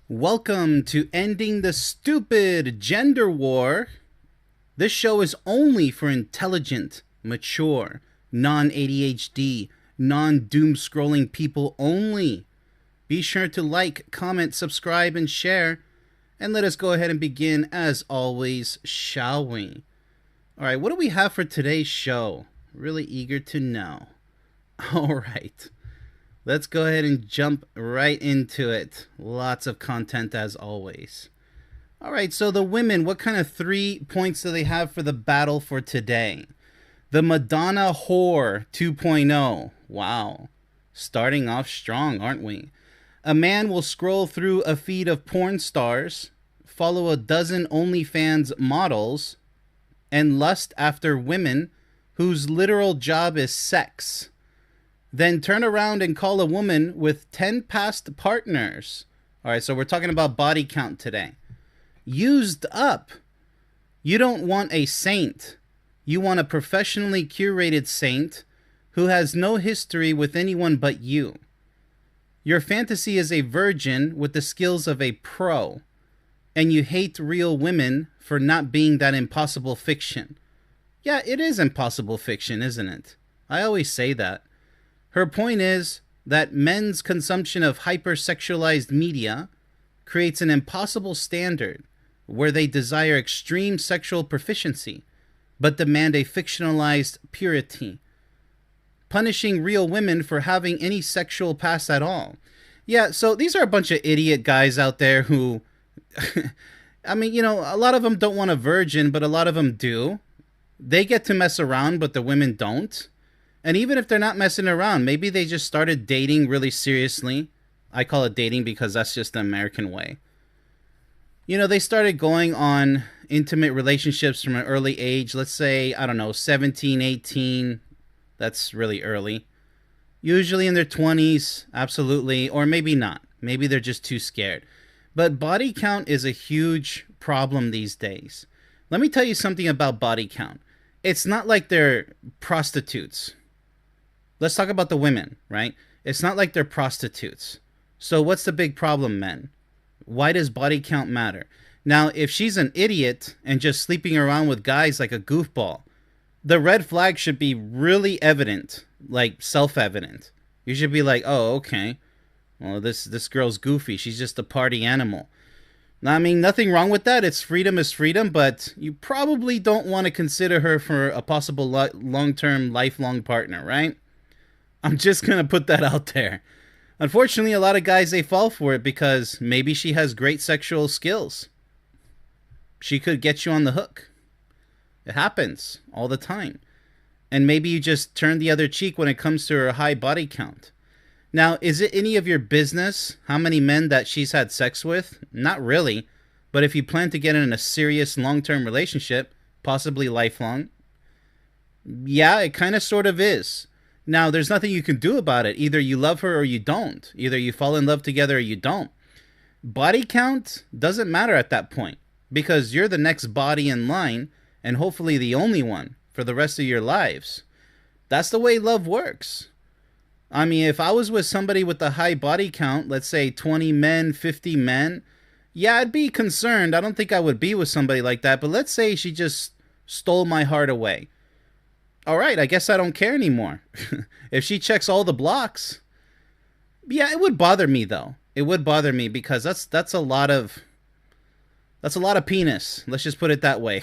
Welcome to Ending the Stupid Gender War. This show is only for intelligent, mature, non-ADHD, non-doom scrolling people only. Be sure to like, comment, subscribe, and share. And let us go ahead and begin as always, shall we? Alright, what do we have for today's show? Really eager to know. Alright. Let's go ahead and jump right into it. Lots of content as always. All right, so the women, what kind of 3 points do they have for the battle for today? The Madonna Whore 2.0. Wow. Starting off strong, aren't we? A man will scroll through a feed of porn stars, follow a dozen OnlyFans models, and lust after women whose literal job is sex. Then turn around and call a woman with 10 past partners. All right, so we're talking about body count today. Used up. You don't want a saint. You want a professionally curated saint who has no history with anyone but you. Your fantasy is a virgin with the skills of a pro, and you hate real women for not being that impossible fiction. Yeah, it is impossible fiction, isn't it? I always say that. Her point is that men's consumption of hypersexualized media creates an impossible standard where they desire extreme sexual proficiency, but demand a fictionalized purity, punishing real women for having any sexual past at all. Yeah, so these are a bunch of idiot guys out there who, I mean, you know, a lot of them don't want a virgin, but a lot of them do. They get to mess around, but the women don't. And even if they're not messing around, maybe they just started dating really seriously. I call it dating because that's just the American way. You know, they started going on intimate relationships from an early age. Let's say, I don't know, 17, 18. That's really early. Usually in their 20s, absolutely. Or maybe not. Maybe they're just too scared. But body count is a huge problem these days. Let me tell you something about body count. It's not like they're prostitutes. Let's talk about the women, right? It's not like they're prostitutes. So what's the big problem, men? Why does body count matter? Now, if she's an idiot and just sleeping around with guys like a goofball, the red flag should be really evident, like self-evident. You should be like, oh, okay. Well, this girl's goofy. She's just a party animal. I mean, nothing wrong with that. It's freedom is freedom, but you probably don't want to consider her for a possible long-term, lifelong partner, right? I'm just going to put that out there. Unfortunately, a lot of guys, they fall for it because maybe she has great sexual skills. She could get you on the hook. It happens all the time. And maybe you just turn the other cheek when it comes to her high body count. Now, is it any of your business how many men that she's had sex with? Not really. But if you plan to get in a serious long-term relationship, possibly lifelong, yeah, it kind of sort of is. Now, there's nothing you can do about it. Either you love her or you don't. Either you fall in love together or you don't. Body count doesn't matter at that point because you're the next body in line and hopefully the only one for the rest of your lives. That's the way love works. I mean, if I was with somebody with a high body count, let's say 20 men, 50 men, yeah, I'd be concerned. I don't think I would be with somebody like that. But let's say she just stole my heart away. All right, I guess I don't care anymore. If she checks all the blocks, yeah, it would bother me though. It would bother me because that's a lot of penis. Let's just put it that way.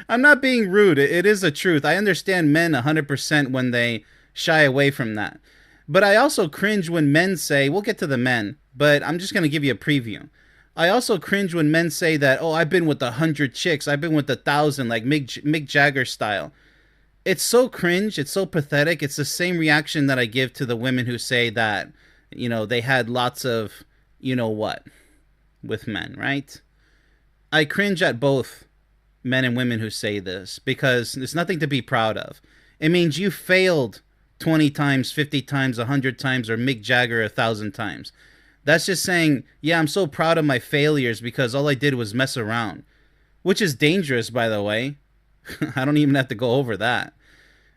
I'm not being rude. It is the truth. I understand men 100% when they shy away from that. But I also cringe when men say, we'll get to the men, but I'm just going to give you a preview. I also cringe when men say that, oh, I've been with 100 chicks. I've been with 1,000, like Mick Jagger style. It's so cringe. It's so pathetic. It's the same reaction that I give to the women who say that, you know, they had lots of, you know what, with men, right? I cringe at both men and women who say this because there's nothing to be proud of. It means you failed 20 times, 50 times, 100 times, or Mick Jagger 1,000 times. That's just saying, yeah, I'm so proud of my failures because all I did was mess around. Which is dangerous, by the way. I don't even have to go over that.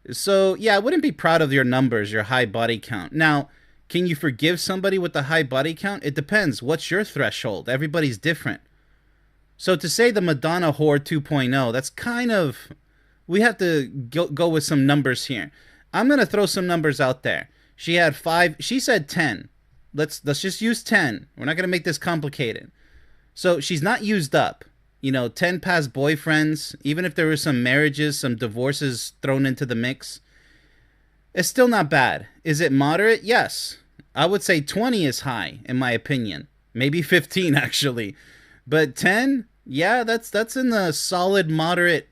So, yeah, I wouldn't be proud of your numbers, your high body count. Now, Can you forgive somebody with a high body count? It depends. What's your threshold? Everybody's different. So to say the Madonna whore 2.0, that's kind of... We have to go with some numbers here. I'm going to throw some numbers out there. She had 5... She said 10. Let's just use 10. We're not going to make this complicated. So she's not used up. 10 past boyfriends, even if there were some marriages, some divorces thrown into the mix, it's still not bad. Is it moderate? Yes. I would say 20 is high, in my opinion. Maybe 15, actually. But 10, yeah, that's in the solid moderate,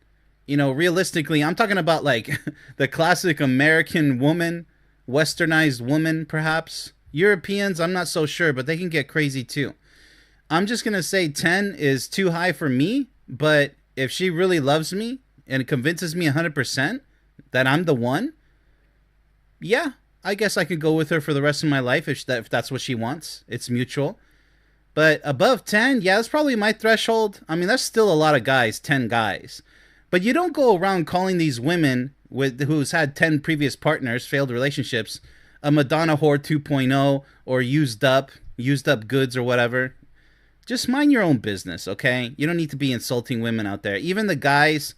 realistically. I'm talking about like the classic American woman, westernized woman, perhaps. Europeans, I'm not so sure, but they can get crazy too. I'm just going to say 10 is too high for me, but if she really loves me and convinces me 100% that I'm the one, yeah, I guess I could go with her for the rest of my life if that's what she wants. It's mutual. But above 10, yeah, that's probably my threshold. I mean, that's still a lot of guys, 10 guys. But you don't go around calling these women who's had 10 previous partners, failed relationships, a Madonna whore 2.0 or used up goods or whatever. Just mind your own business, okay? You don't need to be insulting women out there. Even the guys,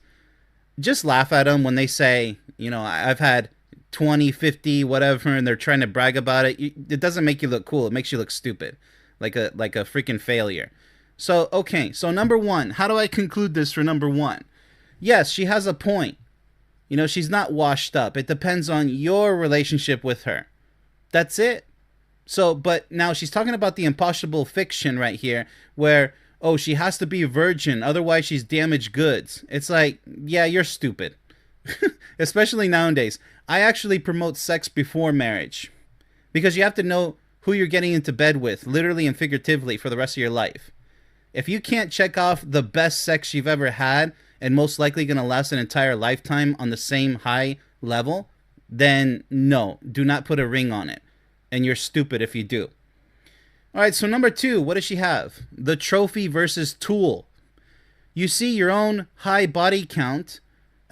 just laugh at them when they say, I've had 20, 50, whatever, and they're trying to brag about it. It doesn't make you look cool. It makes you look stupid, like a freaking failure. So, okay, so number one, how do I conclude this for number one? Yes, she has a point. She's not washed up. It depends on your relationship with her. That's it. So, but now she's talking about the impossible fiction right here where, oh, she has to be a virgin, otherwise she's damaged goods. It's like, yeah, you're stupid. Especially nowadays. I actually promote sex before marriage because you have to know who you're getting into bed with, literally and figuratively, for the rest of your life. If you can't check off the best sex you've ever had and most likely going to last an entire lifetime on the same high level, then no, do not put a ring on it. And you're stupid if you do. All right, so number two, what does she have? The trophy versus tool. You see your own high body count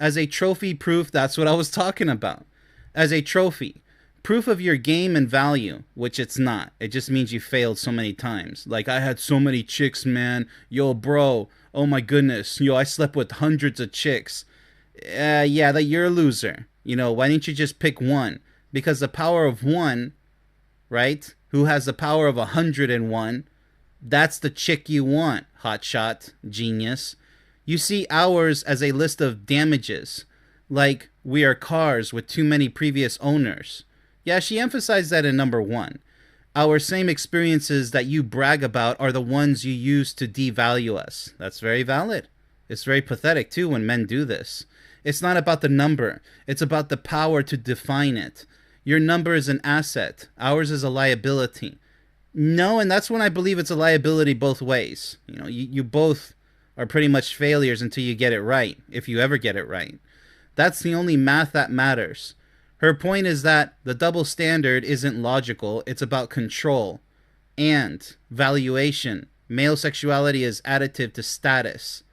as a trophy proof. That's what I was talking about. As a trophy. Proof of your game and value, which it's not. It just means you failed so many times. Like, I had so many chicks, man. Yo, bro. Oh, my goodness. Yo, I slept with hundreds of chicks. Yeah, that you're a loser. Why didn't you just pick one? Because the power of one... right? Who has the power of 101. That's the chick you want, hotshot, genius. You see ours as a list of damages, like we are cars with too many previous owners. Yeah, she emphasized that in number one. Our same experiences that you brag about are the ones you use to devalue us. That's very valid. It's very pathetic, too, when men do this. It's not about the number. It's about the power to define it. Your number is an asset. Ours is a liability. No, and that's when I believe it's a liability both ways. You both are pretty much failures until you get it right, if you ever get it right. That's the only math that matters. Her point is that the double standard isn't logical. It's about control and valuation. Male sexuality is additive to status.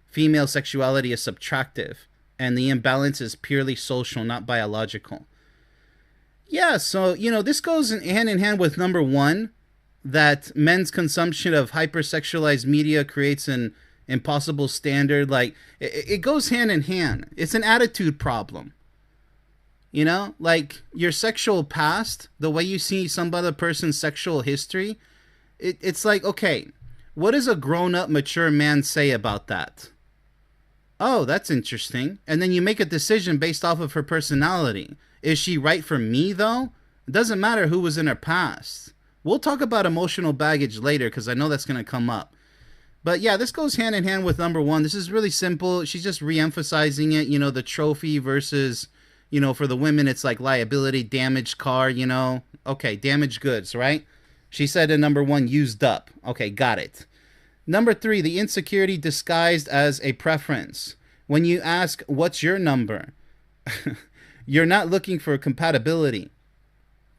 Female sexuality is subtractive. And the imbalance is purely social, not biological. Yeah, so, this goes hand in hand with number one, that men's consumption of hypersexualized media creates an impossible standard. Like, it goes hand in hand. It's an attitude problem. Like your sexual past, the way you see some other person's sexual history, it's like, okay, what does a grown-up, mature man say about that? Oh, that's interesting. And then you make a decision based off of her personality. Is she right for me, though? It doesn't matter who was in her past. We'll talk about emotional baggage later because I know that's going to come up. But yeah, this goes hand in hand with number one. This is really simple. She's just re-emphasizing it, the trophy versus, for the women, it's like liability, damaged car, Okay, damaged goods, right? She said in number one, used up. Okay, got it. Number three, the insecurity disguised as a preference. When you ask, what's your number? You're not looking for compatibility.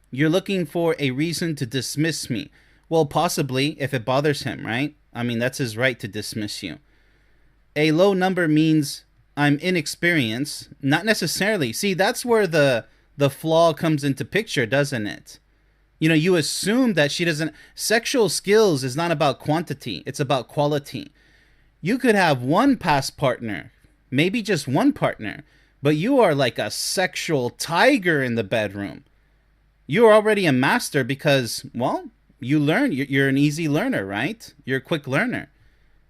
You're looking for a reason to dismiss me. Well, possibly, if it bothers him, right? I mean, that's his right to dismiss you. A low number means I'm inexperienced. Not necessarily. See, that's where the flaw comes into picture, doesn't it? You assume that she doesn't. Sexual skills is not about quantity, it's about quality. You could have one past partner, maybe just one partner, but you are like a sexual tiger in the bedroom. You're already a master because, well, you learn. You're an easy learner, right? You're a quick learner.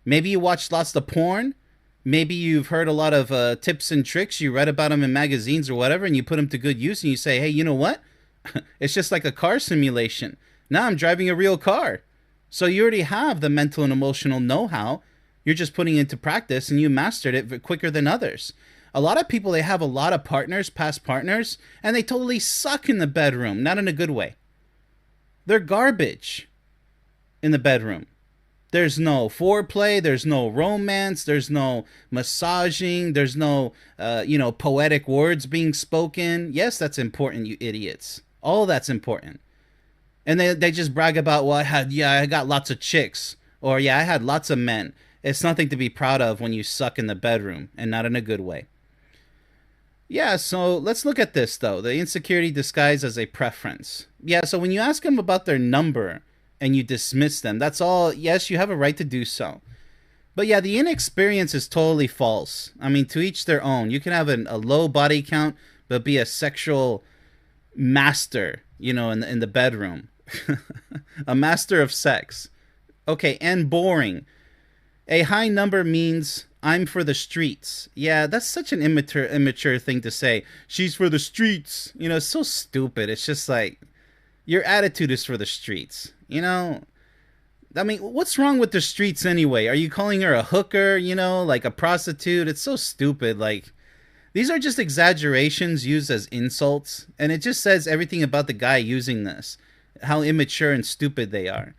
Maybe you watched lots of porn. Maybe you've heard a lot of tips and tricks. You read about them in magazines or whatever, and you put them to good use, and you say, hey, you know what? It's just like a car simulation. Now I'm driving a real car. So you already have the mental and emotional know-how. You're just putting it into practice, and you mastered it quicker than others. A lot of people, they have a lot of partners, past partners, and they totally suck in the bedroom. Not in a good way. They're garbage in the bedroom. There's no foreplay. There's no romance. There's no massaging. There's no, poetic words being spoken. Yes, that's important, you idiots. All that's important. And they just brag about, well, I got lots of chicks. Or, yeah, I had lots of men. It's nothing to be proud of when you suck in the bedroom, and not in a good way. Yeah, so let's look at this, though. The insecurity disguised as a preference. Yeah, so when you ask them about their number and you dismiss them, that's all. Yes, you have a right to do so. But yeah, the inexperience is totally false. I mean, to each their own. You can have a low body count, but be a sexual master, in the bedroom. A master of sex. Okay, and boring. A high number means I'm for the streets. Yeah, that's such an immature thing to say. She's for the streets. It's so stupid. It's just like, your attitude is for the streets. I mean, what's wrong with the streets anyway? Are you calling her a hooker, like a prostitute? It's so stupid. Like, these are just exaggerations used as insults. And it just says everything about the guy using this. How immature and stupid they are.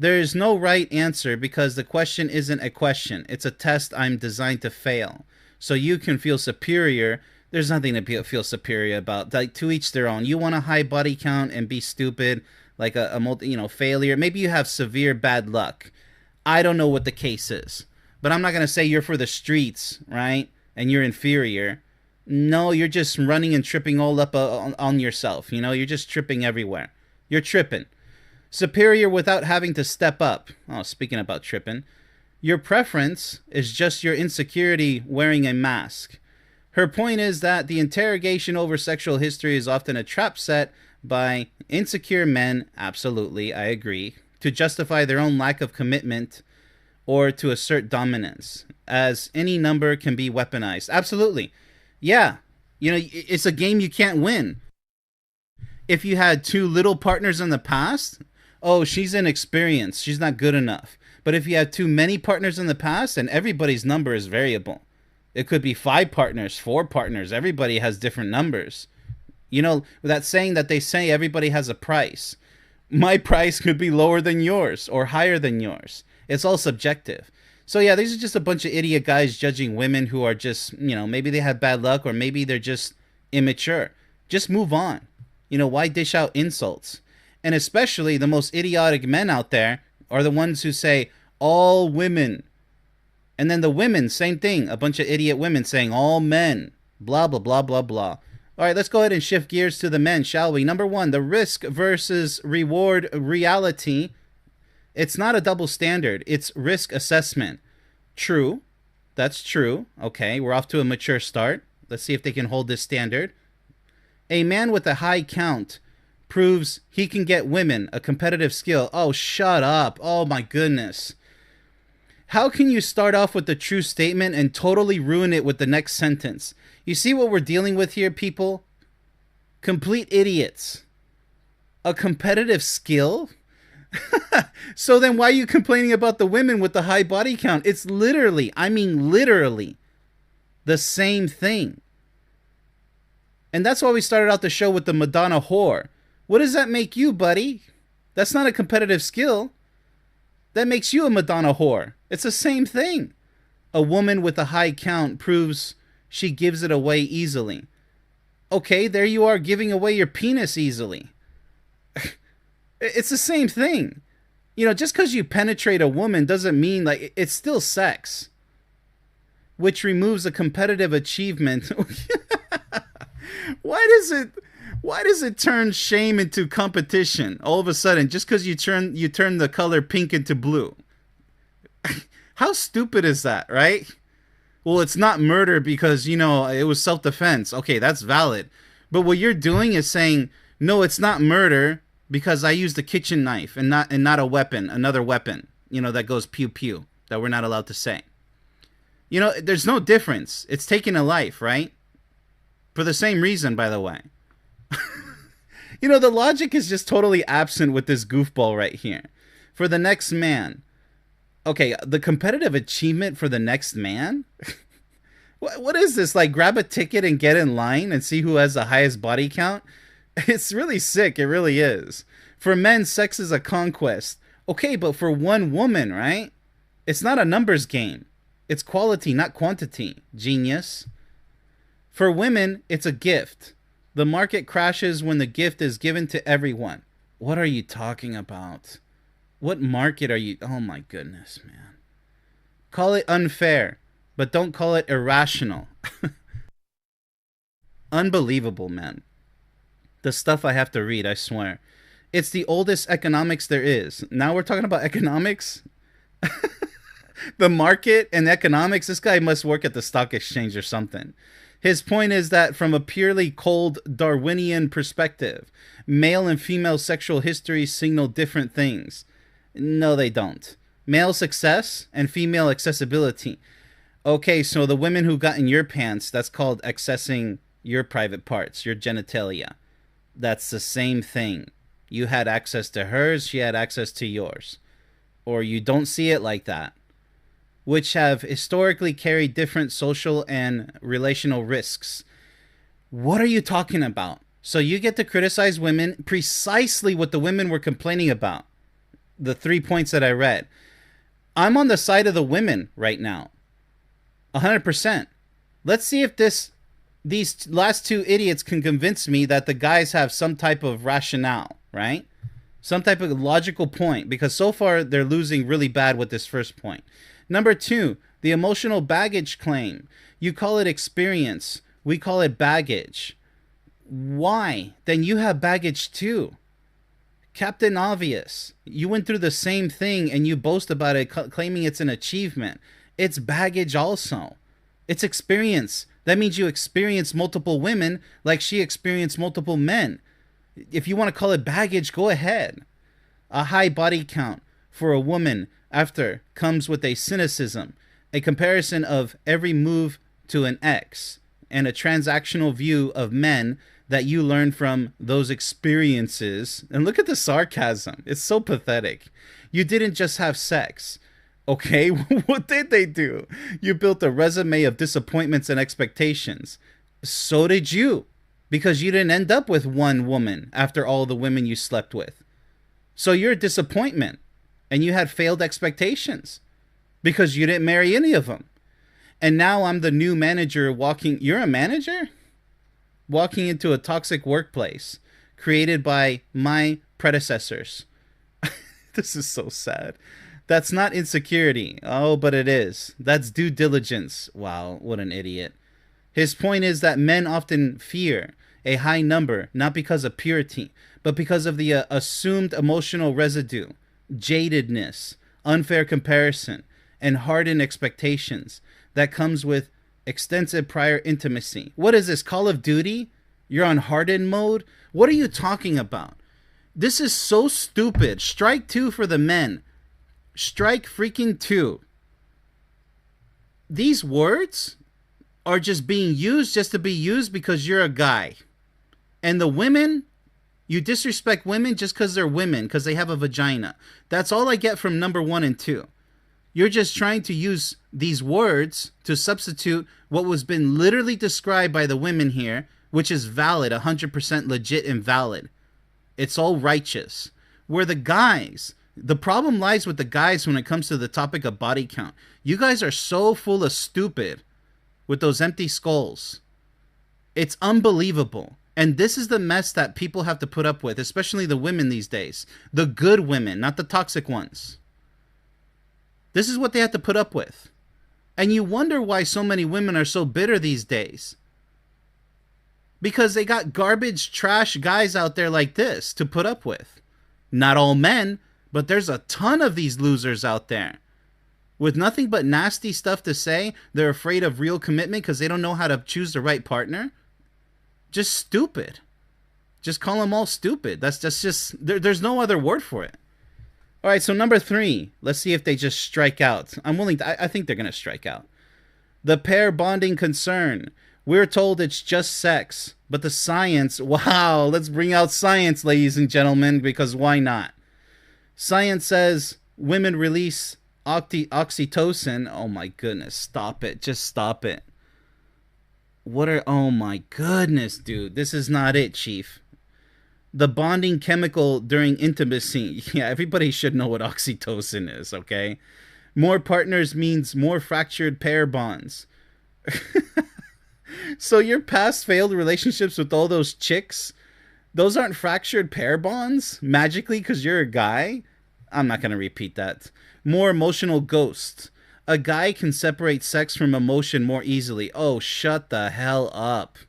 There is no right answer because the question isn't a question. It's a test I'm designed to fail. So you can feel superior. There's nothing to feel superior about. Like, to each their own. You want a high body count and be stupid, like a failure. Maybe you have severe bad luck. I don't know what the case is. But I'm not going to say you're for the streets, right? And you're inferior. No, you're just running and tripping all up on yourself. You're just tripping everywhere. You're tripping. Superior without having to step up. Oh, speaking about tripping. Your preference is just your insecurity wearing a mask. Her point is that the interrogation over sexual history is often a trap set by insecure men, absolutely, I agree, to justify their own lack of commitment or to assert dominance, as any number can be weaponized. Absolutely. Yeah, it's a game you can't win. If you had two little partners in the past, oh, she's inexperienced, she's not good enough. But if you have too many partners in the past, and everybody's number is variable. It could be 5 partners, 4 partners. Everybody has different numbers. That saying that they say everybody has a price. My price could be lower than yours or higher than yours. It's all subjective. So yeah, these are just a bunch of idiot guys judging women who are just, maybe they have bad luck or maybe they're just immature. Just move on. Why dish out insults? And especially the most idiotic men out there are the ones who say, all women. And then the women, same thing. A bunch of idiot women saying, all men. Blah, blah, blah, blah, blah. All right, let's go ahead and shift gears to the men, shall we? Number 1, the risk versus reward reality. It's not a double standard. It's risk assessment. True. That's true. Okay, we're off to a mature start. Let's see if they can hold this standard. A man with a high count proves he can get women, a competitive skill. Oh, shut up. Oh, my goodness. How can you start off with the true statement and totally ruin it with the next sentence? You see what we're dealing with here, people? Complete idiots. A competitive skill? So then why are you complaining about the women with the high body count? It's literally, the same thing. And that's why we started out the show with the Madonna whore. What does that make you, buddy? That's not a competitive skill. That makes you a Madonna whore. It's the same thing. A woman with a high count proves she gives it away easily. Okay, there you are giving away your penis easily. It's the same thing. Just because you penetrate a woman doesn't mean it's still sex. Which removes a competitive achievement. Why does it turn shame into competition all of a sudden just because you turn the color pink into blue? How stupid is that, right? Well, it's not murder because, it was self-defense. Okay, that's valid. But what you're doing is saying, no, it's not murder because I used a kitchen knife and not a weapon, another weapon, that goes pew pew, that we're not allowed to say. There's no difference. It's taking a life, right? For the same reason, by the way. The logic is just totally absent with this goofball right here. For the next man. Okay, the competitive achievement for the next man? What is this? Like, grab a ticket and get in line and see who has the highest body count? It's really sick. It really is. For men, sex is a conquest. Okay, but for one woman, right? It's not a numbers game. It's quality, not quantity. Genius. For women, it's a gift. The market crashes when the gift is given to everyone. What are you talking about? What market are you? Oh my goodness, man. Call it unfair, but don't call it irrational. Unbelievable, man. The stuff I have to read, I swear. It's the oldest economics there is. Now we're talking about economics? The market and economics? This guy must work at the stock exchange or something. His point is that from a purely cold Darwinian perspective, male and female sexual histories signal different things. No, they don't. Male success and female accessibility. Okay, so the women who got in your pants, that's called accessing your private parts, your genitalia. That's the same thing. You had access to hers, she had access to yours. Or you don't see it like that. Which have historically carried different social and relational risks. What are you talking about? So you get to criticize women, precisely what the women were complaining about. The 3 points that I read. I'm on the side of the women right now. 100%. Let's see if these last two idiots can convince me that the guys have some type of rationale, right? Some type of logical point, because so far they're losing really bad with this first point. Number 2, the emotional baggage claim. You call it experience. We call it baggage. Why? Then you have baggage too. Captain Obvious. You went through the same thing and you boast about it, claiming it's an achievement. It's baggage also. It's experience. That means you experience multiple women like she experienced multiple men. If you want to call it baggage, go ahead. A high body count for a woman after comes with a cynicism, a comparison of every move to an ex, and a transactional view of men that you learn from those experiences. And look at the sarcasm. It's so pathetic. You didn't just have sex. Okay, what did they do? You built a resume of disappointments and expectations. So did you, because you didn't end up with one woman after all the women you slept with. So you're a disappointment. And you had failed expectations because you didn't marry any of them. And now I'm the new manager walking. You're a manager? Walking into a toxic workplace created by my predecessors. This is so sad. That's not insecurity. Oh, but it is. That's due diligence. Wow, what an idiot. His point is that men often fear a high number, not because of purity, but because of the assumed emotional residue. Jadedness, unfair comparison, and hardened expectations that comes with extensive prior intimacy. What is this, Call of Duty? You're on hardened mode? What are you talking about? This is so stupid. Strike 2 for the men. Strike freaking 2. These words are just being used just to be used because you're a guy. And the women... You disrespect women just because they're women, because they have a vagina. That's all I get from number 1 and 2. You're just trying to use these words to substitute what was been literally described by the women here, which is valid, 100% legit and valid. It's all righteous. Where the guys, the problem lies with the guys when it comes to the topic of body count. You guys are so full of stupid with those empty skulls. It's unbelievable. And this is the mess that people have to put up with, especially the women these days. The good women, not the toxic ones. This is what they have to put up with. And you wonder why so many women are so bitter these days. Because they got garbage, trash guys out there like this to put up with. Not all men, but there's a ton of these losers out there. With nothing but nasty stuff to say, they're afraid of real commitment because they don't know how to choose the right partner. Just stupid. Just call them all stupid. That's just there's no other word for it. All right, so number 3. Let's see if they just strike out. I think they're going to strike out. The pair bonding concern. We're told it's just sex, but the science, wow, let's bring out science, ladies and gentlemen, because why not? Science says women release oxytocin. Oh my goodness, stop it. Just stop it. Oh my goodness, dude. This is not it, Chief. The bonding chemical during intimacy. Yeah, everybody should know what oxytocin is, okay? More partners means more fractured pair bonds. So your past failed relationships with all those chicks, those aren't fractured pair bonds magically because you're a guy? I'm not going to repeat that. More emotional ghosts. A guy can separate sex from emotion more easily. Oh, shut the hell up.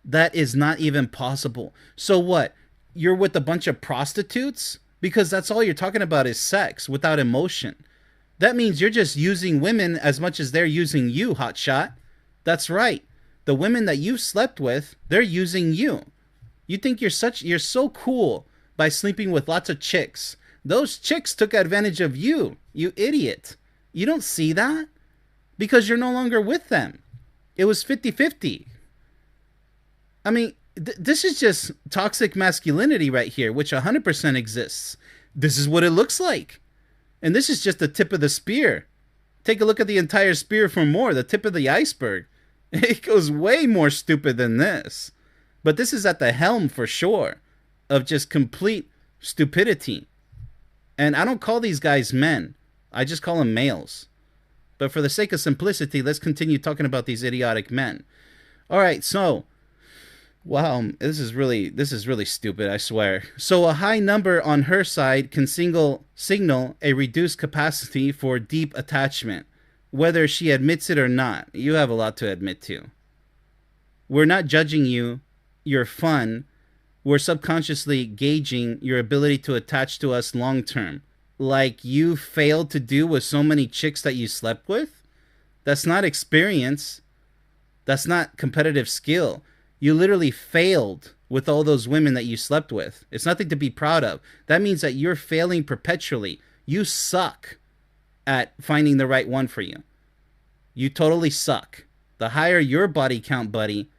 That is not even possible. So what? You're with a bunch of prostitutes? Because that's all you're talking about is sex without emotion. That means you're just using women as much as they're using you, hotshot. That's right. The women that you've slept with, they're using you. You think you're so cool by sleeping with lots of chicks. Those chicks took advantage of you, you idiot. You don't see that? Because you're no longer with them. It was 50-50. I mean, this is just toxic masculinity right here, which 100% exists. This is what it looks like. And this is just the tip of the spear. Take a look at the entire spear for more, the tip of the iceberg. It goes way more stupid than this. But this is at the helm for sure of just complete stupidity. And I don't call these guys men. I just call them males. But for the sake of simplicity, let's continue talking about these idiotic men. All right, so wow, this is really stupid, I swear. So a high number on her side can signal a reduced capacity for deep attachment, whether she admits it or not. You have a lot to admit to. We're not judging you. You're fun. We're subconsciously gauging your ability to attach to us long term. Like you failed to do with so many chicks that you slept with? That's not experience. That's not competitive skill. You literally failed with all those women that you slept with. It's nothing to be proud of. That means that you're failing perpetually. You suck at finding the right one for you. You totally suck. The higher your body count, buddy,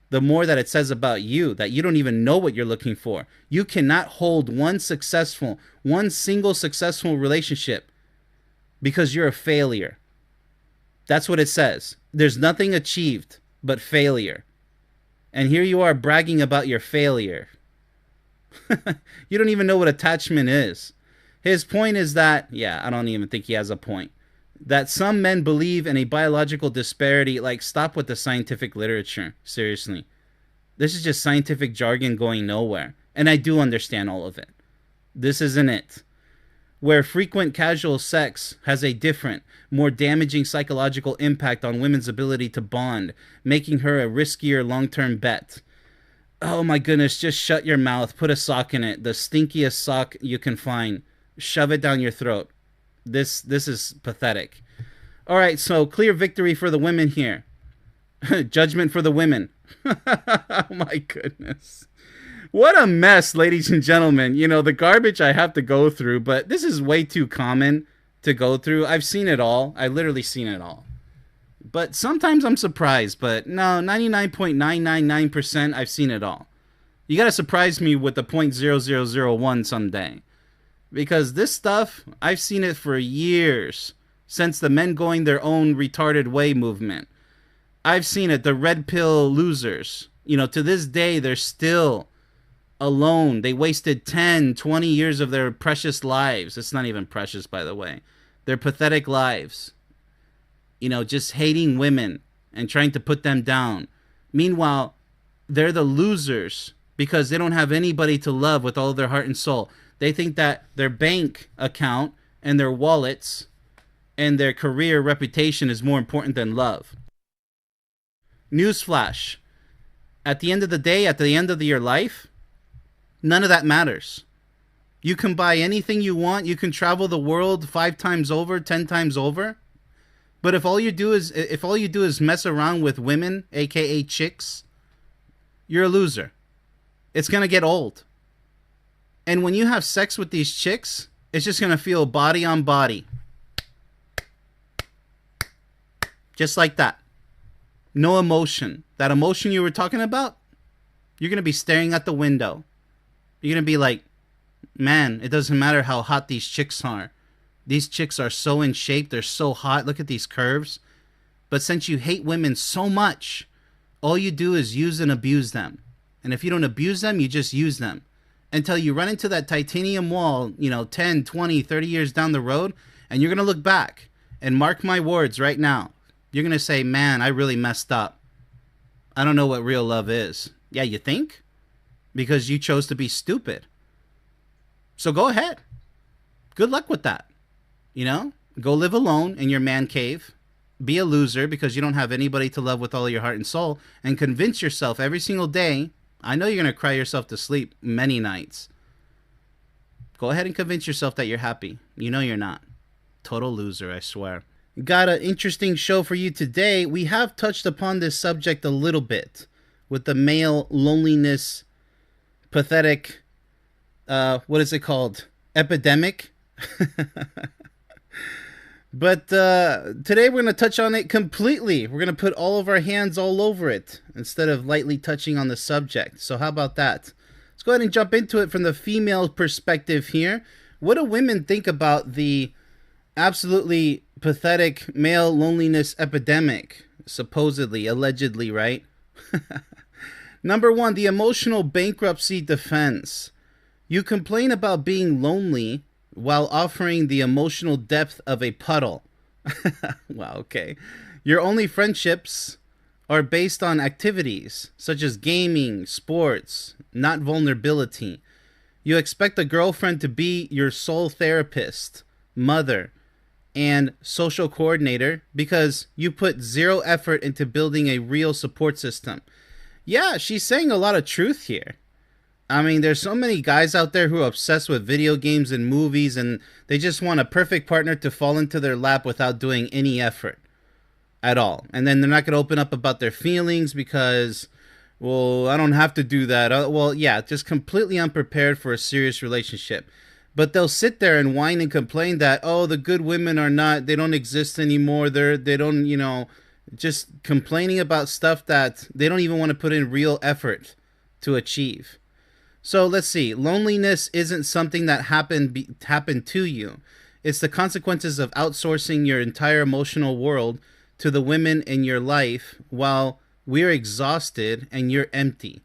the more that it says about you, that you don't even know what you're looking for. You cannot hold one single successful relationship because you're a failure. That's what it says. There's nothing achieved but failure. And here you are bragging about your failure. You don't even know what attachment is. His point is that, yeah, I don't even think he has a point. That some men believe in a biological disparity. Like, stop with the scientific literature. Seriously. This is just scientific jargon going nowhere. And I do understand all of it. This isn't it. Where frequent casual sex has a different, more damaging psychological impact on women's ability to bond, making her a riskier long-term bet. Oh my goodness, just shut your mouth. Put a sock in it. The stinkiest sock you can find. Shove it down your throat. This is pathetic. All right, so clear victory for the women here. Judgment for the women. Oh my goodness. What a mess, ladies and gentlemen. You know, the garbage I have to go through, but this is way too common to go through. I've seen it all. I've literally seen it all. But sometimes I'm surprised, but no, 99.999% I've seen it all. You got to surprise me with the 0.0001 someday. Because this stuff, I've seen it for years, since the men going their own retarded way movement. I've seen it, the red pill losers. You know, to this day, they're still alone. They wasted 10, 20 years of their precious lives. It's not even precious, by the way. Their pathetic lives. You know, just hating women and trying to put them down. Meanwhile, they're the losers because they don't have anybody to love with all their heart and soul. They think that their bank account and their wallets and their career reputation is more important than love. Newsflash. At the end of the day, at the end of your life, none of that matters. You can buy anything you want. You can travel the world 5 times over, 10 times over. But if all you do is mess around with women, aka chicks, you're a loser. It's going to get old. And when you have sex with these chicks, it's just going to feel body on body. Just like that. No emotion. That emotion you were talking about, you're going to be staring at the window. You're going to be like, man, it doesn't matter how hot these chicks are. These chicks are so in shape. They're so hot. Look at these curves. But since you hate women so much, all you do is use and abuse them. And if you don't abuse them, you just use them. Until you run into that titanium wall, 10, 20, 30 years down the road, and you're going to look back and mark my words right now. You're going to say, man, I really messed up. I don't know what real love is. Yeah, you think? Because you chose to be stupid. So go ahead. Good luck with that. Go live alone in your man cave. Be a loser because you don't have anybody to love with all your heart and soul. And convince yourself every single day. I know you're going to cry yourself to sleep many nights. Go ahead and convince yourself that you're happy. You know you're not. Total loser, I swear. Got an interesting show for you today. We have touched upon this subject a little bit with the male loneliness, pathetic, what is it called? Epidemic? But today we're going to touch on it completely. We're going to put all of our hands all over it instead of lightly touching on the subject. So how about that? Let's go ahead and jump into it from the female perspective here. What do women think about the absolutely pathetic male loneliness epidemic? Supposedly, allegedly, right? Number 1, the emotional bankruptcy defense. You complain about being lonely while offering the emotional depth of a puddle. Wow, okay. Your only friendships are based on activities such as gaming, sports, not vulnerability. You expect a girlfriend to be your sole therapist, mother, and social coordinator because you put zero effort into building a real support system. Yeah, she's saying a lot of truth here. I mean, there's so many guys out there who are obsessed with video games and movies, and they just want a perfect partner to fall into their lap without doing any effort at all. And then they're not going to open up about their feelings because, well, I don't have to do that. Well, yeah, just completely unprepared for a serious relationship. But they'll sit there and whine and complain that, oh, the good women they don't exist anymore. They don't, just complaining about stuff that they don't even want to put in real effort to achieve. So let's see. Loneliness isn't something that happened to you. It's the consequences of outsourcing your entire emotional world to the women in your life while we're exhausted and you're empty.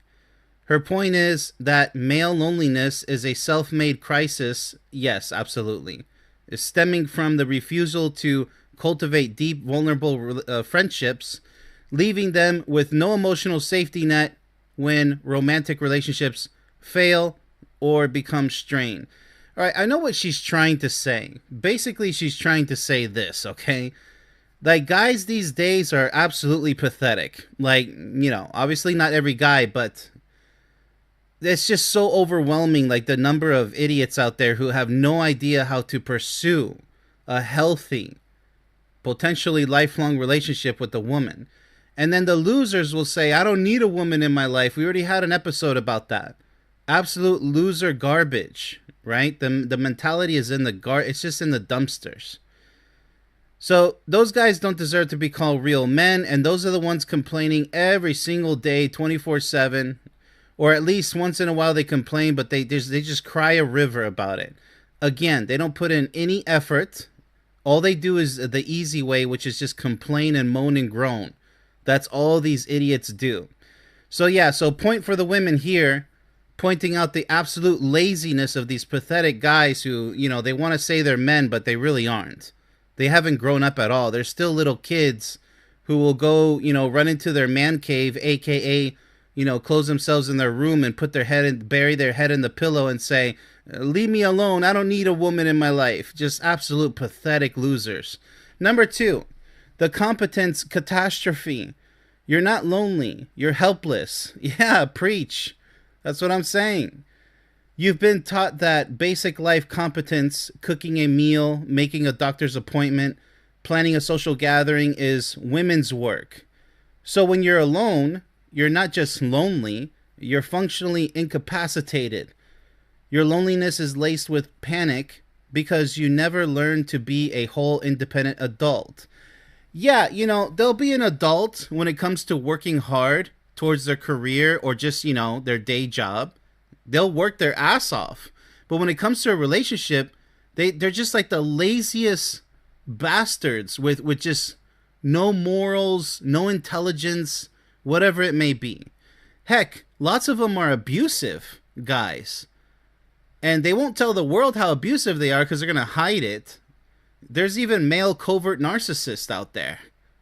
Her point is that male loneliness is a self-made crisis. Yes, absolutely. It's stemming from the refusal to cultivate deep, vulnerable friendships, leaving them with no emotional safety net when romantic relationships fail or become strained. All right, I know what she's trying to say. Basically, she's trying to say this, okay? Like, guys these days are absolutely pathetic. Like, obviously not every guy, but it's just so overwhelming, like the number of idiots out there who have no idea how to pursue a healthy, potentially lifelong relationship with a woman. And then the losers will say, I don't need a woman in my life. We already had an episode about that. Absolute loser garbage, right? The mentality is in it's just in the dumpsters. So those guys don't deserve to be called real men, and those are the ones complaining every single day, 24/7, or at least once in a while they complain, but they just cry a river about it. Again, they don't put in any effort. All they do is the easy way, which is just complain and moan and groan. That's all these idiots do. So yeah, so point for the women here, pointing out the absolute laziness of these pathetic guys who, they want to say they're men, but they really aren't. They haven't grown up at all. They're still little kids who will go, run into their man cave, aka, close themselves in their room and bury their head in the pillow and say, leave me alone. I don't need a woman in my life. Just absolute pathetic losers. Number 2, the competence catastrophe. You're not lonely. You're helpless. Yeah, preach. That's what I'm saying. You've been taught that basic life competence, cooking a meal, making a doctor's appointment, planning a social gathering is women's work. So when you're alone, you're not just lonely, you're functionally incapacitated. Your loneliness is laced with panic because you never learned to be a whole independent adult. Yeah, they'll be an adult when it comes to working hard towards their career or just, their day job. They'll work their ass off. But when it comes to a relationship, they're just like the laziest bastards with just no morals, no intelligence, whatever it may be. Heck, lots of them are abusive guys. And they won't tell the world how abusive they are because they're going to hide it. There's even male covert narcissists out there.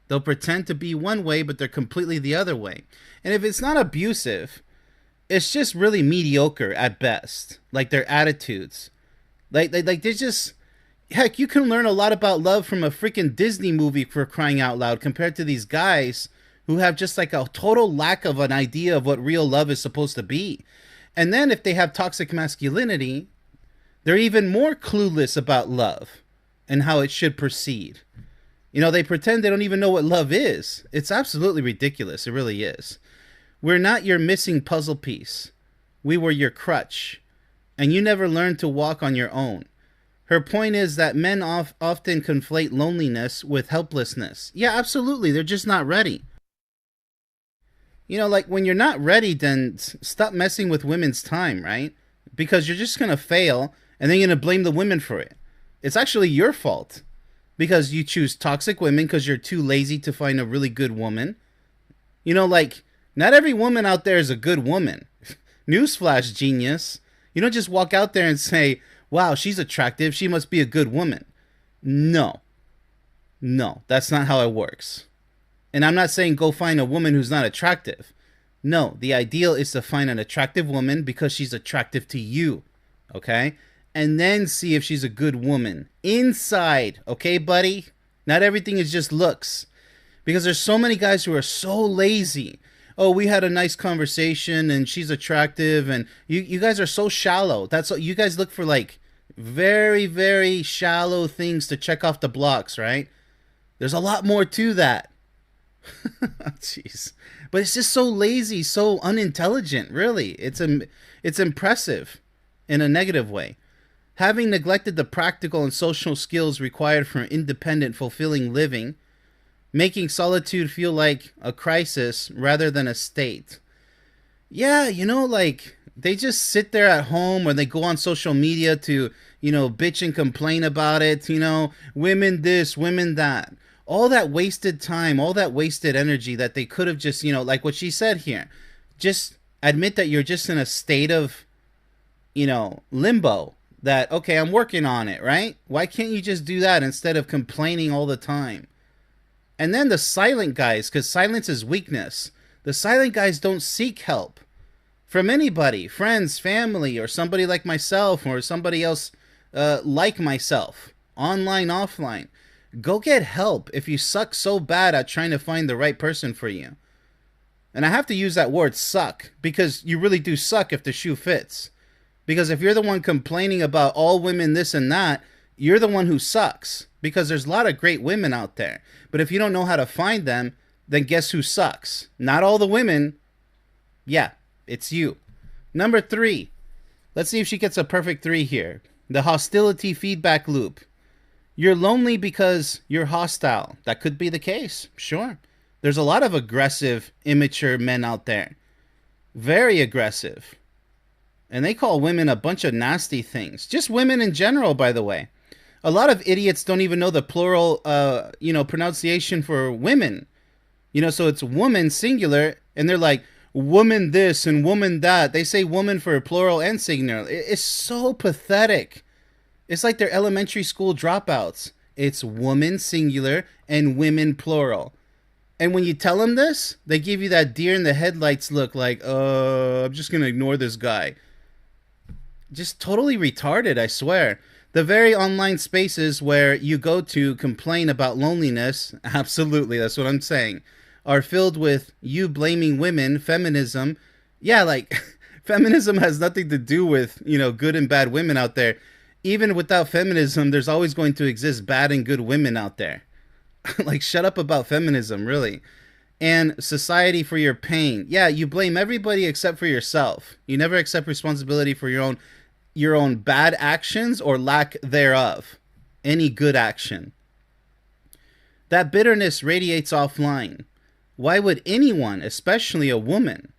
They'll pretend to be one way, but they're completely the other way. And if it's not abusive, it's just really mediocre at best. Like their attitudes. Like they're just... Heck, you can learn a lot about love from a freaking Disney movie, for crying out loud, compared to these guys who have just like a total lack of an idea of what real love is supposed to be. And then if they have toxic masculinity, they're even more clueless about love and how it should proceed. They pretend they don't even know what love is. It's absolutely ridiculous. It really is. We're not your missing puzzle piece. We were your crutch. And you never learned to walk on your own. Her point is that men often conflate loneliness with helplessness. Yeah, absolutely. They're just not ready. Like when you're not ready, then stop messing with women's time, right? Because you're just going to fail and then you're going to blame the women for it. It's actually your fault because you choose toxic women because you're too lazy to find a really good woman. Not every woman out there is a good woman. Newsflash, genius. You don't just walk out there and say, wow, she's attractive, she must be a good woman. No, that's not how it works. And I'm not saying go find a woman who's not attractive. No, the ideal is to find an attractive woman because she's attractive to you, okay? And then see if she's a good woman inside, okay, buddy? Not everything is just looks. Because there's so many guys who are so lazy. Oh, we had a nice conversation and she's attractive, and you guys are so shallow. That's what you guys look for, like very, very shallow things to check off the blocks, right? There's a lot more to that. Jeez. But it's just so lazy, so unintelligent, really. It's impressive in a negative way. Having neglected the practical and social skills required for independent, fulfilling living, making solitude feel like a crisis rather than a state. Yeah, they just sit there at home or they go on social media to, bitch and complain about it, women this, women that. All that wasted time, all that wasted energy that they could have just, like what she said here, just admit that you're just in a state of, limbo. That, okay, I'm working on it, right? Why can't you just do that instead of complaining all the time? And then the silent guys, because silence is weakness. The silent guys don't seek help from anybody, friends, family, or somebody like myself, or somebody else like myself, online, offline. Go get help if you suck so bad at trying to find the right person for you. And I have to use that word suck, because you really do suck if the shoe fits. Because if you're the one complaining about all women this and that, you're the one who sucks. Because there's a lot of great women out there. But if you don't know how to find them, then guess who sucks? Not all the women. Yeah, it's you. Number 3. Let's see if she gets a perfect 3 here. The hostility feedback loop. You're lonely because you're hostile. That could be the case. Sure. There's a lot of aggressive, immature men out there. Very aggressive. And they call women a bunch of nasty things. Just women in general, by the way. A lot of idiots don't even know the plural, pronunciation for women. So it's woman singular, and they're like, woman this and woman that. They say woman for plural and singular. It's so pathetic. It's like they're elementary school dropouts. It's woman singular and women plural. And when you tell them this, they give you that deer in the headlights look like, I'm just going to ignore this guy. Just totally retarded, I swear. The very online spaces where you go to complain about loneliness, absolutely, that's what I'm saying, are filled with you blaming women, feminism. Yeah, like feminism has nothing to do with, good and bad women out there. Even without feminism, there's always going to exist bad and good women out there. Like, shut up about feminism, really. And society for your pain. Yeah, you blame everybody except for yourself. You never accept responsibility for your own bad actions or lack thereof. Any good action. That bitterness radiates offline. Why would anyone, especially a woman,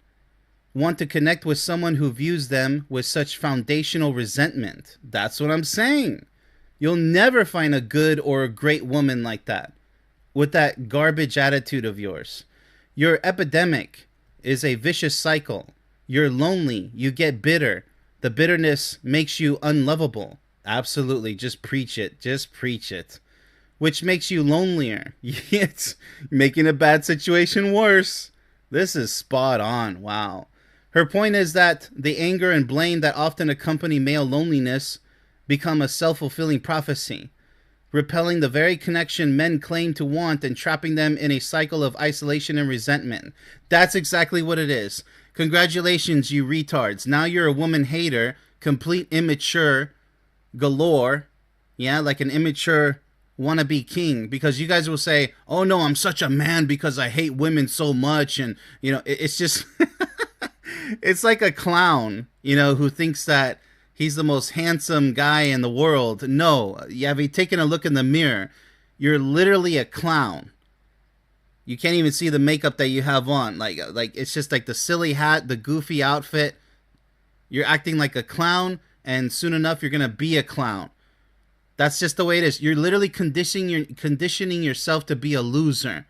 want to connect with someone who views them with such foundational resentment? That's what I'm saying. You'll never find a good or a great woman like that, with that garbage attitude of yours. Your epidemic is a vicious cycle. You're lonely. You get bitter. The bitterness makes you unlovable. Absolutely. Just preach it. Just preach it. Which makes you lonelier. It's making a bad situation worse. This is spot on. Wow. Her point is that the anger and blame that often accompany male loneliness become a self-fulfilling prophecy, repelling the very connection men claim to want and trapping them in a cycle of isolation and resentment. That's exactly what it is. Congratulations, you retards. Now you're a woman hater, complete immature galore. Yeah, like an immature wannabe king, because you guys will say, oh no, I'm such a man because I hate women so much. And, it's just, it's like a clown, who thinks that he's the most handsome guy in the world. No, have you taken a look in the mirror? You're literally a clown. You can't even see the makeup that you have on. Like it's just like the silly hat, the goofy outfit. You're acting like a clown, and soon enough you're gonna be a clown. That's just the way it is. You're literally conditioning yourself to be a loser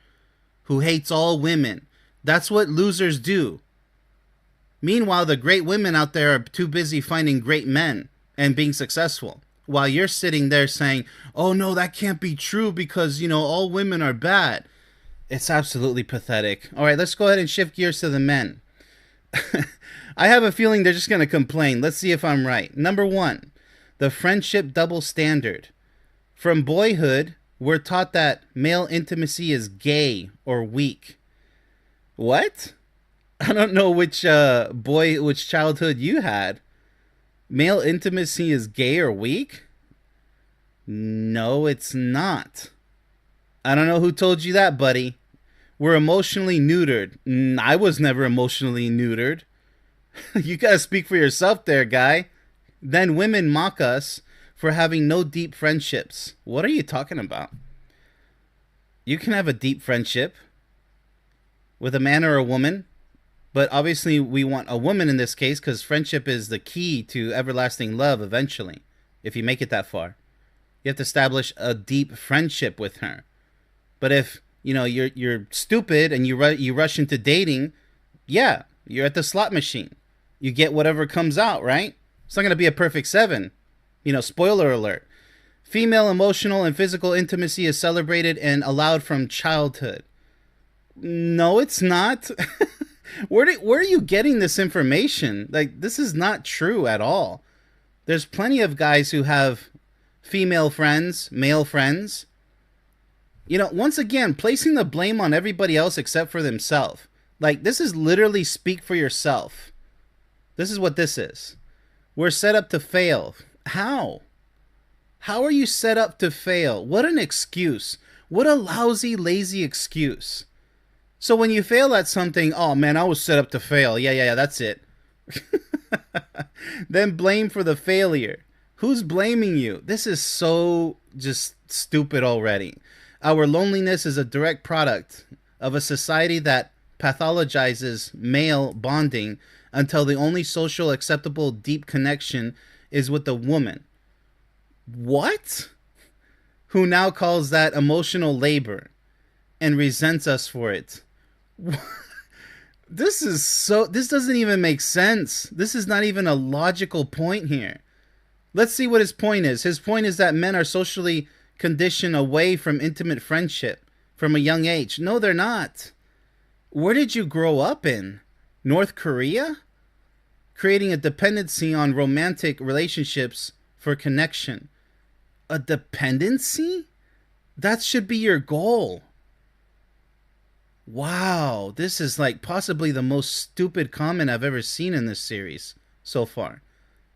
who hates all women. That's what losers do. Meanwhile, the great women out there are too busy finding great men and being successful, while you're sitting there saying, oh no, that can't be true because, all women are bad. It's absolutely pathetic. All right, let's go ahead and shift gears to the men. I have a feeling they're just going to complain. Let's see if I'm right. Number 1, the friendship double standard. From boyhood, we're taught that male intimacy is gay or weak. What? I don't know which childhood you had. Male intimacy is gay or weak? No, it's not. I don't know who told you that, buddy. We're emotionally neutered. I was never emotionally neutered. You gotta speak for yourself there, guy. Then women mock us for having no deep friendships. What are you talking about? You can have a deep friendship with a man or a woman. But obviously we want a woman in this case because friendship is the key to everlasting love eventually. If you make it that far, you have to establish a deep friendship with her. But if, you're stupid and you rush into dating, yeah, you're at the slot machine. You get whatever comes out, right? It's not going to be a perfect 7. Spoiler alert. Female emotional and physical intimacy is celebrated and allowed from childhood. No, it's not. Where are you getting this information? Like, this is not true at all. There's plenty of guys who have female friends, male friends. Once again, placing the blame on everybody else except for themselves. Like, this is literally speak for yourself. This is what this is. We're set up to fail. How? How are you set up to fail? What an excuse. What a lousy, lazy excuse. So when you fail at something, oh man, I was set up to fail. Yeah, that's it. Then blame for the failure. Who's blaming you? This is so just stupid already. Our loneliness is a direct product of a society that pathologizes male bonding until the only social acceptable deep connection is with a woman. What? Who now calls that emotional labor and resents us for it. This doesn't even make sense. This is not even a logical point here. Let's see what his point is. His point is that men are socially conditioned away from intimate friendship from a young age. No, they're not. Where did you grow up in? North Korea? Creating a dependency on romantic relationships for connection. A dependency? That should be your goal. Wow, this is like possibly the most stupid comment I've ever seen in this series so far.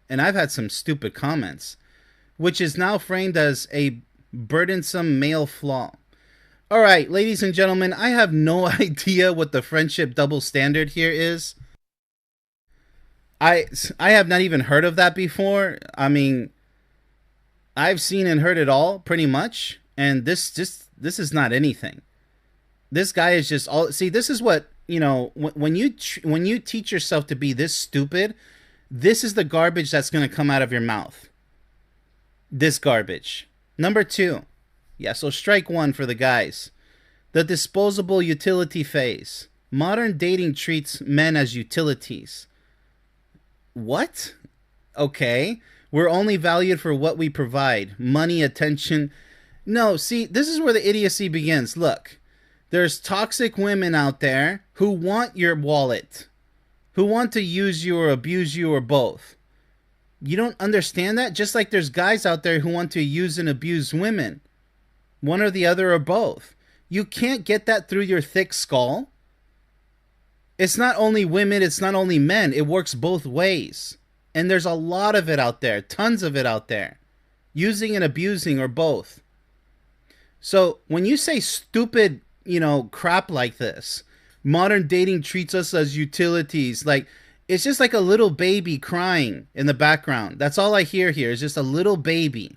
And I've had some stupid comments, which is now framed as a burdensome male flaw. All right, ladies and gentlemen, I have no idea what the friendship double standard here is. I I have not even heard of that before. I mean, I've seen and heard it all pretty much, and this is not anything. This guy is just all. See, this is what you know when you teach yourself to be this stupid. This is the garbage that's going to come out of your mouth. This garbage. Number two. Yeah, so strike one for the guys. The disposable utility phase. Modern dating treats men as utilities. What? Okay. We're only valued for what we provide. Money, attention. No, see, this is where the idiocy begins. Look, there's toxic women out there who want your wallet, who want to use you or abuse you or both. You don't understand that? Just like there's guys out there who want to use and abuse women. One or the other or both. You can't get that through your thick skull. It's not only women, it's not only men. It works both ways. And there's a lot of it out there. Tons of it out there. Using and abusing or both. So when you say stupid, crap like this, modern dating treats us as utilities. Like, it's just like a little baby crying in the background. That's all I hear here is just a little baby.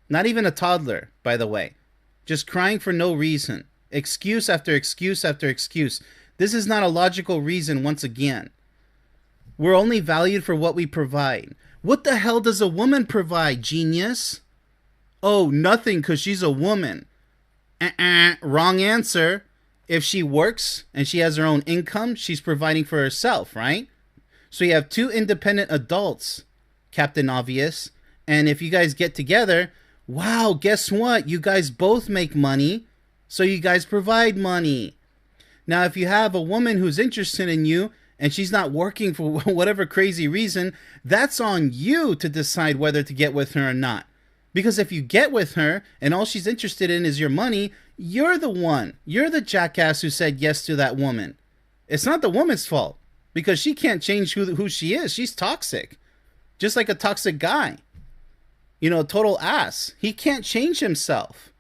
Not even a toddler, by the way. Just crying for no reason. Excuse after excuse after excuse. This is not a logical reason once again. We're only valued for what we provide. What the hell does a woman provide, genius? Oh, nothing because she's a woman. Wrong answer. If she works and she has her own income, she's providing for herself, right? So you have two independent adults, Captain Obvious. And if you guys get together, wow, guess what? You guys both make money, so you guys provide money. Now, if you have a woman who's interested in you and she's not working for whatever crazy reason, that's on you to decide whether to get with her or not. Because if you get with her and all she's interested in is your money, you're the one. You're the jackass who said yes to that woman. It's not the woman's fault because she can't change who she is. She's toxic. Just like a toxic guy. Total ass. He can't change himself.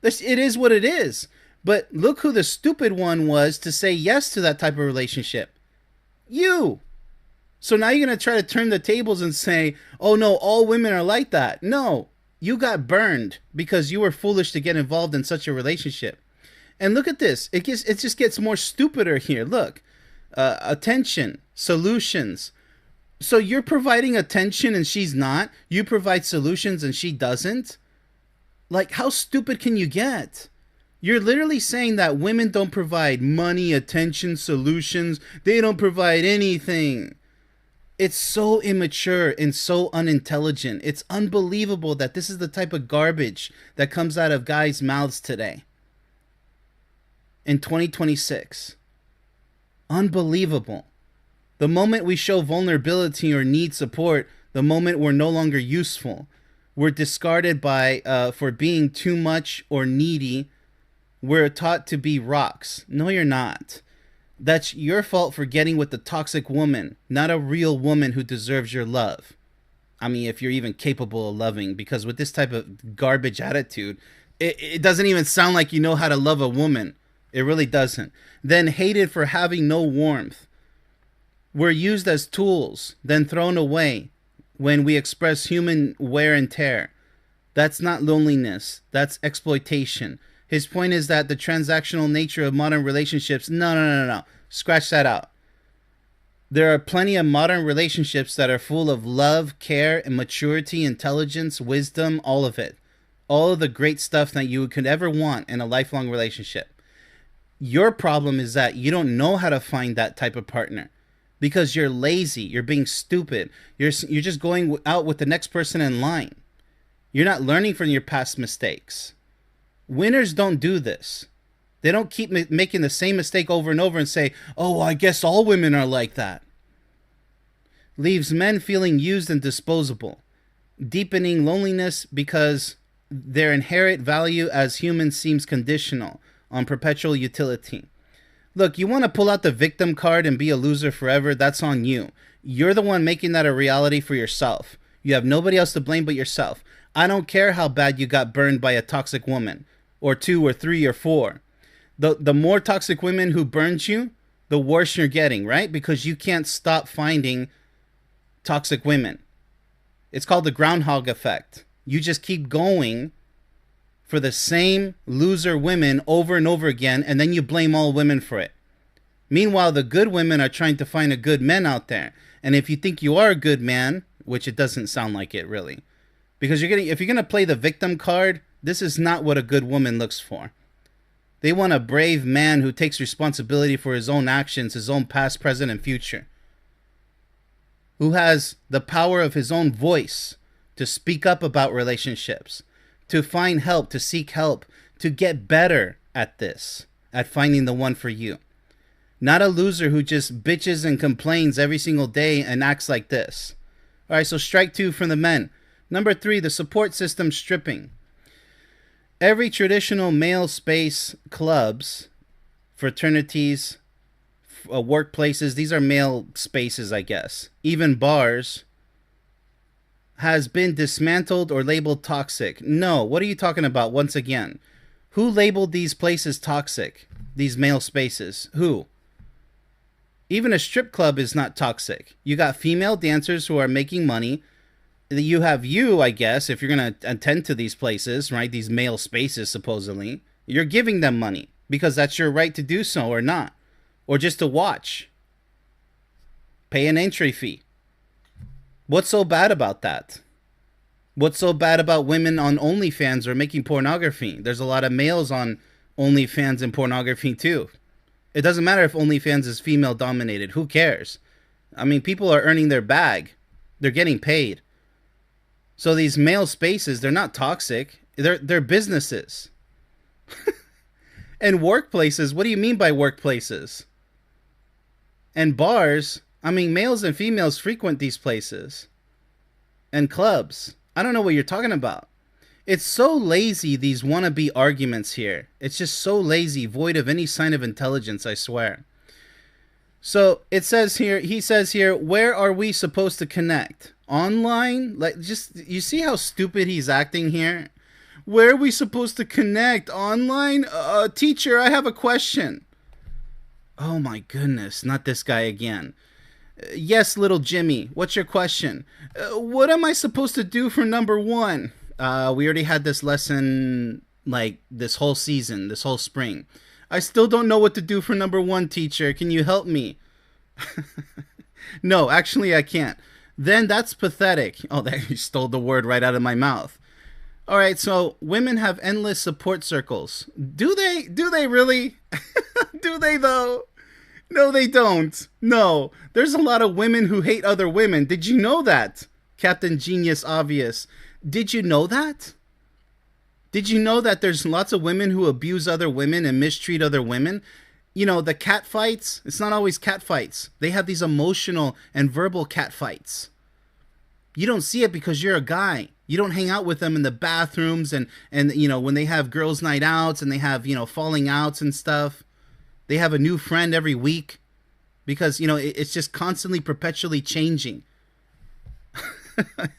It is what it is. But look who the stupid one was to say yes to that type of relationship. You. So now you're going to try to turn the tables and say, oh no, all women are like that. No, you got burned because you were foolish to get involved in such a relationship. And look at this. It just gets more stupider here. Look, attention, solutions. So you're providing attention and she's not. You provide solutions and she doesn't. Like, how stupid can you get? You're literally saying that women don't provide money, attention, solutions. They don't provide anything. It's so immature and so unintelligent. It's unbelievable that this is the type of garbage that comes out of guys' mouths today. In 2026. Unbelievable. The moment we show vulnerability or need support, the moment we're no longer useful. We're discarded for being too much or needy. We're taught to be rocks. No, you're not. That's your fault for getting with the toxic woman, not a real woman who deserves your love. I mean, if you're even capable of loving, because with this type of garbage attitude, it doesn't even sound like you know how to love a woman. It really doesn't. Then hated for having no warmth. We're used as tools, then thrown away when we express human wear and tear. That's not loneliness. That's exploitation. His point is that the transactional nature of modern relationships, no. Scratch that out. There are plenty of modern relationships that are full of love, care, and maturity, intelligence, wisdom, all of it. All of the great stuff that you could ever want in a lifelong relationship. Your problem is that you don't know how to find that type of partner because you're lazy, you're being stupid, you're just going out with the next person in line. You're not learning from your past mistakes. Winners don't do this. They don't keep making the same mistake over and over and say, oh, I guess all women are like that. Leaves men feeling used and disposable, deepening loneliness because their inherent value as humans seems conditional on perpetual utility. Look, you want to pull out the victim card and be a loser forever? That's on you. You're the one making that a reality for yourself. You have nobody else to blame but yourself. I don't care how bad you got burned by a toxic woman, or two, or three, or four. The more toxic women who burned you, the worse you're getting, right? Because you can't stop finding toxic women. It's called the groundhog effect. You just keep going for the same loser women over and over again, and then you blame all women for it. Meanwhile, the good women are trying to find a good man out there. And if you think you are a good man, which it doesn't sound like it really, because if you're gonna play the victim card, this is not what a good woman looks for. They want a brave man who takes responsibility for his own actions, his own past, present, and future, who has the power of his own voice to speak up about relationships, to find help, to seek help, to get better at this, at finding the one for you. Not a loser who just bitches and complains every single day and acts like this. All right, so strike two from the men. Number three, the support system stripping. Every traditional male space, clubs, fraternities, workplaces, these are male spaces, I guess, even bars, has been dismantled or labeled toxic. No, what are you talking about once again? Who labeled these places toxic? These male spaces? Who? Even a strip club is not toxic. You got female dancers who are making money. You have I guess, if you're going to attend to these places, right? These male spaces, supposedly. You're giving them money because that's your right to do so or not. Or just to watch. Pay an entry fee. What's so bad about that? What's so bad about women on OnlyFans or making pornography? There's a lot of males on OnlyFans and pornography too. It doesn't matter if OnlyFans is female dominated. Who cares? I mean, people are earning their bag. They're getting paid. So these male spaces, they're not toxic. They're businesses. And workplaces, what do you mean by workplaces? And bars, I mean, males and females frequent these places. And clubs. I don't know what you're talking about. It's so lazy, these wannabe arguments here. It's just so lazy, void of any sign of intelligence, I swear. So it says here, he says here, where are we supposed to connect? Online? Like, just, you see how stupid he's acting here? Where are we supposed to connect? Online? Teacher, I have a question. Oh my goodness, not this guy again. Yes, little Jimmy, what's your question? What am I supposed to do for number one? We already had this lesson, like, this whole season, this whole spring. I still don't know what to do for number one, teacher. Can you help me? No, actually, I can't. Then that's pathetic. Oh, there, you stole the word right out of my mouth. All right, so women have endless support circles. Do they? Do they really? Do they, though? No, they don't. No. There's a lot of women who hate other women. Did you know that? Captain Genius Obvious. Did you know that? Did you know that there's lots of women who abuse other women and mistreat other women? You know, the cat fights, it's not always cat fights. They have these emotional and verbal cat fights. You don't see it because you're a guy. You don't hang out with them in the bathrooms and you know, when they have girls' night outs and they have, you know, falling outs and stuff. They have a new friend every week because, you know, it's just constantly, perpetually changing.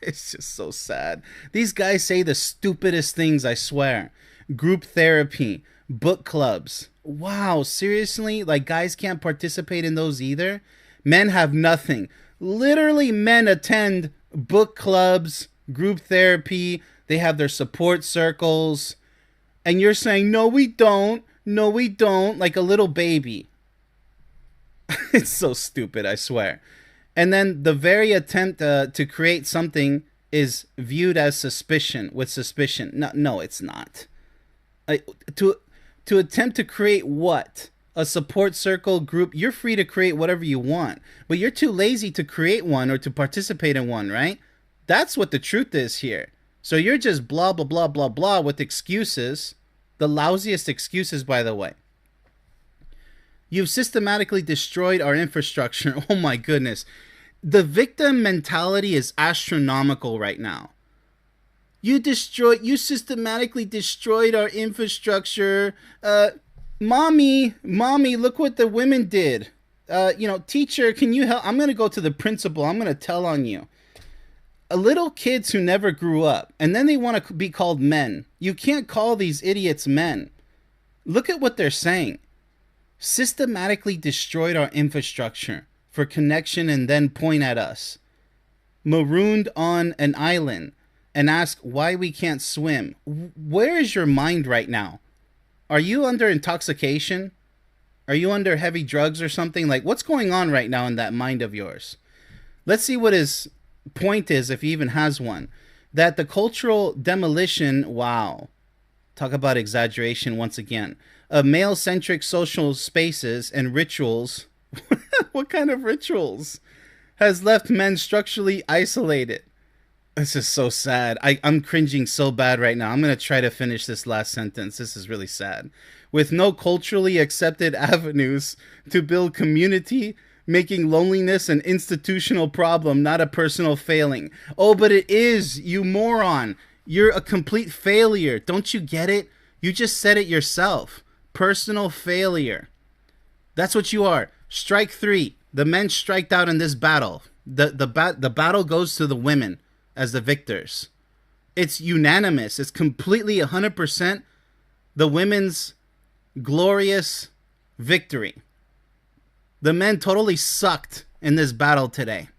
It's just so sad. These guys say the stupidest things, I swear. Group therapy, book clubs. Wow, seriously? Like, guys can't participate in those either? Men have nothing. Literally, men attend book clubs, group therapy. They have their support circles. And you're saying, no, we don't. No, we don't. Like a little baby. It's so stupid, I swear. And then the very attempt to create something is viewed as suspicion, with suspicion. No, it's not. To attempt to create what? A support circle group? You're free to create whatever you want, but you're too lazy to create one or to participate in one, right? That's what the truth is here. So you're just blah, blah, blah, blah, blah with excuses. The lousiest excuses, by the way. You've systematically destroyed our infrastructure. Oh my goodness. The victim mentality is astronomical right now. You systematically destroyed our infrastructure. Mommy, look what the women did. Teacher, can you help? I'm going to go to the principal. I'm going to tell on you. Little kids who never grew up, and then they want to be called men. You can't call these idiots men. Look at what they're saying. Systematically destroyed our infrastructure for connection and then point at us. Marooned on an island and ask why we can't swim. Where is your mind right now? Are you under intoxication? Are you under heavy drugs or something? Like, what's going on right now in that mind of yours? Let's see what his point is, if he even has one. That the cultural demolition, wow, talk about exaggeration once again, of male-centric social spaces and rituals, what kind of rituals, has left men structurally isolated. This is so sad. I'm cringing so bad right now. I'm going to try to finish this last sentence. This is really sad. With no culturally accepted avenues to build community, making loneliness an institutional problem, not a personal failing. Oh, but it is, you moron. You're a complete failure. Don't you get it? You just said it yourself. Personal failure. That's what you are. Strike three. The men striked out in this battle. The battle goes to the women as the victors. It's unanimous. It's completely 100% the women's glorious victory. The men totally sucked in this battle today.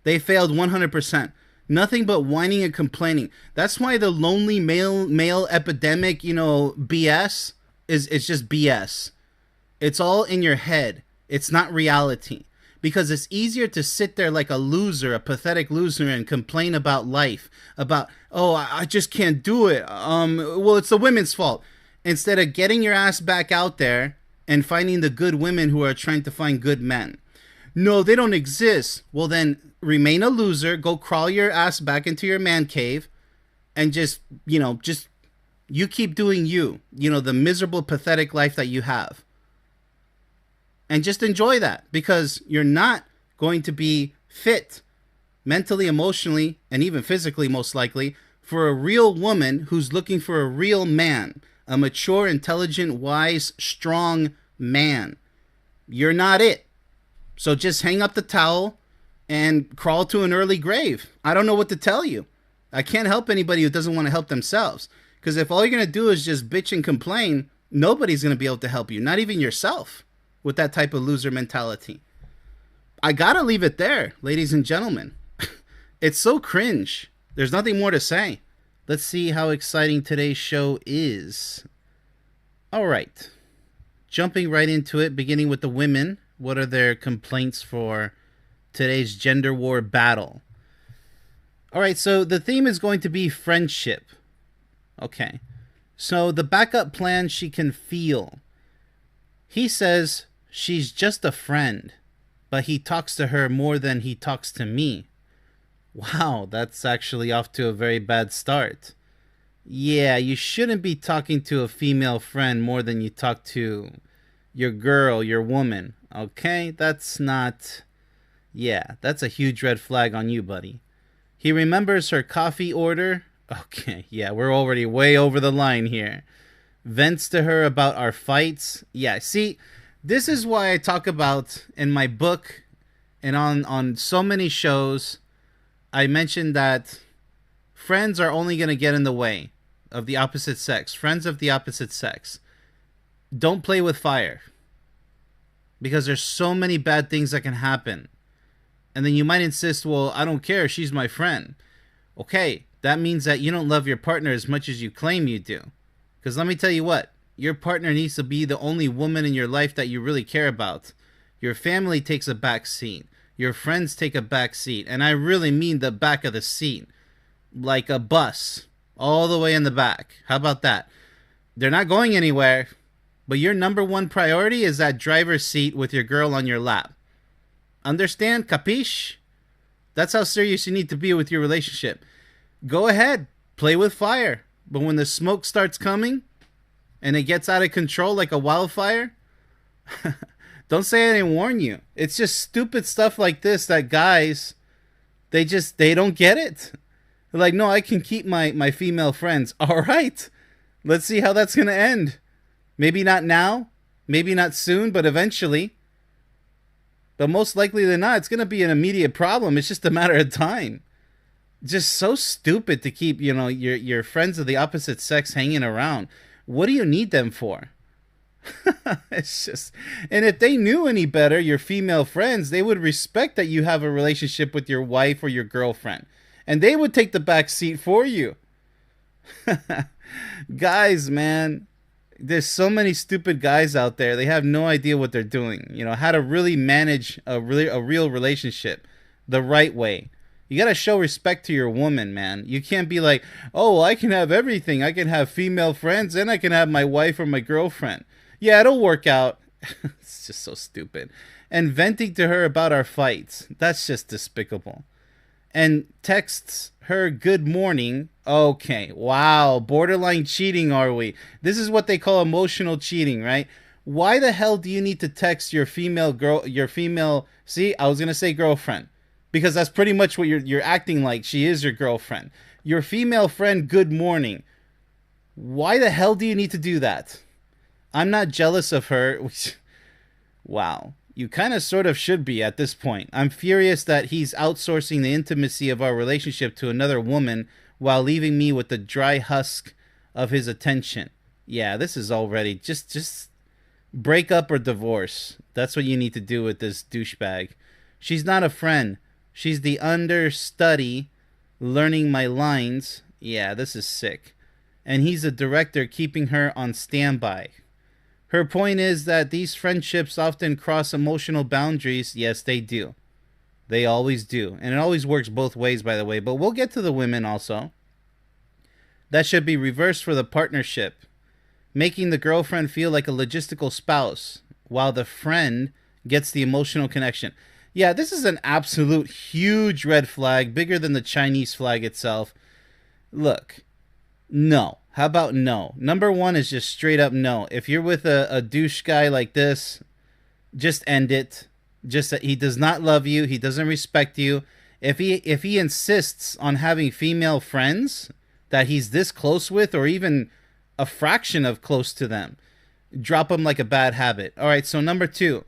They failed 100%. Nothing but whining and complaining. That's why the lonely male epidemic, BS is just BS. It's all in your head. It's not reality. Because it's easier to sit there like a loser, a pathetic loser, and complain about life. About, oh, I just can't do it. Well, it's the women's fault. Instead of getting your ass back out there and finding the good women who are trying to find good men. No, they don't exist. Well, then remain a loser. Go crawl your ass back into your man cave. And just you keep doing you. The miserable, pathetic life that you have. And just enjoy that, because you're not going to be fit mentally, emotionally, and even physically, most likely, for a real woman who's looking for a real man, a mature, intelligent, wise, strong man. You're not it. So just hang up the towel and crawl to an early grave. I don't know what to tell you. I can't help anybody who doesn't want to help themselves. Because if all you're going to do is just bitch and complain, nobody's going to be able to help you, not even yourself. With that type of loser mentality. I gotta leave it there, ladies and gentlemen. It's so cringe. There's nothing more to say. Let's see how exciting today's show is. All right. Jumping right into it, beginning with the women. What are their complaints for today's gender war battle? All right, so the theme is going to be friendship. Okay. So the backup plan she can feel. He says she's just a friend, but he talks to her more than he talks to me. Wow, that's actually off to a very bad start. Yeah, you shouldn't be talking to a female friend more than you talk to your girl, your woman. Okay? That's not... Yeah, that's a huge red flag on you, buddy. He remembers her coffee order. Okay, yeah, we're already way over the line here. Vents to her about our fights. Yeah, see, this is why I talk about in my book and on so many shows, I mentioned that friends are only going to get in the way of the opposite sex. Friends of the opposite sex. Don't play with fire. Because there's so many bad things that can happen. And then you might insist, well, I don't care, she's my friend. Okay, that means that you don't love your partner as much as you claim you do. Because let me tell you what, your partner needs to be the only woman in your life that you really care about. Your family takes a back seat. Your friends take a back seat. And I really mean the back of the seat. Like a bus. All the way in the back. How about that? They're not going anywhere. But your number one priority is that driver's seat with your girl on your lap. Understand? Capiche? That's how serious you need to be with your relationship. Go ahead. Play with fire. But when the smoke starts coming and it gets out of control like a wildfire, don't say I didn't warn you. It's just stupid stuff like this that guys, they don't get it. They're like, no, I can keep my female friends. All right. Let's see how that's going to end. Maybe not now, maybe not soon, but eventually. But most likely than not, it's going to be an immediate problem. It's just a matter of time. Just so stupid to keep, your friends of the opposite sex hanging around. What do you need them for? It's just, and if they knew any better, your female friends, they would respect that you have a relationship with your wife or your girlfriend, and they would take the back seat for you. Guys, man, there's so many stupid guys out there. They have no idea what they're doing. How to really manage a real relationship the right way. You got to show respect to your woman, man. You can't be like, oh, I can have everything. I can have female friends and I can have my wife or my girlfriend. Yeah, it'll work out. It's just so stupid. And venting to her about our fights. That's just despicable. And texts her good morning. Okay, wow, borderline cheating, are we? This is what they call emotional cheating, right? Why the hell do you need to text your female see, I was going to say girlfriend, because that's pretty much what you're acting like. She is your girlfriend. Your female friend, good morning. Why the hell do you need to do that? I'm not jealous of her. Wow. You kind of sort of should be at this point. I'm furious that he's outsourcing the intimacy of our relationship to another woman while leaving me with the dry husk of his attention. Yeah, this is already just break up or divorce. That's what you need to do with this douchebag. She's not a friend. She's the understudy learning my lines. Yeah, this is sick. And he's a director keeping her on standby. Her point is that these friendships often cross emotional boundaries. Yes, they do. They always do. And it always works both ways, by the way. But we'll get to the women also. That should be reversed for the partnership. Making the girlfriend feel like a logistical spouse, while the friend gets the emotional connection. Yeah, this is an absolute huge red flag, bigger than the Chinese flag itself. Look, no. How about no? Number one is just straight up no. If you're with a douche guy like this, just end it. Just that he does not love you. He doesn't respect you. If he insists on having female friends that he's this close with, or even a fraction of close to them, drop him like a bad habit. All right, so number two,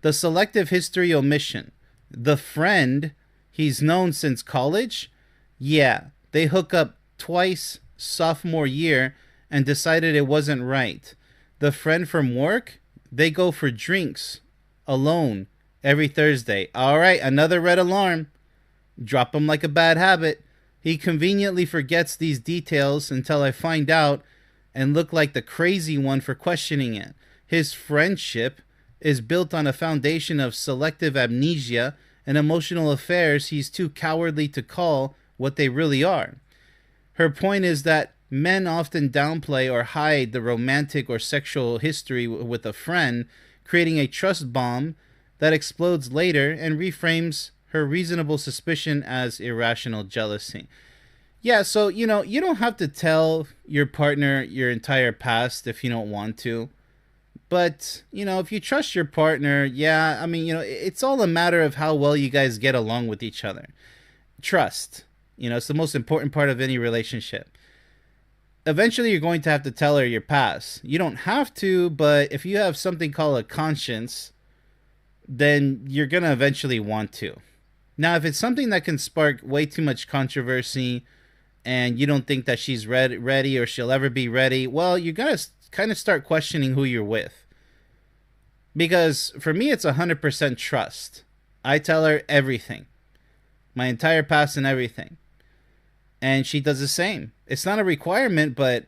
the selective history omission. The friend he's known since college, yeah, they hook up twice sophomore year and decided it wasn't right. The friend from work, they go for drinks alone every Thursday. All right, another red alarm. Drop him like a bad habit. He conveniently forgets these details until I find out and look like the crazy one for questioning it. His friendship is built on a foundation of selective amnesia and emotional affairs he's too cowardly to call what they really are. Her point is that men often downplay or hide the romantic or sexual history with a friend, creating a trust bomb that explodes later and reframes her reasonable suspicion as irrational jealousy. Yeah, so, you don't have to tell your partner your entire past if you don't want to. But, if you trust your partner, yeah, I mean, it's all a matter of how well you guys get along with each other. Trust. It's the most important part of any relationship. Eventually, you're going to have to tell her your past. You don't have to, but if you have something called a conscience, then you're going to eventually want to. Now, if it's something that can spark way too much controversy and you don't think that she's ready or she'll ever be ready, well, you're going to kind of start questioning who you're with. Because for me, it's 100% trust. I tell her everything. My entire past and everything. And she does the same. It's not a requirement, but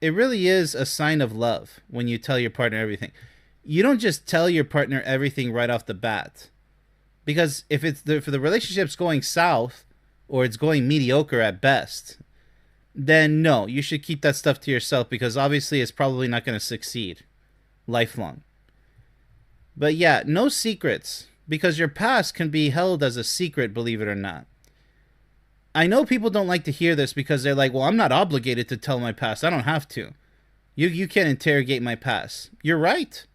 it really is a sign of love when you tell your partner everything. You don't just tell your partner everything right off the bat. Because if the relationship's going south, or it's going mediocre at best, then no, you should keep that stuff to yourself, because obviously it's probably not going to succeed lifelong. But yeah, no secrets, because your past can be held as a secret, believe it or not. I know people don't like to hear this because they're like, well, I'm not obligated to tell my past. I don't have to. You can't interrogate my past. You're right.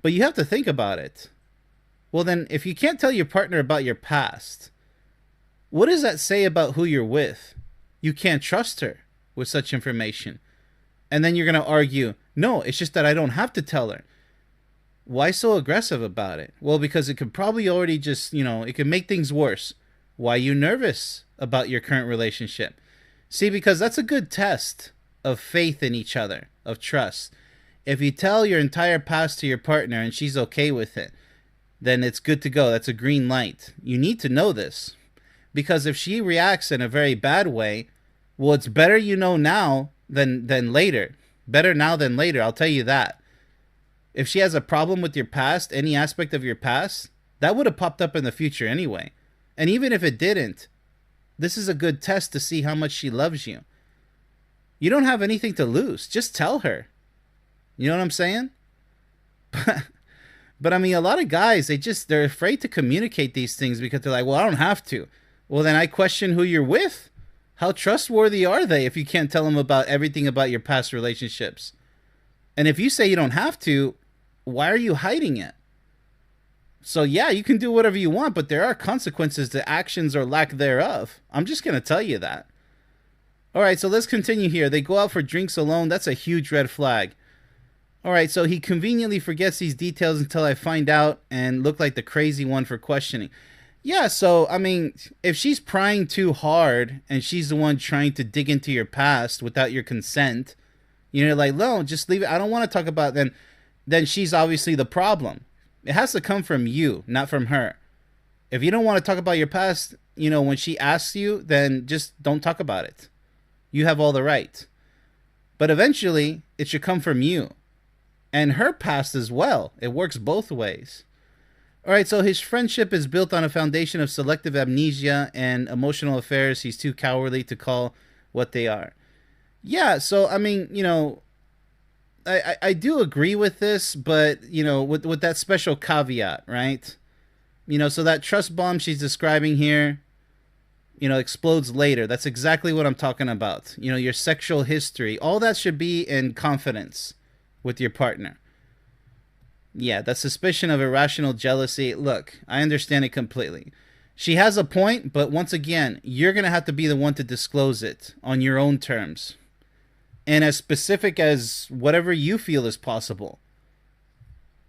But you have to think about it. Well, then, if you can't tell your partner about your past, what does that say about who you're with? You can't trust her with such information. And then you're going to argue, No, it's just that I don't have to tell her. Why so aggressive about it? Well, because it could probably already just, it could make things worse. Why are you nervous about your current relationship? See, because that's a good test of faith in each other, of trust. If you tell your entire past to your partner and she's okay with it, then it's good to go. That's a green light. You need to know this. Because if she reacts in a very bad way, well, it's better you know now than later. Better now than later, I'll tell you that. If she has a problem with your past, any aspect of your past, that would have popped up in the future anyway. And even if it didn't, this is a good test to see how much she loves you. You don't have anything to lose. Just tell her. You know what I'm saying? But I mean, a lot of guys, they're afraid to communicate these things because they're like, well, I don't have to. Well, then I question who you're with. How trustworthy are they if you can't tell them about everything about your past relationships? And if you say you don't have to, why are you hiding it? So yeah, you can do whatever you want, but there are consequences to actions or lack thereof. I'm just going to tell you that. All right, so let's continue here. They go out for drinks alone. That's a huge red flag. All right, so he conveniently forgets these details until I find out and look like the crazy one for questioning. Yeah, so, I mean, if she's prying too hard and she's the one trying to dig into your past without your consent, like, no, just leave it. I don't want to talk about it. Then she's obviously the problem. It has to come from you, not from her. If you don't want to talk about your past, when she asks you, then just don't talk about it. You have all the right. But eventually, it should come from you. And her past as well. It works both ways. All right, so his friendship is built on a foundation of selective amnesia and emotional affairs he's too cowardly to call what they are. Yeah, so, I mean, I do agree with this, but, with that special caveat, right? So that trust bomb she's describing here, explodes later. That's exactly what I'm talking about. Your sexual history, all that should be in confidence with your partner. Yeah, that suspicion of irrational jealousy. Look, I understand it completely. She has a point, but once again, you're going to have to be the one to disclose it on your own terms. And as specific as whatever you feel is possible.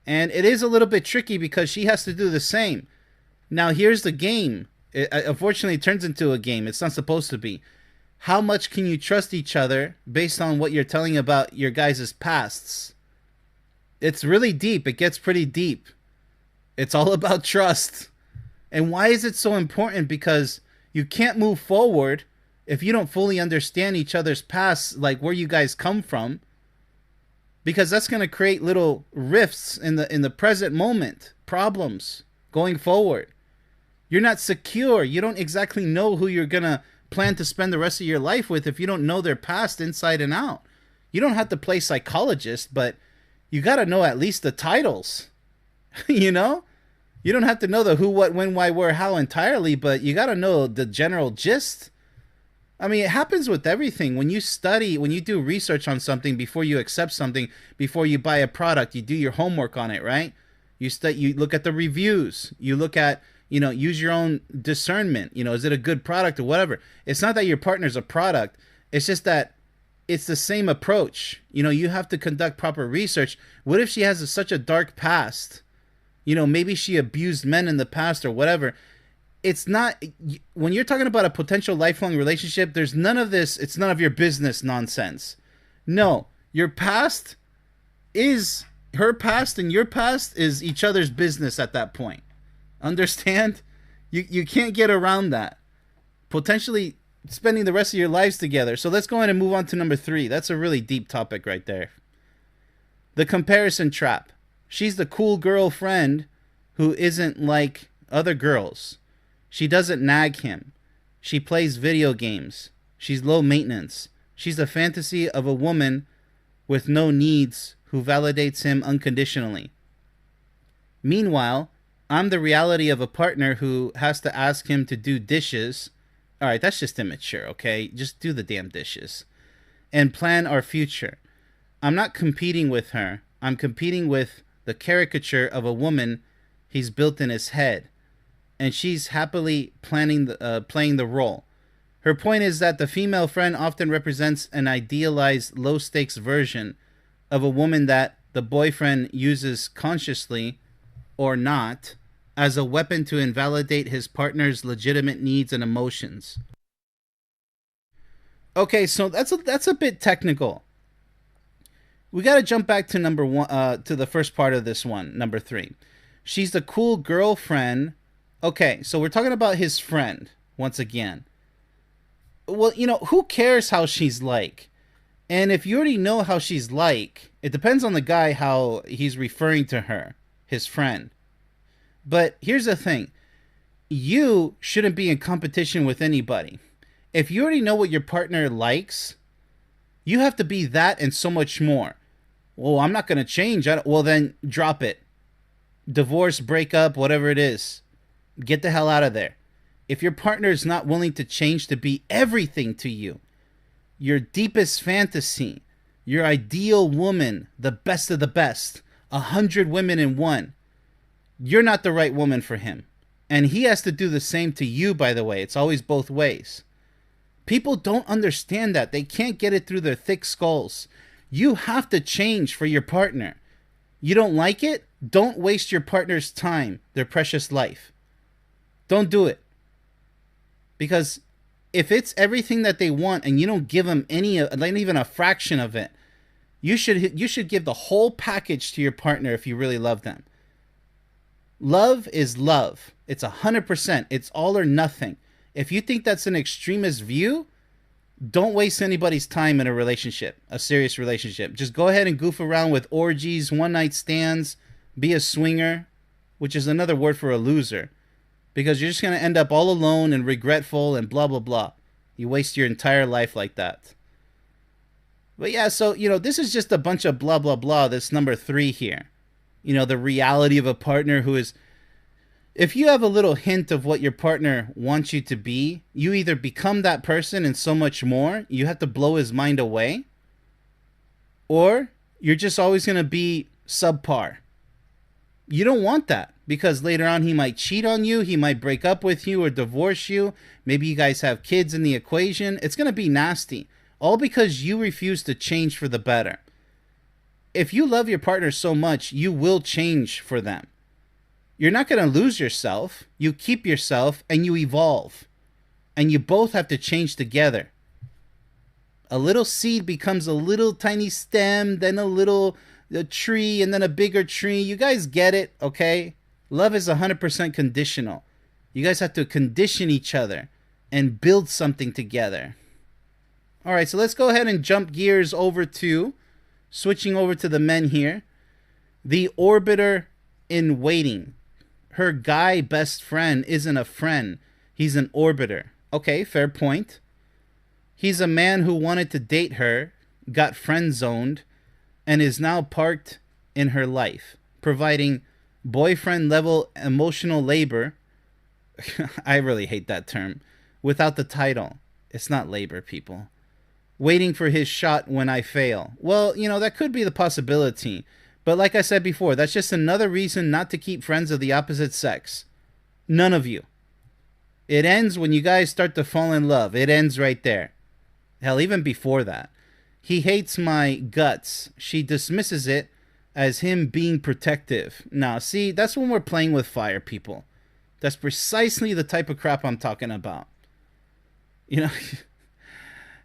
And it is a little bit tricky because she has to do the same. Now, here's the game. It unfortunately turns into a game. It's not supposed to be. How much can you trust each other based on what you're telling about your guys' pasts? It's really deep. It gets pretty deep. It's all about trust. And why is it so important? Because you can't move forward if you don't fully understand each other's past, like where you guys come from. Because that's going to create little rifts in the present moment, problems going forward. You're not secure. You don't exactly know who you're going to plan to spend the rest of your life with if you don't know their past inside and out. You don't have to play psychologist, but you got to know at least the titles. You don't have to know the who, what, when, why, where, how entirely, but you got to know the general gist. I mean, it happens with everything. When you study, when you do research on something before you accept something, before you buy a product, you do your homework on it, right? You look at the reviews. You look at, use your own discernment. Is it a good product or whatever? It's not that your partner's a product. It's just that it's the same approach. You have to conduct proper research. What if she has such a dark past? Maybe she abused men in the past or whatever. It's not, when you're talking about a potential lifelong relationship, there's none of this, it's none of your business nonsense. No, your past is, her past and your past is each other's business at that point. Understand? You can't get around that. Potentially spending the rest of your lives together. So let's go ahead and move on to number 3. That's a really deep topic right there. The comparison trap. She's the cool girlfriend who isn't like other girls. She doesn't nag him. She plays video games. She's low maintenance. She's the fantasy of a woman with no needs who validates him unconditionally. Meanwhile, I'm the reality of a partner who has to ask him to do dishes. All right, that's just immature, okay? Just do the damn dishes. And plan our future. I'm not competing with her. I'm competing with the caricature of a woman he's built in his head. And she's happily playing the role. Her point is that the female friend often represents an idealized low-stakes version of a woman that the boyfriend uses consciously or not as a weapon to invalidate his partner's legitimate needs and emotions. Okay, so that's a bit technical. We got to jump back to number one, to the first part of this one, number 3. She's the cool girlfriend. Okay, so we're talking about his friend once again. Well, who cares how she's like? And if you already know how she's like, it depends on the guy how he's referring to her, his friend. But here's the thing. You shouldn't be in competition with anybody. If you already know what your partner likes, you have to be that and so much more. Well, I'm not going to change. Well, then drop it. Divorce, breakup, whatever it is. Get the hell out of there. If your partner is not willing to change to be everything to you, your deepest fantasy, your ideal woman, the best of the best, 100 women in one, you're not the right woman for him. And he has to do the same to you, by the way. It's always both ways. People don't understand that. They can't get it through their thick skulls. You have to change for your partner. You don't like it? Don't waste your partner's time, their precious life. Don't do it. Because if it's everything that they want and you don't give them any, like even a fraction of it, you should give the whole package to your partner if you really love them. Love is love. It's 100%. It's all or nothing. If you think that's an extremist view, don't waste anybody's time in a relationship, a serious relationship. Just go ahead and goof around with orgies, one-night stands, be a swinger, which is another word for a loser. Because you're just going to end up all alone and regretful and blah, blah, blah. You waste your entire life like that. But yeah, so, this is just a bunch of blah, blah, blah. This number 3 here. The reality of a partner who is... If you have a little hint of what your partner wants you to be, you either become that person and so much more, you have to blow his mind away, or you're just always going to be subpar. You don't want that, because later on he might cheat on you, he might break up with you or divorce you, maybe you guys have kids in the equation. It's going to be nasty, all because you refuse to change for the better. If you love your partner so much, you will change for them. You're not going to lose yourself. You keep yourself and you evolve. And you both have to change together. A little seed becomes a little tiny stem, then a tree, and then a bigger tree. You guys get it, okay? Love is 100% conditional. You guys have to condition each other and build something together. All right, so let's go ahead and jump gears over to, switching over to the men here. The orbiter in waiting. Her guy best friend isn't a friend. He's an orbiter. Okay, fair point. He's a man who wanted to date her, got friend-zoned, and is now parked in her life, providing boyfriend-level emotional labor. I really hate that term. Without the title. It's not labor, people. Waiting for his shot when I fail. Well, that could be the possibility. But like I said before, that's just another reason not to keep friends of the opposite sex. None of you. It ends when you guys start to fall in love. It ends right there. Hell, even before that. He hates my guts. She dismisses it as him being protective. Now, see, that's when we're playing with fire, people. That's precisely the type of crap I'm talking about.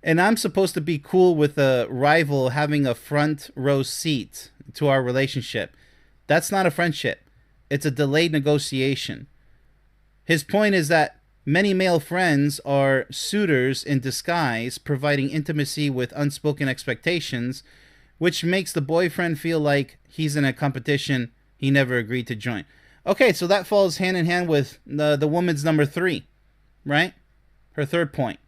And I'm supposed to be cool with a rival having a front row seat to our relationship. That's not a friendship. It's a delayed negotiation. His point is that many male friends are suitors in disguise, providing intimacy with unspoken expectations, which makes the boyfriend feel like he's in a competition he never agreed to join. Okay, so that falls hand in hand with the woman's number 3, right? Her third point.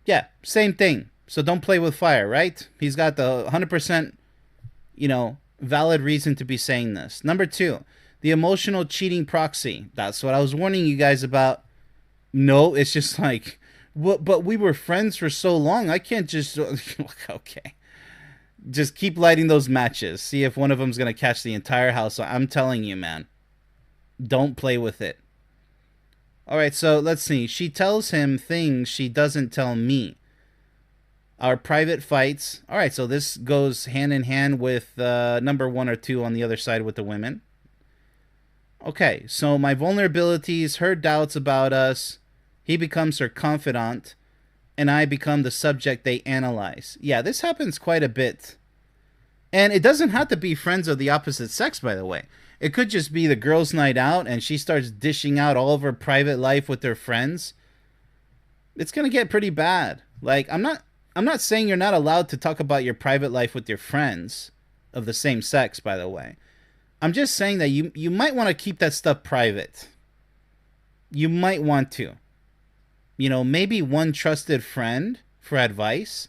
Yeah, same thing. So don't play with fire, right? He's got the 100%, valid reason to be saying this. Number 2, the emotional cheating proxy. That's what I was warning you guys about. No, it's just like, but we were friends for so long. I can't just, okay. Just keep lighting those matches. See if one of them's going to catch the entire house. I'm telling you, man. Don't play with it. All right, so let's see. She tells him things she doesn't tell me. Our private fights. All right, so this goes hand in hand with number 1 or 2 on the other side with the women. Okay, so my vulnerabilities, her doubts about us, he becomes her confidant, and I become the subject they analyze. Yeah, this happens quite a bit. And it doesn't have to be friends of the opposite sex, by the way. It could just be the girls' night out and she starts dishing out all of her private life with her friends. It's going to get pretty bad. Like, I'm not saying you're not allowed to talk about your private life with your friends of the same sex, by the way. I'm just saying that you might want to keep that stuff private. You might want to. You know, maybe one trusted friend for advice.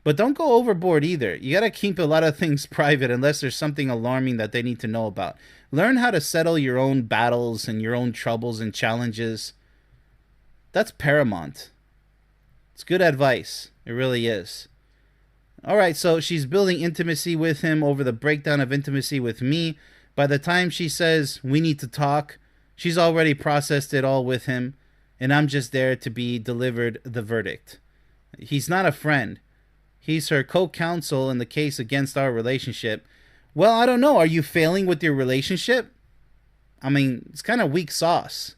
But don't go overboard either. You got to keep a lot of things private unless there's something alarming that they need to know about. Learn how to settle your own battles and your own troubles and challenges. That's paramount. It's good advice. It really is. All right, so she's building intimacy with him over the breakdown of intimacy with me. By the time she says we need to talk, she's already processed it all with him, and I'm just there to be delivered the verdict. He's not a friend. He's her co-counsel in the case against our relationship. Well, I don't know. Are you failing with your relationship? I mean, it's kind of weak sauce.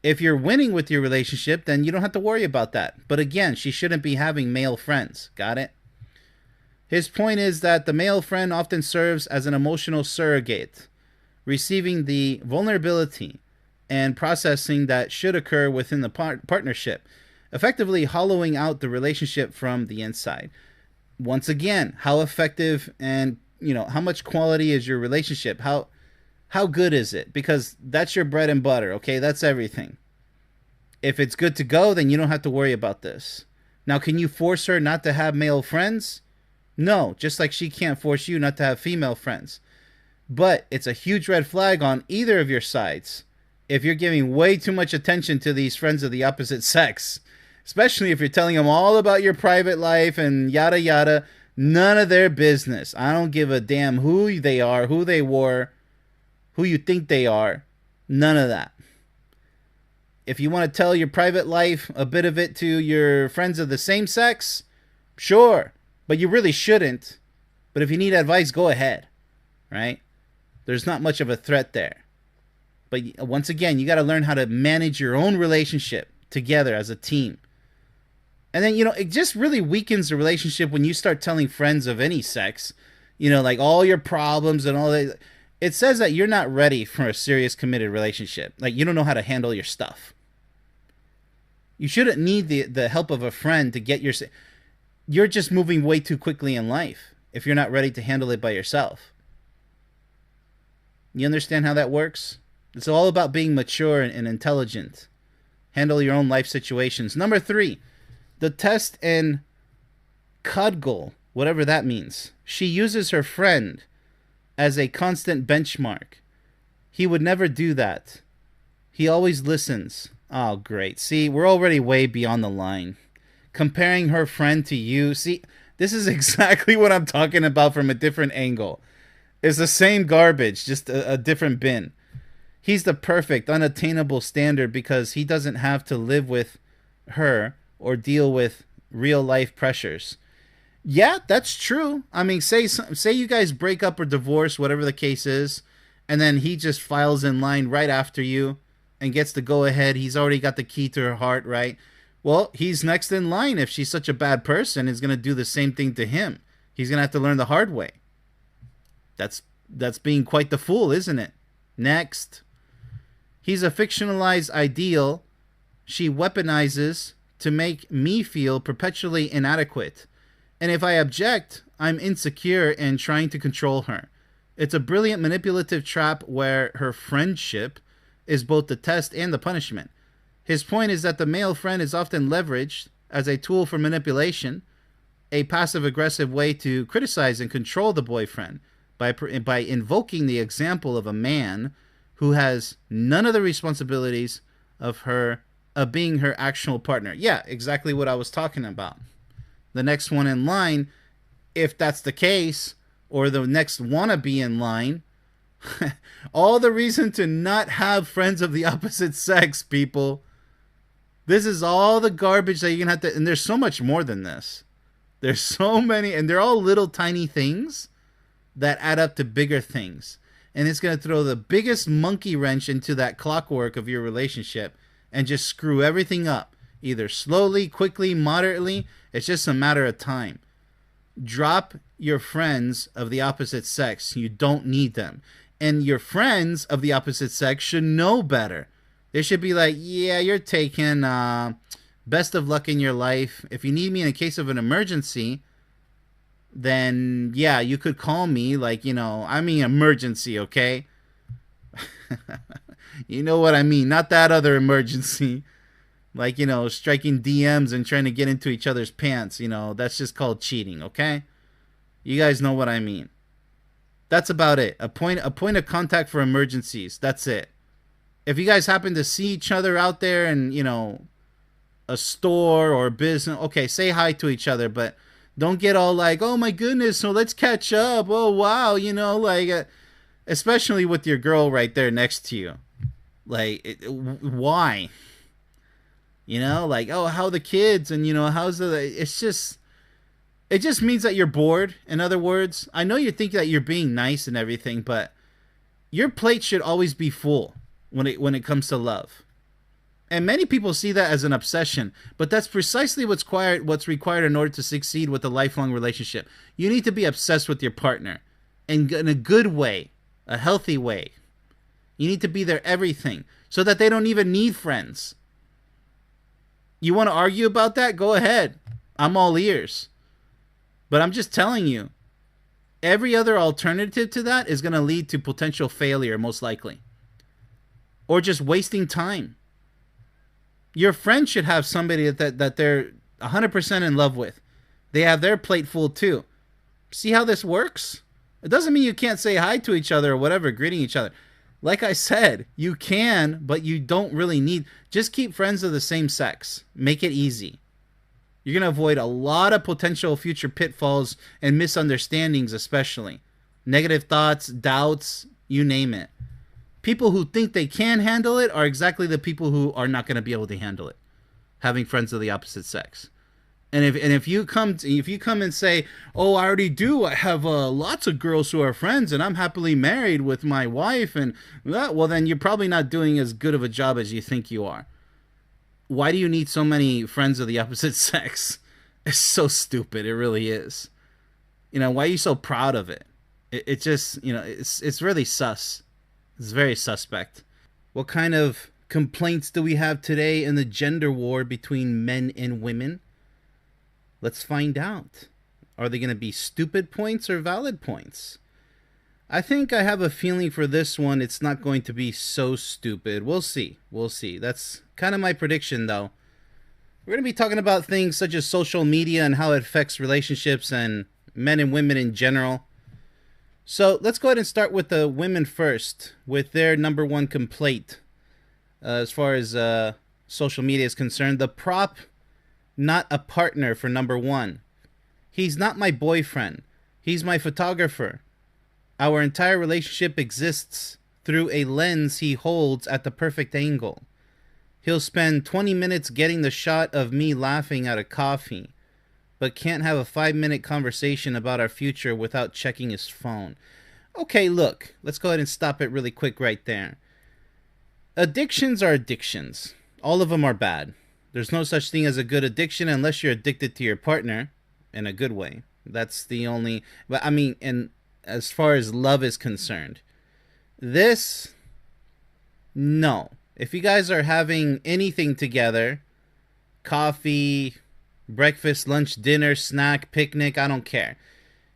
If you're winning with your relationship, then you don't have to worry about that. But again, she shouldn't be having male friends. Got it? His point is that the male friend often serves as an emotional surrogate, receiving the vulnerability and processing that should occur within the partnership, effectively hollowing out the relationship from the inside. Once again, how effective and, you know, how much quality is your relationship? How good is it? Because that's your bread and butter, okay? That's everything. If it's good to go, then you don't have to worry about this. Now, can you force her not to have male friends? No, just like she can't force you not to have female friends. But it's a huge red flag on either of your sides if you're giving way too much attention to these friends of the opposite sex. Especially if you're telling them all about your private life and yada yada. None of their business. I don't give a damn who they are, who they were, who you think they are. None of that. If you want to tell your private life, a bit of it, to your friends of the same sex, sure. But you really shouldn't. But if you need advice, go ahead. Right? There's not much of a threat there. But once again, you got to learn how to manage your own relationship together as a team. And then, you know, it just really weakens the relationship when you start telling friends of any sex, you know, like all your problems and all that. It says that you're not ready for a serious committed relationship. Like, you don't know how to handle your stuff. You shouldn't need the help of a friend to get your... You're just moving way too quickly in life if you're not ready to handle it by yourself. You understand how that works? It's all about being mature and intelligent. Handle your own life situations. Number 3. The test and cuddle, whatever that means. She uses her friend as a constant benchmark. He would never do that. He always listens. Oh, great. See, we're already way beyond the line. Comparing her friend to you. See, this is exactly what I'm talking about from a different angle. It's the same garbage, just a different bin. He's the perfect, unattainable standard because he doesn't have to live with her or deal with real life pressures. Yeah, that's true. I mean, say you guys break up or divorce, whatever the case is, and then he just files in line right after you and gets to go ahead. He's already got the key to her heart, right? Well, he's next in line. If she's such a bad person, is going to do the same thing to him. He's going to have to learn the hard way. That's being quite the fool, isn't it? Next. He's a fictionalized ideal she weaponizes to make me feel perpetually inadequate. And if I object, I'm insecure and trying to control her. It's a brilliant manipulative trap where her friendship is both the test and the punishment. His point is that the male friend is often leveraged as a tool for manipulation, a passive-aggressive way to criticize and control the boyfriend by invoking the example of a man who has none of the responsibilities of being her actual partner. Yeah, exactly what I was talking about. The next one in line, if that's the case, or the next wannabe in line, all the reason to not have friends of the opposite sex, people. This is all the garbage that you're going to have to... And there's so much more than this. There's so many, and they're all little tiny things that add up to bigger things. And it's going to throw the biggest monkey wrench into that clockwork of your relationship and just screw everything up. Either slowly, quickly, moderately. It's just a matter of time. Drop your friends of the opposite sex. You don't need them. And your friends of the opposite sex should know better. They should be like, yeah, you're taken. Best of luck in your life. If you need me in a case of an emergency, then yeah, you could call me. Like, I mean emergency, okay? You know what I mean. Not that other emergency. Like, striking DMs and trying to get into each other's pants. That's just called cheating, okay? You guys know what I mean. That's about it. A point of contact for emergencies. That's it. If you guys happen to see each other out there in, a store or a business, okay, say hi to each other, but don't get all like, oh my goodness, so let's catch up. Oh, wow, especially with your girl right there next to you. Like, why? Like, oh, how the kids and, how's it just means that you're bored. In other words, I know you think that you're being nice and everything, but your plate should always be full when it comes to love. And many people see that as an obsession, but that's precisely what's required in order to succeed with a lifelong relationship. You need to be obsessed with your partner in a good way, a healthy way. You need to be their everything so that they don't even need friends. You want to argue about that? Go ahead. I'm all ears. But I'm just telling you, every other alternative to that is going to lead to potential failure, most likely. Or just wasting time. Your friend should have somebody that they're 100% in love with. They have their plate full too. See how this works? It doesn't mean you can't say hi to each other or whatever, greeting each other. Like I said, you can, but you don't really need. Just keep friends of the same sex. Make it easy. You're going to avoid a lot of potential future pitfalls and misunderstandings, especially. Negative thoughts, doubts, you name it. People who think they can handle it are exactly the people who are not going to be able to handle it. Having friends of the opposite sex. And if you come and say, oh, I already do. I have lots of girls who are friends, and I'm happily married with my wife, and that, well, then you're probably not doing as good of a job as you think you are. Why do you need so many friends of the opposite sex? It's so stupid. It really is. Why are you so proud of it? It just, it's really sus. It's very suspect. What kind of complaints do we have today in the gender war between men and women? Let's find out. Are they going to be stupid points or valid points? I think I have a feeling for this one it's not going to be so stupid. We'll see. We'll see. That's kind of my prediction, though. We're going to be talking about things such as social media and how it affects relationships and men and women in general. So let's go ahead and start with the women first, with their number one complaint as far as social media is concerned. The prop, not a partner, for number one. He's not my boyfriend. He's my photographer. Our entire relationship exists through a lens he holds at the perfect angle. He'll spend 20 minutes getting the shot of me laughing at a coffee, but can't have a 5-minute conversation about our future without checking his phone. Okay, look, let's go ahead and stop it really quick right there. Addictions are addictions. All of them are bad. There's no such thing as a good addiction unless you're addicted to your partner in a good way. That's the only... But I mean, and as far as love is concerned, this... No. If you guys are having anything together, coffee, breakfast, lunch, dinner, snack, picnic, I don't care.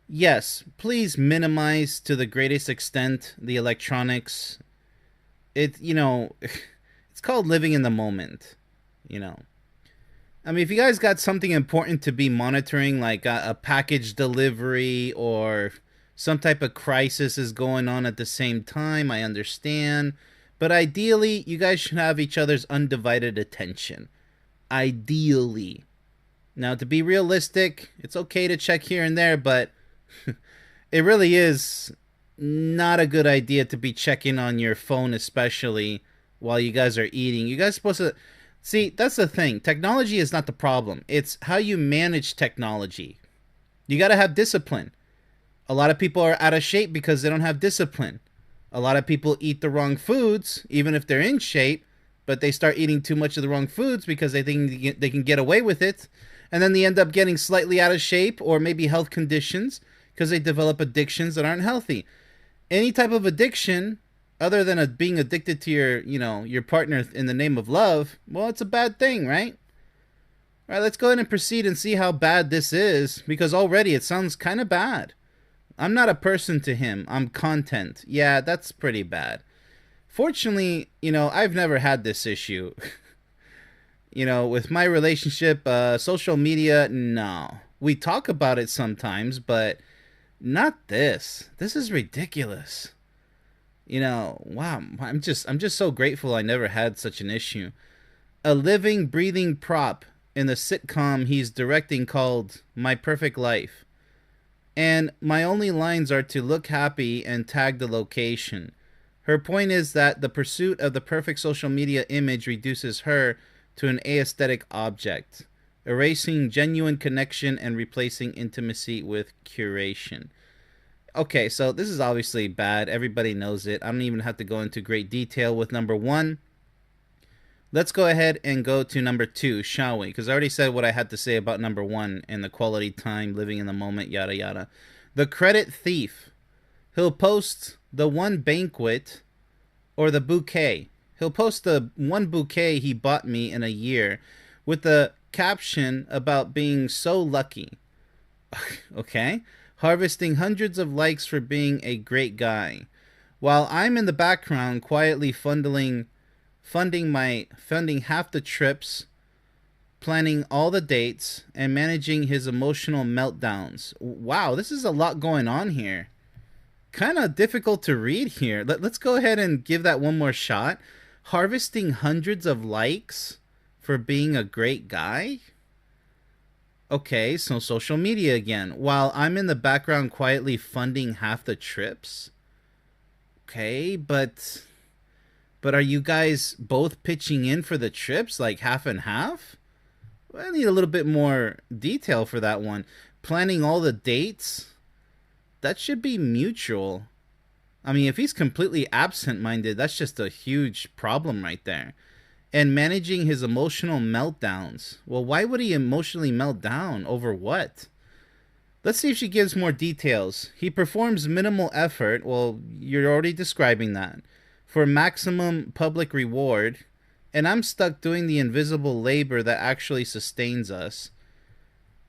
Yes, please minimize to the greatest extent the electronics. It's called living in the moment, I mean, if you guys got something important to be monitoring, like a package delivery or some type of crisis is going on at the same time, I understand. But ideally, you guys should have each other's undivided attention. Ideally. Now, to be realistic, it's okay to check here and there, but it really is not a good idea to be checking on your phone, especially while you guys are eating. You guys are supposed to... See, that's the thing. Technology is not the problem. It's how you manage technology. You got to have discipline. A lot of people are out of shape because they don't have discipline. A lot of people eat the wrong foods, even if they're in shape, but they start eating too much of the wrong foods because they think they can get away with it. And then they end up getting slightly out of shape or maybe health conditions because they develop addictions that aren't healthy. Any type of addiction, other than being addicted to your partner in the name of love, well, it's a bad thing, right? All right, let's go ahead and proceed and see how bad this is, because already it sounds kind of bad. I'm not a person to him. I'm content. Yeah, that's pretty bad. Fortunately, I've never had this issue. With my relationship, social media, no. We talk about it sometimes, but not this. This is ridiculous. Wow. I'm just so grateful I never had such an issue. A living, breathing prop in the sitcom he's directing called My Perfect Life. And my only lines are to look happy and tag the location. Her point is that the pursuit of the perfect social media image reduces her to an aesthetic object, erasing genuine connection and replacing intimacy with curation. Okay, so this is obviously bad. Everybody knows it. I don't even have to go into great detail with number one. Let's go ahead and go to number two, shall we? Because I already said what I had to say about number one and the quality time, living in the moment, yada yada. The credit thief. He'll post the one banquet or the bouquet. He'll post the one bouquet he bought me in a year with the caption about being so lucky. Okay? Harvesting hundreds of likes for being a great guy. While I'm in the background quietly funding half the trips, planning all the dates, and managing his emotional meltdowns. Wow, this is a lot going on here. Kind of difficult to read here. Let's go ahead and give that one more shot. Harvesting hundreds of likes for being a great guy? Okay, so social media again. While I'm in the background quietly funding half the trips? Okay, but are you guys both pitching in for the trips, like half and half? Well, I need a little bit more detail for that one. Planning all the dates? That should be mutual. I mean, if he's completely absent-minded, that's just a huge problem right there. And managing his emotional meltdowns. Well, why would he emotionally melt down? Over what? Let's see if she gives more details. He performs minimal effort. Well, you're already describing that. For maximum public reward, and I'm stuck doing the invisible labor that actually sustains us.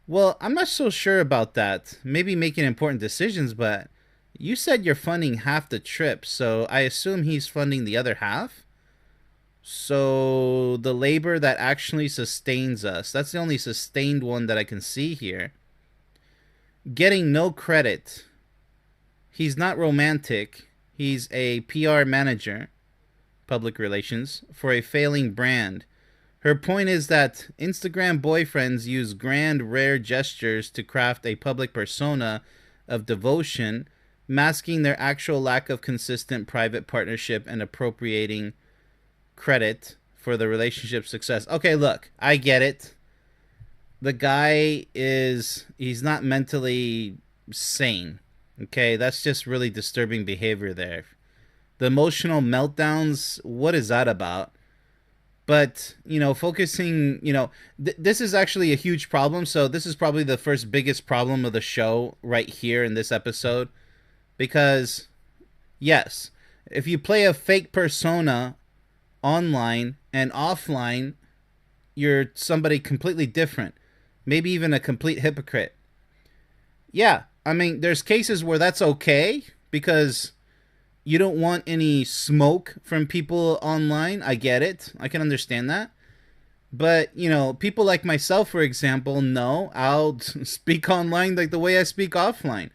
Well, I'm not so sure about that. Maybe making important decisions, but you said you're funding half the trip, so I assume he's funding the other half? So the labor that actually sustains us, that's the only sustained one that I can see here. Getting no credit. He's not romantic. He's a PR manager, public relations, for a failing brand. Her point is that Instagram boyfriends use grand, rare gestures to craft a public persona of devotion, masking their actual lack of consistent private partnership and appropriating credit for the relationship's success. Okay, look, I get it. The guy he's not mentally sane. Okay, that's just really disturbing behavior there. The emotional meltdowns, what is that about? But, focusing, this is actually a huge problem. So this is probably the first biggest problem of the show right here in this episode. Because, yes, if you play a fake persona online and offline, you're somebody completely different. Maybe even a complete hypocrite. Yeah, I mean, there's cases where that's okay because you don't want any smoke from people online. I get it. I can understand that. But, people like myself, for example, no, I'll speak online like the way I speak offline.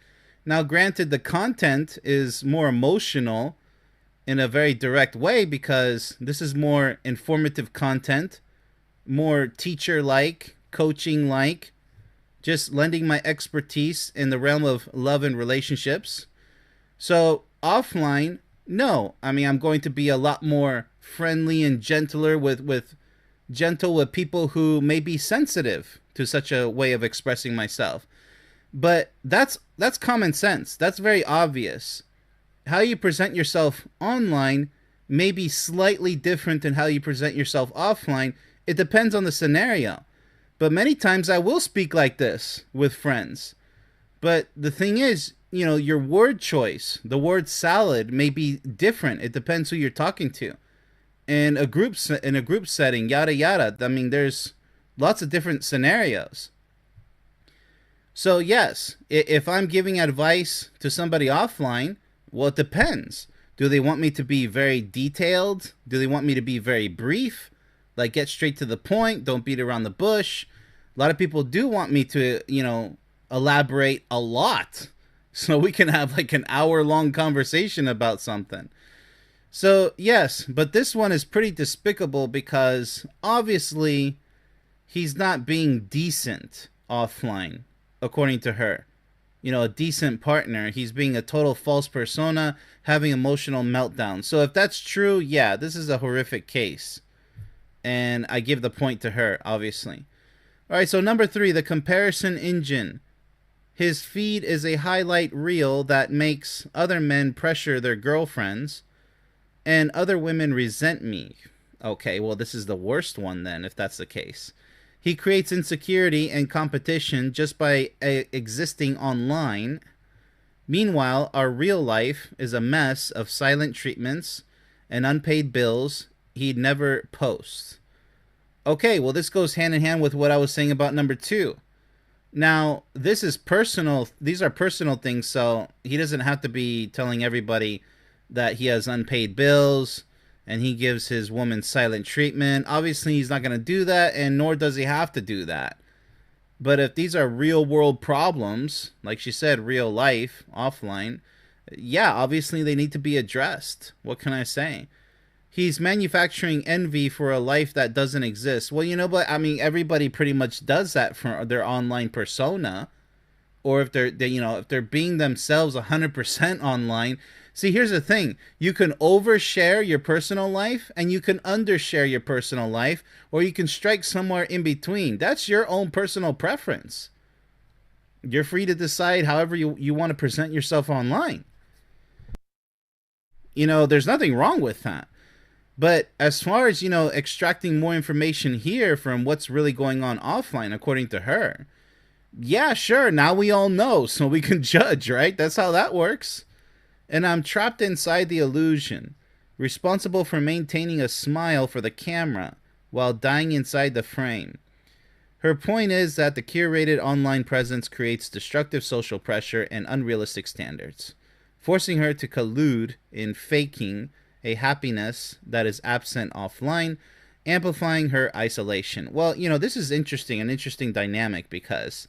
Now, granted, the content is more emotional in a very direct way because this is more informative content, more teacher-like, coaching-like, just lending my expertise in the realm of love and relationships. So offline, no. I mean, I'm going to be a lot more friendly and gentler with people who may be sensitive to such a way of expressing myself. But that's common sense. That's very obvious. How you present yourself online may be slightly different than how you present yourself offline. It depends on the scenario. But many times I will speak like this with friends. But the thing is, your word choice, the word salad may be different. It depends who you're talking to. In a group setting, yada yada. I mean, there's lots of different scenarios. So yes, if I'm giving advice to somebody offline, well, it depends. Do they want me to be very detailed? Do they want me to be very brief? Like, get straight to the point, don't beat around the bush. A lot of people do want me to, elaborate a lot so we can have like an hour long conversation about something. So, yes, but this one is pretty despicable because obviously he's not being decent offline, according to her. A decent partner. He's being a total false persona, having emotional meltdowns. So if that's true, yeah, this is a horrific case. And I give the point to her, obviously. All right, so number 3, the comparison engine. His feed is a highlight reel that makes other men pressure their girlfriends and other women resent me. Okay, well, this is the worst one then, if that's the case. He creates insecurity and competition just by existing online. Meanwhile, our real life is a mess of silent treatments and unpaid bills he'd never post. Okay, well, this goes hand in hand with what I was saying about number 2. Now, this is personal. These are personal things, so he doesn't have to be telling everybody that he has unpaid bills and he gives his woman silent treatment. Obviously, he's not going to do that, and nor does he have to do that. But if these are real world problems, like she said, real life, offline, yeah, obviously they need to be addressed. What can I say? He's manufacturing envy for a life that doesn't exist. Well, but I mean, everybody pretty much does that for their online persona. Or if if they're being themselves 100% online. See, here's the thing. You can overshare your personal life and you can undershare your personal life, or you can strike somewhere in between. That's your own personal preference. You're free to decide however you want to present yourself online. There's nothing wrong with that. But as far as, extracting more information here from what's really going on offline, according to her, yeah, sure, now we all know, so we can judge, right? That's how that works. And I'm trapped inside the illusion, responsible for maintaining a smile for the camera while dying inside the frame. Her point is that the curated online presence creates destructive social pressure and unrealistic standards, forcing her to collude in faking a happiness that is absent offline, amplifying her isolation. Well, this is interesting, an interesting dynamic, because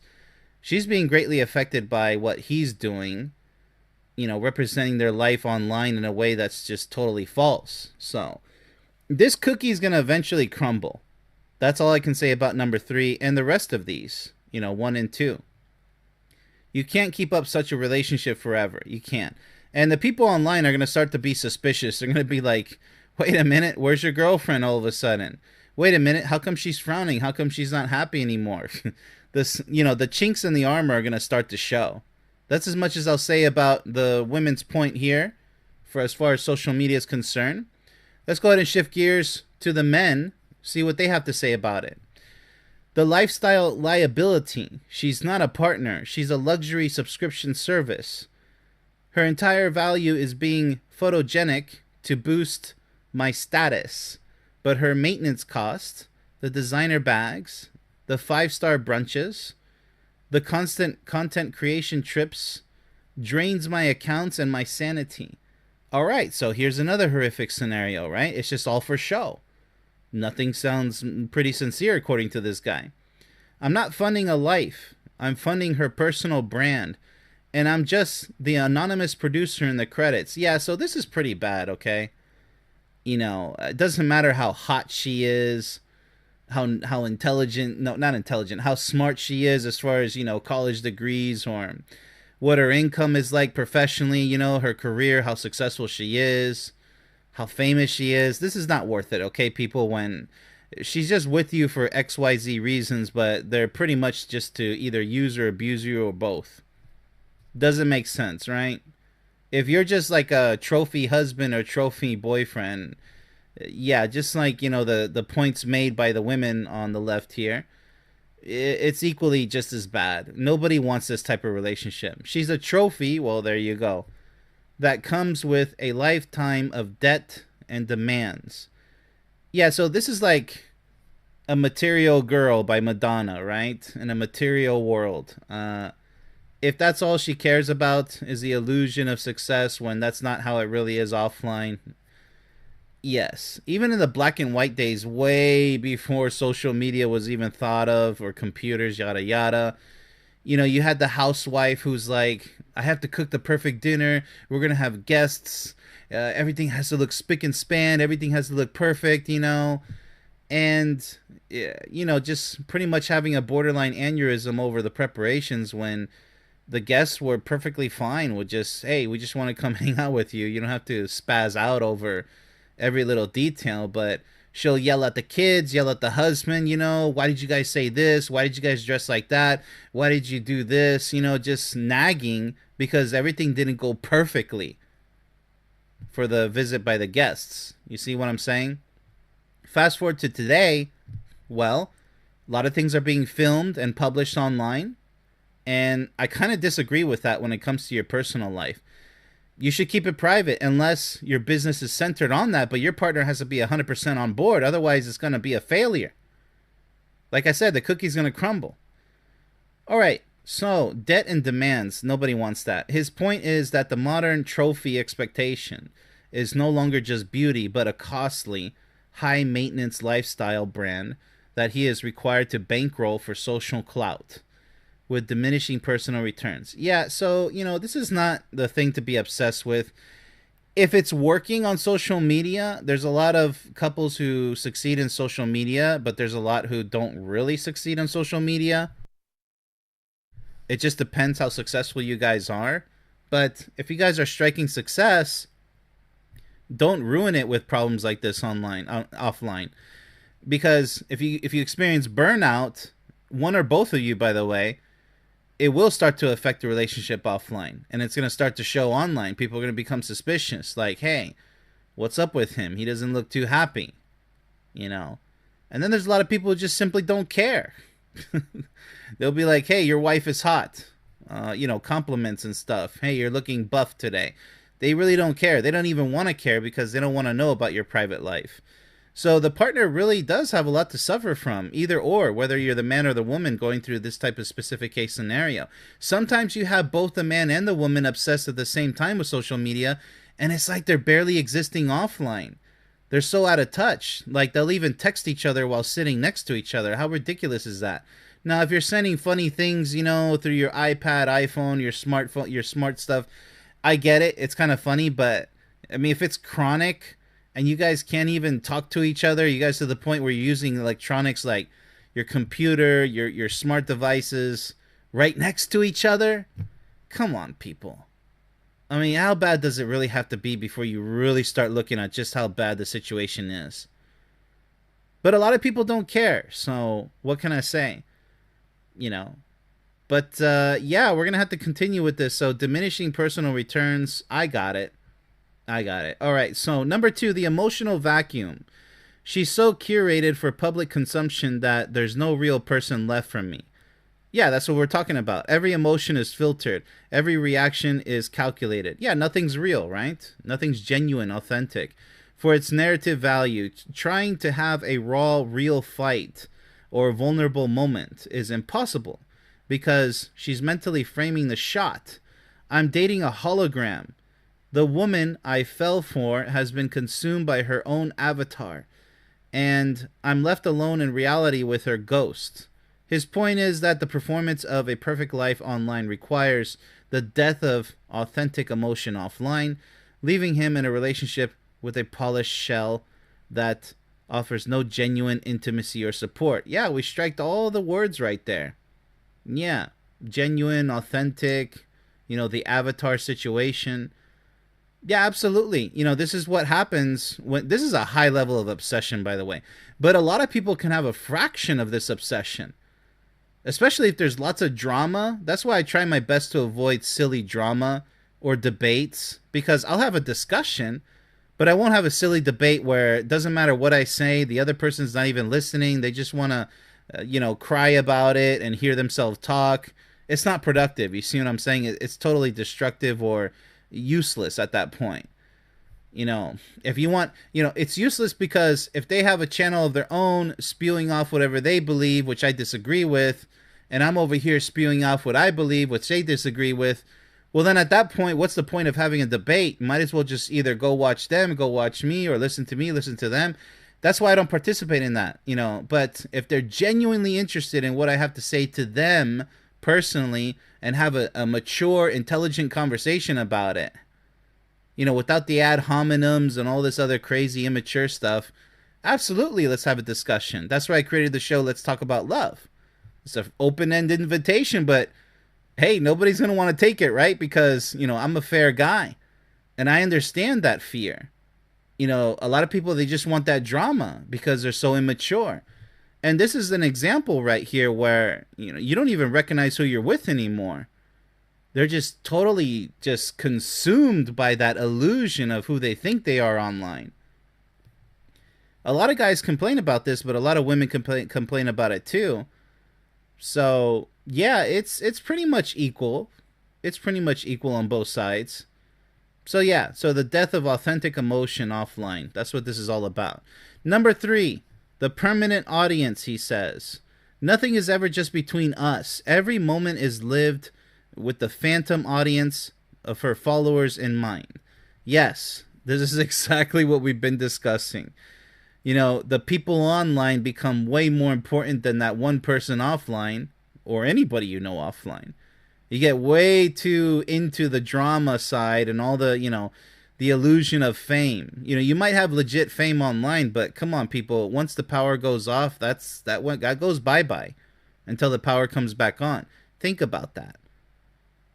she's being greatly affected by what he's doing, representing their life online in a way that's just totally false. So, this cookie is going to eventually crumble. That's all I can say about number 3 and the rest of these, 1 and 2. You can't keep up such a relationship forever. You can't. And the people online are going to start to be suspicious. They're going to be like, wait a minute, where's your girlfriend all of a sudden? Wait a minute, how come she's frowning? How come she's not happy anymore? The chinks in the armor are going to start to show. That's as much as I'll say about the women's point here, for as far as social media is concerned. Let's go ahead and shift gears to the men, see what they have to say about it. The lifestyle liability. She's not a partner. She's a luxury subscription service. Her entire value is being photogenic to boost my status. But her maintenance cost, the designer bags, the 5-star brunches, the constant content creation trips drains my accounts and my sanity. All right, so here's another horrific scenario, right? It's just all for show. Nothing sounds pretty sincere according to this guy. I'm not funding a life. I'm funding her personal brand. And I'm just the anonymous producer in the credits. Yeah, so this is pretty bad, okay? It doesn't matter how hot she is, how intelligent, no, not intelligent, how smart she is as far as, college degrees, or what her income is like professionally, her career, how successful she is, how famous she is. This is not worth it, okay, people, when She's just with you for XYZ reasons, but they're pretty much just to either use or abuse you or both. Doesn't make sense, right? If you're just like a trophy husband or trophy boyfriend, yeah, just like, the points made by the women on the left here, it's equally just as bad. Nobody wants this type of relationship. She's a trophy, well, there you go, that comes with a lifetime of debt and demands. Yeah, so this is like a material girl by Madonna, right? In a material world. If that's all she cares about is the illusion of success when that's not how it really is offline, yes. Even in the black and white days, way before social media was even thought of or computers, yada yada, you had the housewife who's like, I have to cook the perfect dinner. We're going to have guests. Everything has to look spick and span. Everything has to look perfect. And, just pretty much having a borderline aneurysm over the preparations when the guests were perfectly fine with just, hey, we just want to come hang out with you. You don't have to spaz out over every little detail, but she'll yell at the kids, yell at the husband, why did you guys say this? Why did you guys dress like that? Why did you do this? Just nagging because everything didn't go perfectly for the visit by the guests. You see what I'm saying? Fast forward to today, well, a lot of things are being filmed and published online, and I kind of disagree with that when it comes to your personal life. You should keep it private unless your business is centered on that, but your partner has to be 100% on board. Otherwise, it's going to be a failure. Like I said, the cookie's going to crumble. All right, so debt and demands. Nobody wants that. His point is that the modern trophy expectation is no longer just beauty, but a costly, high-maintenance lifestyle brand that he is required to bankroll for social clout, with diminishing personal returns. Yeah, so, this is not the thing to be obsessed with. If it's working on social media, there's a lot of couples who succeed in social media, but there's a lot who don't really succeed on social media. It just depends how successful you guys are. But if you guys are striking success, don't ruin it with problems like this offline. Because if you experience burnout, one or both of you, by the way, it will start to affect the relationship offline, and it's going to start to show online. People are going to become suspicious, like, hey, what's up with him? He doesn't look too happy, And then there's a lot of people who just simply don't care. They'll be like, hey, your wife is hot, compliments and stuff. Hey, you're looking buff today. They really don't care. They don't even want to care because they don't want to know about your private life. So the partner really does have a lot to suffer from, either or, whether you're the man or the woman going through this type of specific case scenario. Sometimes you have both the man and the woman obsessed at the same time with social media, and it's like they're barely existing offline. They're so out of touch. Like, they'll even text each other while sitting next to each other. How ridiculous is that? Now, if you're sending funny things, through your iPad, iPhone, your smartphone, your smart stuff, I get it. It's kind of funny, but, I mean, if it's chronic and you guys can't even talk to each other, you guys to the point where you're using electronics like your computer, your smart devices right next to each other, come on, people. I mean, how bad does it really have to be before you really start looking at just how bad the situation is? But a lot of people don't care, so what can I say? But yeah, we're going to have to continue with this. So diminishing personal returns, I got it. All right, so number 2, the emotional vacuum. She's so curated for public consumption that there's no real person left from me. Yeah, that's what we're talking about. Every emotion is filtered. Every reaction is calculated. Yeah, nothing's real, right? Nothing's genuine, authentic. For its narrative value, trying to have a raw, real fight or vulnerable moment is impossible because she's mentally framing the shot. I'm dating a hologram. The woman I fell for has been consumed by her own avatar, and I'm left alone in reality with her ghost. His point is that the performance of a perfect life online requires the death of authentic emotion offline, leaving him in a relationship with a polished shell that offers no genuine intimacy or support. Yeah, we striked all the words right there. Yeah, genuine, authentic, the avatar situation. Yeah, absolutely. This is what happens when this is a high level of obsession, by the way. But a lot of people can have a fraction of this obsession, especially if there's lots of drama. That's why I try my best to avoid silly drama or debates, because I'll have a discussion, but I won't have a silly debate where it doesn't matter what I say, the other person's not even listening. They just want to, cry about it and hear themselves talk. It's not productive. You see what I'm saying? It's totally destructive or useless at that point. If you want, it's useless because if they have a channel of their own spewing off whatever they believe, which I disagree with, and I'm over here spewing off what I believe, which they disagree with, well, then at that point, what's the point of having a debate? Might as well just either go watch them, go watch me, or listen to me, listen to them. That's why I don't participate in that. But if they're genuinely interested in what I have to say to them personally and have a mature, intelligent conversation about it, without the ad hominems and all this other crazy, immature stuff, absolutely, let's have a discussion. That's why I created the show, Let's Talk About Love. It's an open-ended invitation, but hey, nobody's going to want to take it, right? Because, I'm a fair guy. And I understand that fear. A lot of people, they just want that drama because they're so immature. And this is an example right here where, you don't even recognize who you're with anymore. They're just totally just consumed by that illusion of who they think they are online. A lot of guys complain about this, but a lot of women complain about it too. So yeah, it's pretty much equal. It's pretty much equal on both sides. So yeah, so the death of authentic emotion offline. That's what this is all about. Number 3, the permanent audience, he says. Nothing is ever just between us. Every moment is lived with the phantom audience of her followers in mind. Yes, this is exactly what we've been discussing. The people online become way more important than that one person offline, or anybody offline. You get way too into the drama side and all the illusion of fame. You might have legit fame online, but come on, people. Once the power goes off, that goes bye-bye until the power comes back on. Think about that.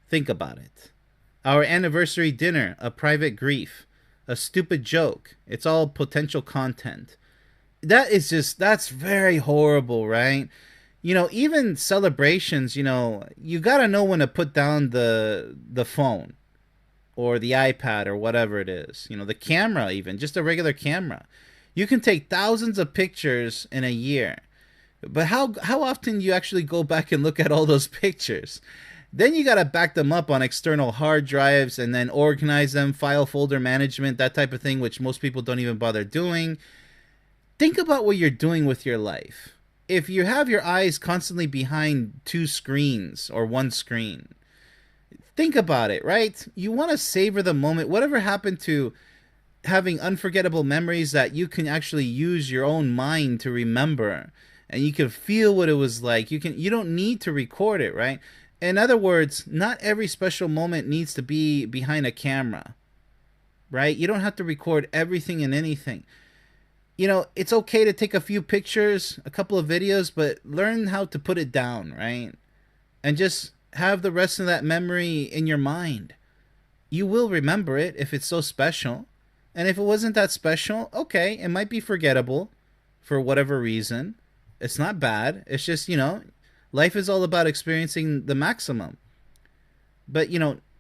Think about it. Our anniversary dinner, a private grief, a stupid joke. It's all potential content. That's very horrible, right? Even celebrations, you gotta know when to put down the phone or the iPad or whatever it is. The camera, even just a regular camera. You can take thousands of pictures in a year, but how often do you actually go back and look at all those pictures? Then you gotta back them up on external hard drives and then organize them, file folder management, that type of thing, which most people don't even bother doing. Think about what you're doing with your life. If you have your eyes constantly behind 2 screens or 1 screen, think about it, right? You want to savor the moment. Whatever happened to having unforgettable memories that you can actually use your own mind to remember and you can feel what it was like. You don't need to record it, right? In other words, not every special moment needs to be behind a camera, right? You don't have to record everything and anything. It's okay to take a few pictures, a couple of videos, but learn how to put it down, right? And just have the rest of that memory in your mind. You will remember it if it's so special. And if it wasn't that special, okay, it might be forgettable for whatever reason. It's not bad. It's just, life is all about experiencing the maximum. But,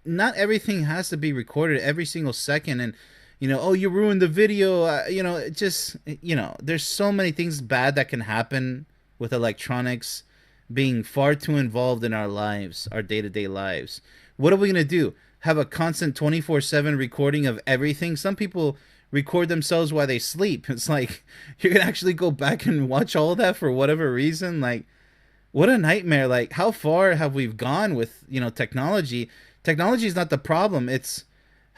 not everything has to be recorded every single second. And, oh, you ruined the video. There's so many things bad that can happen with electronics being far too involved in our lives, our day-to-day lives. What are we going to do? Have a constant 24/7 recording of everything? Some people record themselves while they sleep. It's like, you're going to actually go back and watch all that for whatever reason? Like, what a nightmare. Like, how far have we gone with, technology? Technology is not the problem. It's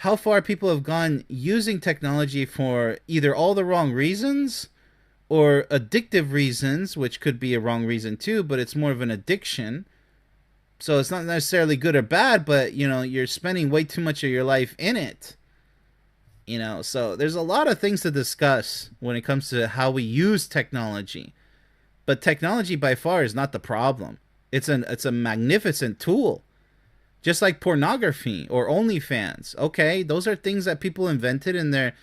how far people have gone using technology for either all the wrong reasons or addictive reasons, which could be a wrong reason too, but it's more of an addiction. So it's not necessarily good or bad, but, you're spending way too much of your life in it. So there's a lot of things to discuss when it comes to how we use technology. But technology by far is not the problem. It's a magnificent tool. Just like pornography or OnlyFans. Okay, those are things that people invented and they're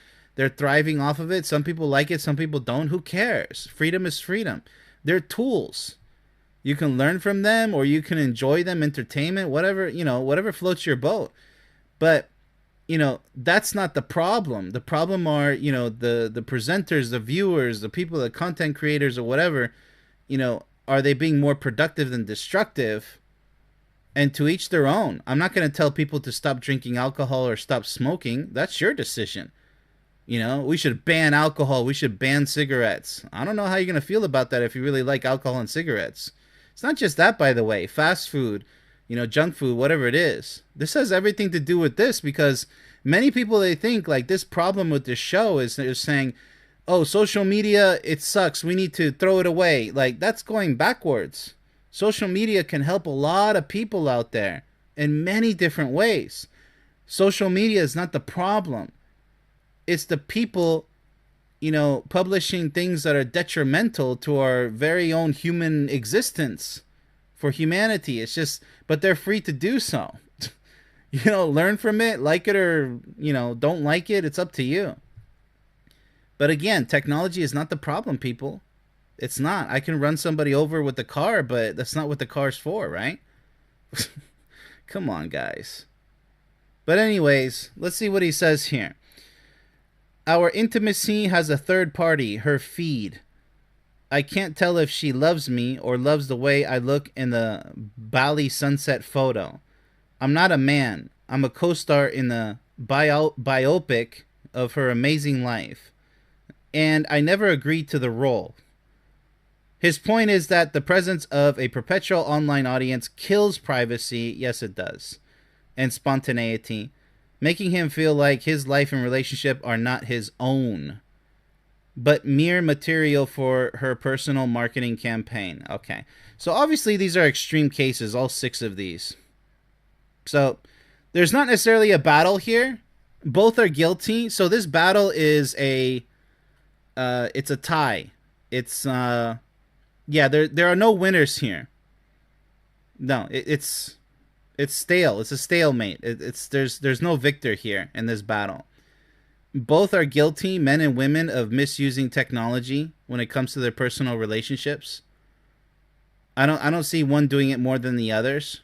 thriving off of it. Some people like it, some people don't. Who cares? Freedom is freedom. They're tools. You can learn from them or you can enjoy them, entertainment, whatever, whatever floats your boat. But, that's not the problem. The problem are, the presenters, the viewers, the people, the content creators or whatever, are they being more productive than destructive? And to each their own. I'm not going to tell people to stop drinking alcohol or stop smoking. That's your decision. We should ban alcohol. We should ban cigarettes. I don't know how you're going to feel about that if you really like alcohol and cigarettes. It's not just that, by the way. Fast food, junk food, whatever it is. This has everything to do with this because many people, they think like this problem with this show is they're saying, oh, social media, it sucks. We need to throw it away. Like, that's going backwards. Social media can help a lot of people out there in many different ways. Social media is not the problem. It's the people, publishing things that are detrimental to our very own human existence for humanity. It's just, but they're free to do so. Learn from it, like it or, don't like it. It's up to you. But again, technology is not the problem, people. It's not. I can run somebody over with the car, but that's not what the car's for, right? Come on, guys. But anyways, let's see what he says here. Our intimacy has a third party, her feed. I can't tell if she loves me or loves the way I look in the Bali sunset photo. I'm not a man. I'm a co-star in the biopic of her amazing life. And I never agreed to the role. His point is that the presence of a perpetual online audience kills privacy, yes it does, and spontaneity, making him feel like his life and relationship are not his own, but mere material for her personal marketing campaign. Okay, so obviously these are extreme cases, all 6 of these. So there's not necessarily a battle here. Both are guilty. So this battle is it's a tie. It's yeah, there are no winners here. No, it's stale. It's a stalemate. There's no victor here in this battle. Both are guilty, men and women, of misusing technology when it comes to their personal relationships. I don't see one doing it more than the others.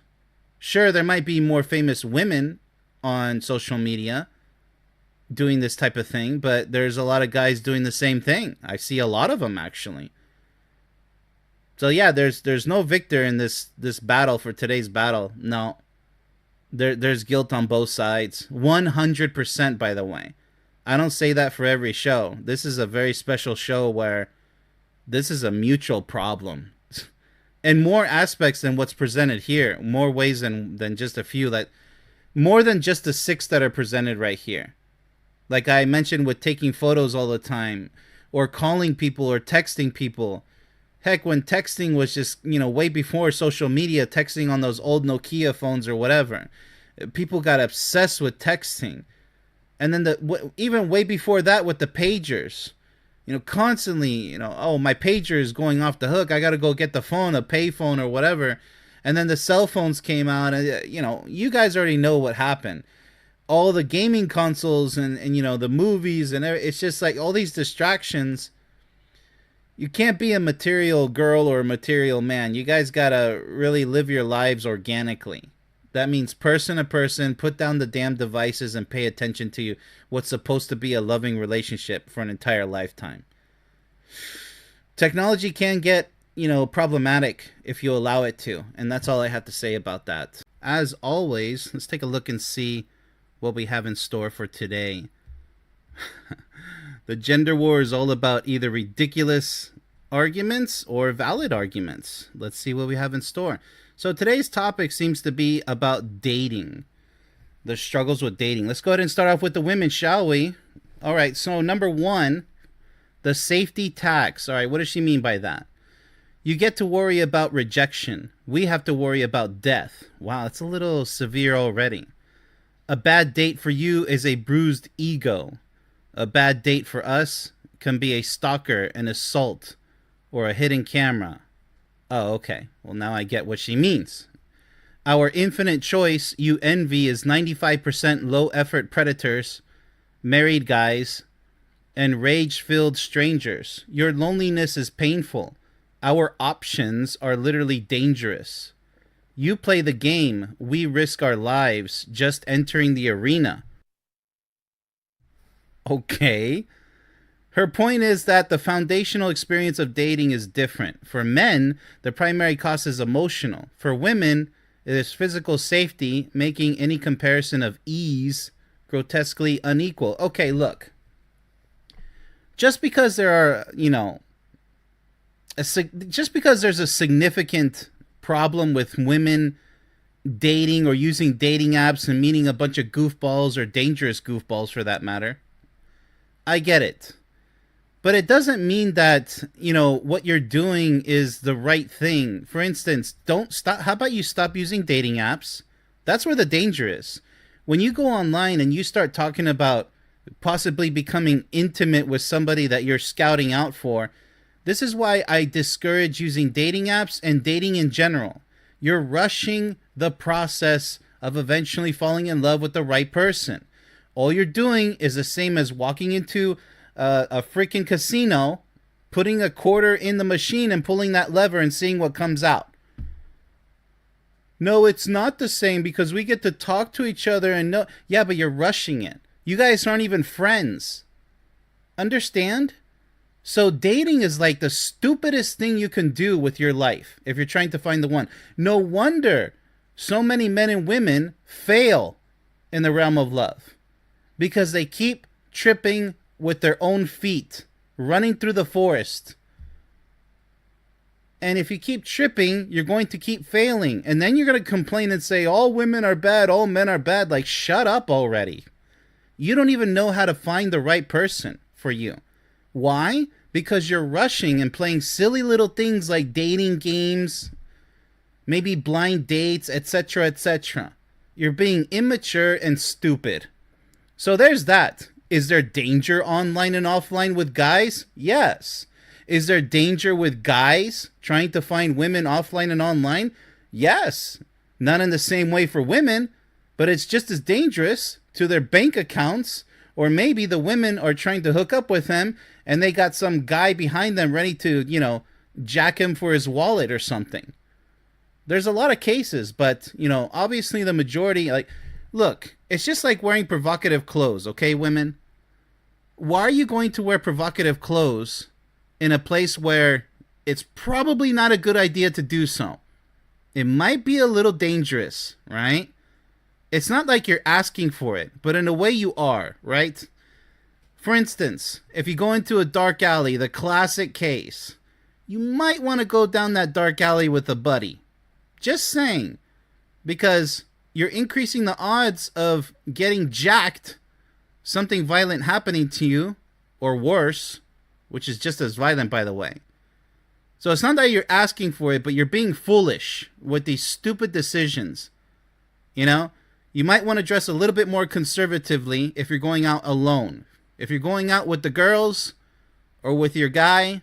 Sure, there might be more famous women on social media doing this type of thing, but there's a lot of guys doing the same thing. I see a lot of them, actually. So yeah, there's no victor in this battle for today's battle. No. There's guilt on both sides. 100%, by the way. I don't say that for every show. This is a very special show where this is a mutual problem. In more aspects than what's presented here. More ways than just a few. More than just the 6 that are presented right here. Like I mentioned with taking photos all the time. Or calling people or texting people. Heck, when texting was just, way before social media, texting on those old Nokia phones or whatever. People got obsessed with texting. And then even way before that with the pagers. Constantly, oh, my pager is going off the hook. I got to go get the phone, a pay phone or whatever. And then the cell phones came out. And, you guys already know what happened. All the gaming consoles and the movies. And it's just like all these distractions. You can't be a material girl or a material man. You guys got to really live your lives organically. That means person to person, put down the damn devices and pay attention to what's supposed to be a loving relationship for an entire lifetime. Technology can get, problematic if you allow it to. And that's all I have to say about that. As always, let's take a look and see what we have in store for today. The gender war is all about either ridiculous arguments or valid arguments. Let's see what we have in store. So today's topic seems to be about dating. The struggles with dating. Let's go ahead and start off with the women, shall we? All right, so number 1, the safety tax. All right, what does she mean by that? You get to worry about rejection. We have to worry about death. Wow, it's a little severe already. A bad date for you is a bruised ego. A bad date for us can be a stalker, an assault, or a hidden camera. Oh, okay. Well, now I get what she means. Our infinite choice you envy is 95% low effort predators, married guys, and rage filled strangers. Your loneliness is painful. Our options are literally dangerous. You play the game, we risk our lives just entering the arena. Okay. Her point is that the foundational experience of dating is different. For men, the primary cost is emotional. For women, it is physical safety, making any comparison of ease grotesquely unequal. Okay, look. Just because there are, just because there's a significant problem with women dating or using dating apps and meeting a bunch of goofballs or dangerous goofballs for that matter, I get it. But it doesn't mean that, what you're doing is the right thing. For instance, don't stop. How about you stop using dating apps? That's where the danger is. When you go online and you start talking about possibly becoming intimate with somebody that you're scouting out for, this is why I discourage using dating apps and dating in general. You're rushing the process of eventually falling in love with the right person. All you're doing is the same as walking into a freaking casino, putting a quarter in the machine and pulling that lever and seeing what comes out. No, it's not the same because we get to talk to each other and know. Yeah, but you're rushing it. You guys aren't even friends. Understand? So dating is like the stupidest thing you can do with your life if you're trying to find the one. No wonder so many men and women fail in the realm of love because they keep tripping with their own feet, running through the forest. And if you keep tripping, you're going to keep failing. And then you're going to complain and say, all women are bad, all men are bad. Like, shut up already. You don't even know how to find the right person for you. Why? Because you're rushing and playing silly little things like dating games, maybe blind dates, etc., etc. You're being immature and stupid. So there's that. Is there danger online and offline with guys? Yes. Is there danger with guys trying to find women offline and online? Yes. Not in the same way for women, but it's just as dangerous to their bank accounts, or maybe the women are trying to hook up with them and they got some guy behind them ready to, jack him for his wallet or something. There's a lot of cases, but, obviously the majority, look, it's just like wearing provocative clothes, okay, women? Why are you going to wear provocative clothes in a place where it's probably not a good idea to do so? It might be a little dangerous, right? It's not like you're asking for it, but in a way you are, right? For instance, if you go into a dark alley, the classic case, you might want to go down that dark alley with a buddy. Just saying. Because you're increasing the odds of getting jacked, something violent happening to you, or worse, which is just as violent, by the way. So it's not that you're asking for it, but you're being foolish with these stupid decisions. You might want to dress a little bit more conservatively if you're going out alone. If you're going out with the girls or with your guy,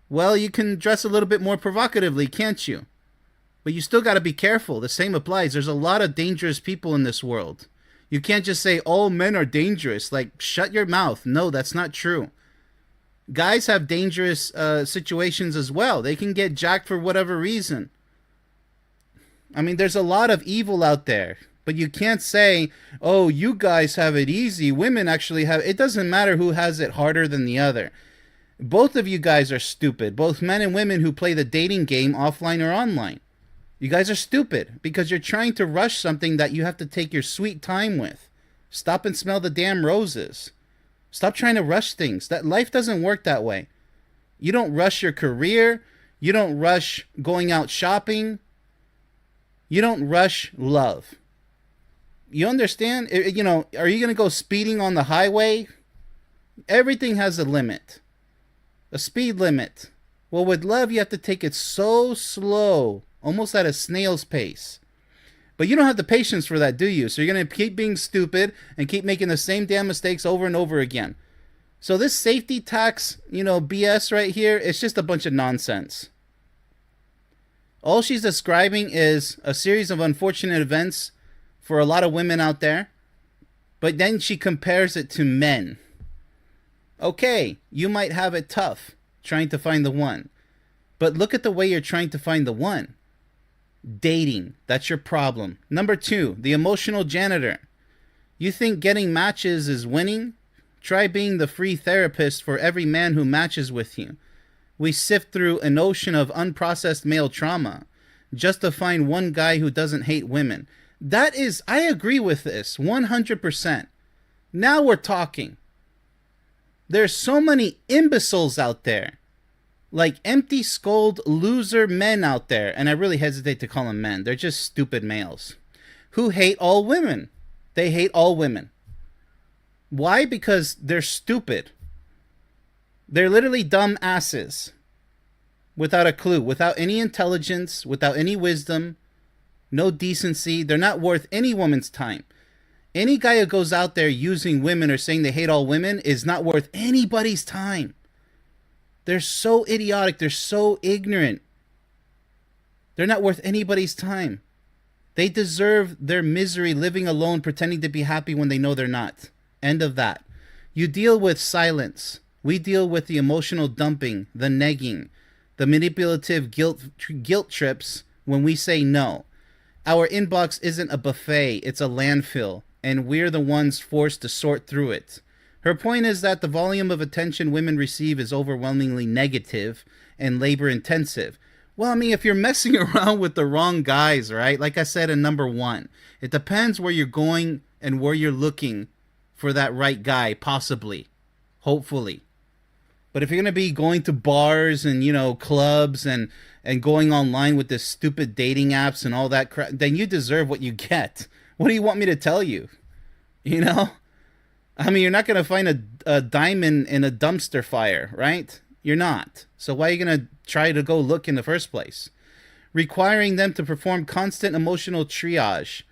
well, you can dress a little bit more provocatively, can't you? But you still got to be careful. The same applies. There's a lot of dangerous people in this world. You can't just say all men are dangerous. Like, shut your mouth. No, that's not true. Guys have dangerous situations as well. They can get jacked for whatever reason. I mean, there's a lot of evil out there. But you can't say, oh, you guys have it easy. Women actually have... It doesn't matter who has it harder than the other. Both of you guys are stupid. Both men and women who play the dating game offline or online. You guys are stupid because you're trying to rush something that you have to take your sweet time with. Stop and smell the damn roses. Stop trying to rush things. That life doesn't work that way. You don't rush your career. You don't rush going out shopping. You don't rush love. You understand? Are you going to go speeding on the highway? Everything has a limit. A speed limit. Well, with love, you have to take it so slow, almost at a snail's pace. But you don't have the patience for that, do you? So you're going to keep being stupid and keep making the same damn mistakes over and over again. So this safety tax, BS right here, it's just a bunch of nonsense. All she's describing is a series of unfortunate events for a lot of women out there, but then she compares it to men. Okay, you might have it tough trying to find the one, but look at the way you're trying to find the one. Dating, that's your problem. Number 2, the emotional janitor. You think getting matches is winning? Try being the free therapist for every man who matches with you. We sift through an ocean of unprocessed male trauma just to find one guy who doesn't hate women. That is, I agree with this 100%. Now we're talking. There's so many imbeciles out there, like empty-skulled loser men out there, and I really hesitate to call them men. They're just stupid males who hate all women. They hate all women. Why? Because they're stupid. They're literally dumb asses without a clue, without any intelligence, without any wisdom, no decency. They're not worth any woman's time. Any guy who goes out there using women or saying they hate all women is not worth anybody's time. They're so idiotic. They're so ignorant. They're not worth anybody's time. They deserve their misery living alone, pretending to be happy when they know they're not. End of that. You deal with silence. We deal with the emotional dumping, the negging, the manipulative guilt trips when we say no. Our inbox isn't a buffet, it's a landfill, and we're the ones forced to sort through it. Her point is that the volume of attention women receive is overwhelmingly negative and labor intensive. Well, I mean, if you're messing around with the wrong guys, right? Like I said in number 1, it depends where you're going and where you're looking for that right guy, possibly, hopefully. But if you're going to be going to bars and, clubs and going online with this stupid dating apps and all that crap, then you deserve what you get. What do you want me to tell you? I mean, you're not going to find a diamond in a dumpster fire, right? You're not. So why are you going to try to go look in the first place? Requiring them to perform constant emotional triage,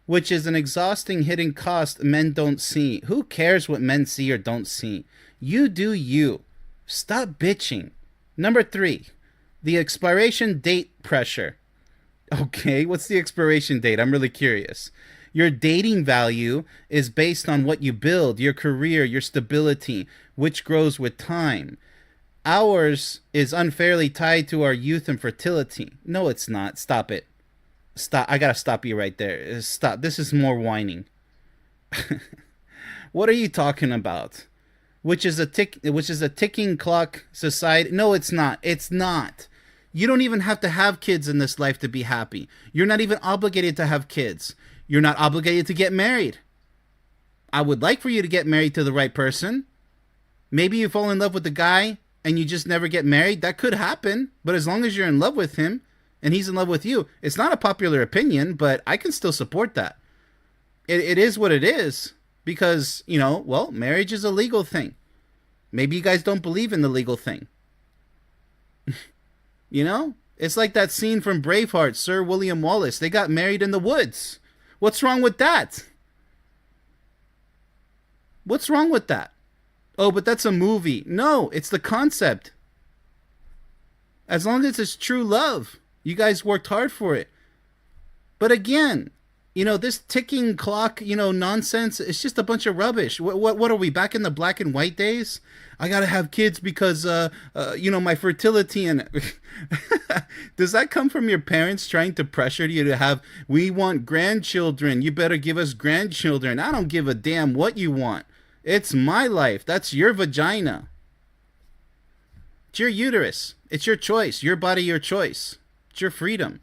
which is an exhausting hidden cost men don't see. Who cares what men see or don't see? You do you. Stop bitching. Number 3, the expiration date pressure. Okay, what's the expiration date? I'm really curious. Your dating value is based on what you build, your career, your stability, which grows with time. Ours is unfairly tied to our youth and fertility. No, it's not. Stop it. Stop. I gotta stop you right there. Stop. This is more whining. What are you talking about? Which is a ticking clock society. No, it's not. It's not. You don't even have to have kids in this life to be happy. You're not even obligated to have kids. You're not obligated to get married. I would like for you to get married to the right person. Maybe you fall in love with the guy and you just never get married. That could happen. But as long as you're in love with him and he's in love with you, it's not a popular opinion, but I can still support that. It is what it is. Because, marriage is a legal thing. Maybe you guys don't believe in the legal thing. It's like that scene from Braveheart, Sir William Wallace. They got married in the woods. What's wrong with that? What's wrong with that? Oh, but that's a movie. No, it's the concept. As long as it's true love. You guys worked hard for it. But again, this ticking clock, nonsense, it's just a bunch of rubbish. What are we, back in the black and white days? I gotta have kids because, my fertility and... Does that come from your parents trying to pressure you to have, we want grandchildren, you better give us grandchildren? I don't give a damn what you want. It's my life. That's your vagina. It's your uterus. It's your choice. Your body, your choice. It's your freedom.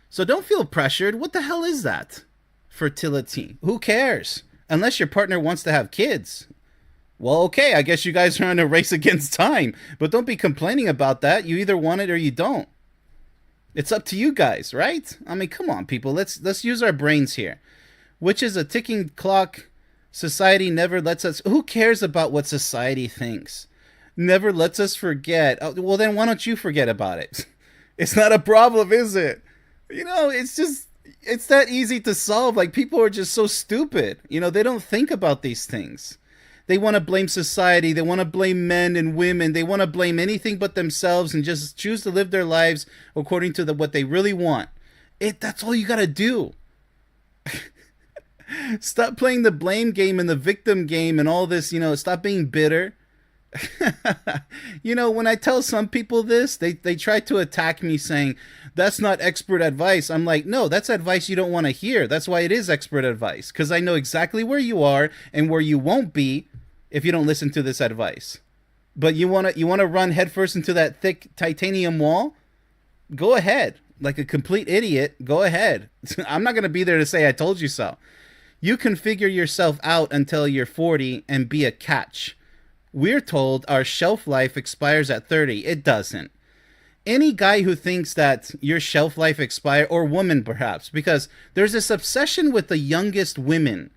So don't feel pressured. What the hell is that? Fertility. Who cares? Unless your partner wants to have kids. Well, okay, I guess you guys are in a race against time. But don't be complaining about that. You either want it or you don't. It's up to you guys, right? I mean, come on, people. Let's use our brains here. Which is a ticking clock. Society never lets us... Who cares about what society thinks? Never lets us forget. Oh, well, then why don't you forget about it? It's not a problem, is it? It's that easy to solve. Like, people are just so stupid. They don't think about these things. They want to blame society. They want to blame men and women. They want to blame anything but themselves and just choose to live their lives according to what they really want. That's all you got to do. Stop playing the blame game and the victim game and all this, stop being bitter. When I tell some people this, they try to attack me saying, that's not expert advice. I'm like, no, that's advice you don't want to hear. That's why it is expert advice, because I know exactly where you are and where you won't be if you don't listen to this advice. But you want to run headfirst into that thick titanium wall? Go ahead. Like a complete idiot, go ahead. I'm not going to be there to say I told you so. You can figure yourself out until you're 40 and be a catch. We're told our shelf life expires at 30. It doesn't. Any guy who thinks that your shelf life expire, or woman perhaps, because there's this obsession with the youngest women.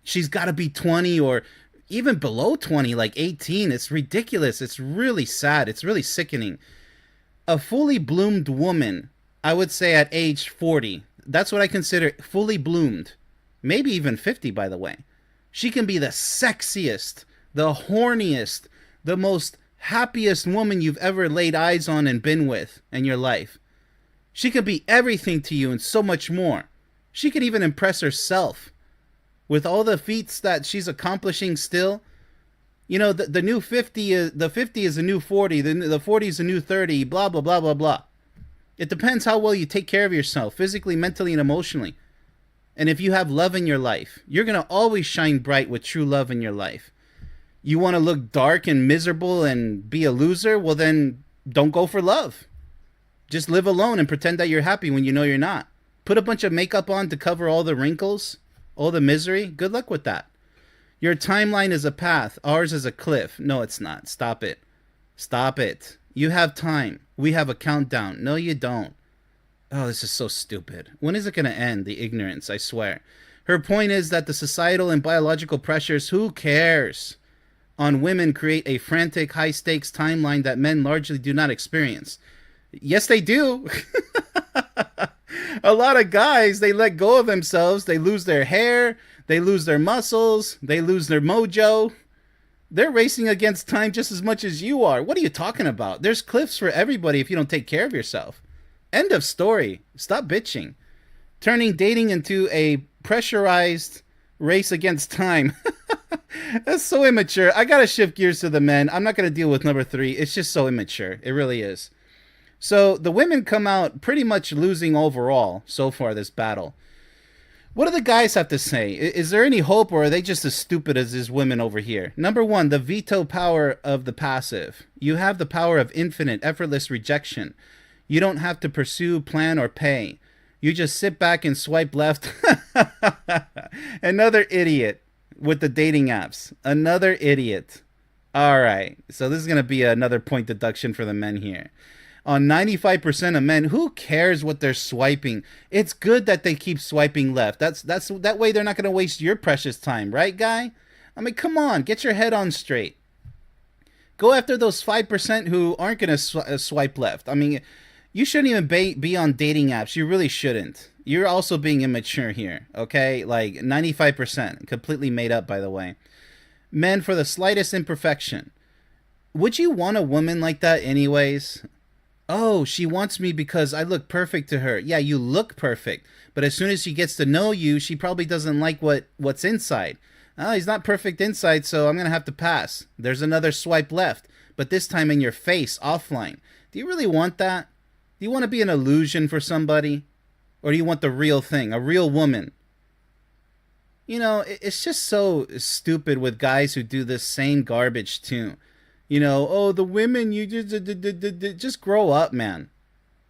She's got to be 20 or even below 20, like 18. It's ridiculous. It's really sad. It's really sickening. A fully bloomed woman, I would say at age 40, that's what I consider fully bloomed. Maybe even 50, by the way. She can be the sexiest, the horniest, the most happiest woman you've ever laid eyes on and been with in your life. She could be everything to you and so much more. She could even impress herself with all the feats that she's accomplishing still. The new 50 is the 50 is the new 40, the 40 is the new 30, blah blah blah blah blah. It depends how well you take care of yourself, physically, mentally, and emotionally. And if you have love in your life, you're going to always shine bright with true love in your life. You want to look dark and miserable and be a loser? Well, then don't go for love. Just live alone and pretend that you're happy when you know you're not. Put a bunch of makeup on to cover all the wrinkles, all the misery. Good luck with that. Your timeline is a path. Ours is a cliff. No, it's not. Stop it. Stop it. You have time. We have a countdown. No, you don't. Oh, this is so stupid. When is it going to end, the ignorance, I swear. Her point is that the societal and biological pressures, who cares, on women create a frantic, high-stakes timeline that men largely do not experience. Yes, they do. A lot of guys, they let go of themselves. They lose their hair. They lose their muscles. They lose their mojo. They're racing against time just as much as you are. What are you talking about? There's cliffs for everybody if you don't take care of yourself. End of story. Stop bitching. Turning dating into a pressurized race against time. That's so immature. I gotta shift gears to the men. I'm not gonna deal with number 3. It's just so immature. It really is. So the women come out pretty much losing overall so far this battle. What do the guys have to say? Is there any hope, or are they just as stupid as these women over here? Number 1, the veto power of the passive. You have the power of infinite, effortless rejection. You don't have to pursue, plan, or pay. You just sit back and swipe left. Another idiot with the dating apps. Another idiot. All right. So this is going to be another point deduction for the men here. On 95% of men, who cares what they're swiping? It's good that they keep swiping left. That way they're not going to waste your precious time, right, guy? I mean, come on, get your head on straight. Go after those 5% who aren't going to swipe left. I mean, you shouldn't even be on dating apps. You really shouldn't. You're also being immature here, okay? Like 95%, completely made up, by the way. Men, for the slightest imperfection. Would you want a woman like that anyways? Oh, she wants me because I look perfect to her. Yeah, you look perfect. But as soon as she gets to know you, she probably doesn't like what's inside. Oh, he's not perfect inside, so I'm going to have to pass. There's another swipe left, but this time in your face, offline. Do you really want that? Do you want to be an illusion for somebody? Or do you want the real thing, a real woman? You know, it's just so stupid with guys who do this same garbage too. You know, oh, the women, you just grow up, man.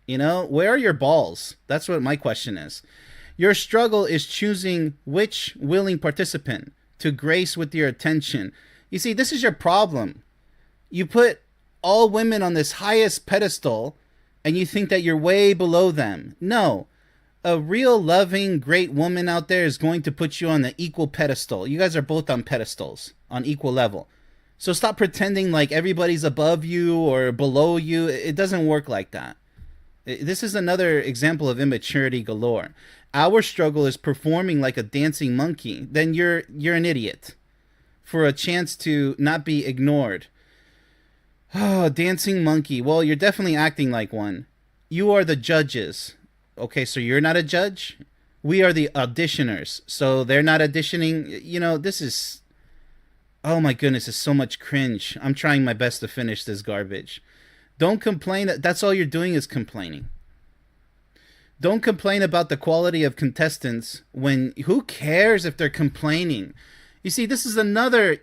You know, where are your balls? That's what my question is. Your struggle is choosing which willing participant to grace with your attention. You see, this is your problem. You put all women on this highest pedestal and you think that you're way below them. No. A real loving, great woman out there is going to put you on the equal pedestal. You guys are both on pedestals, on equal level. So stop pretending like everybody's above you or below you. It doesn't work like that. This is another example of immaturity galore. Our struggle is performing like a dancing monkey. Then you're an idiot. for a chance to not be ignored. Oh, dancing monkey. Well, you're definitely acting like one. You are the judges. Okay, so you're not a judge? We are the auditioners. So they're not auditioning. You know, this is. Oh my goodness, it's so much cringe. I'm trying my best to finish this garbage. Don't complain. That's all you're doing is complaining. Don't complain about the quality of contestants when who cares if they're complaining? You see, this is another,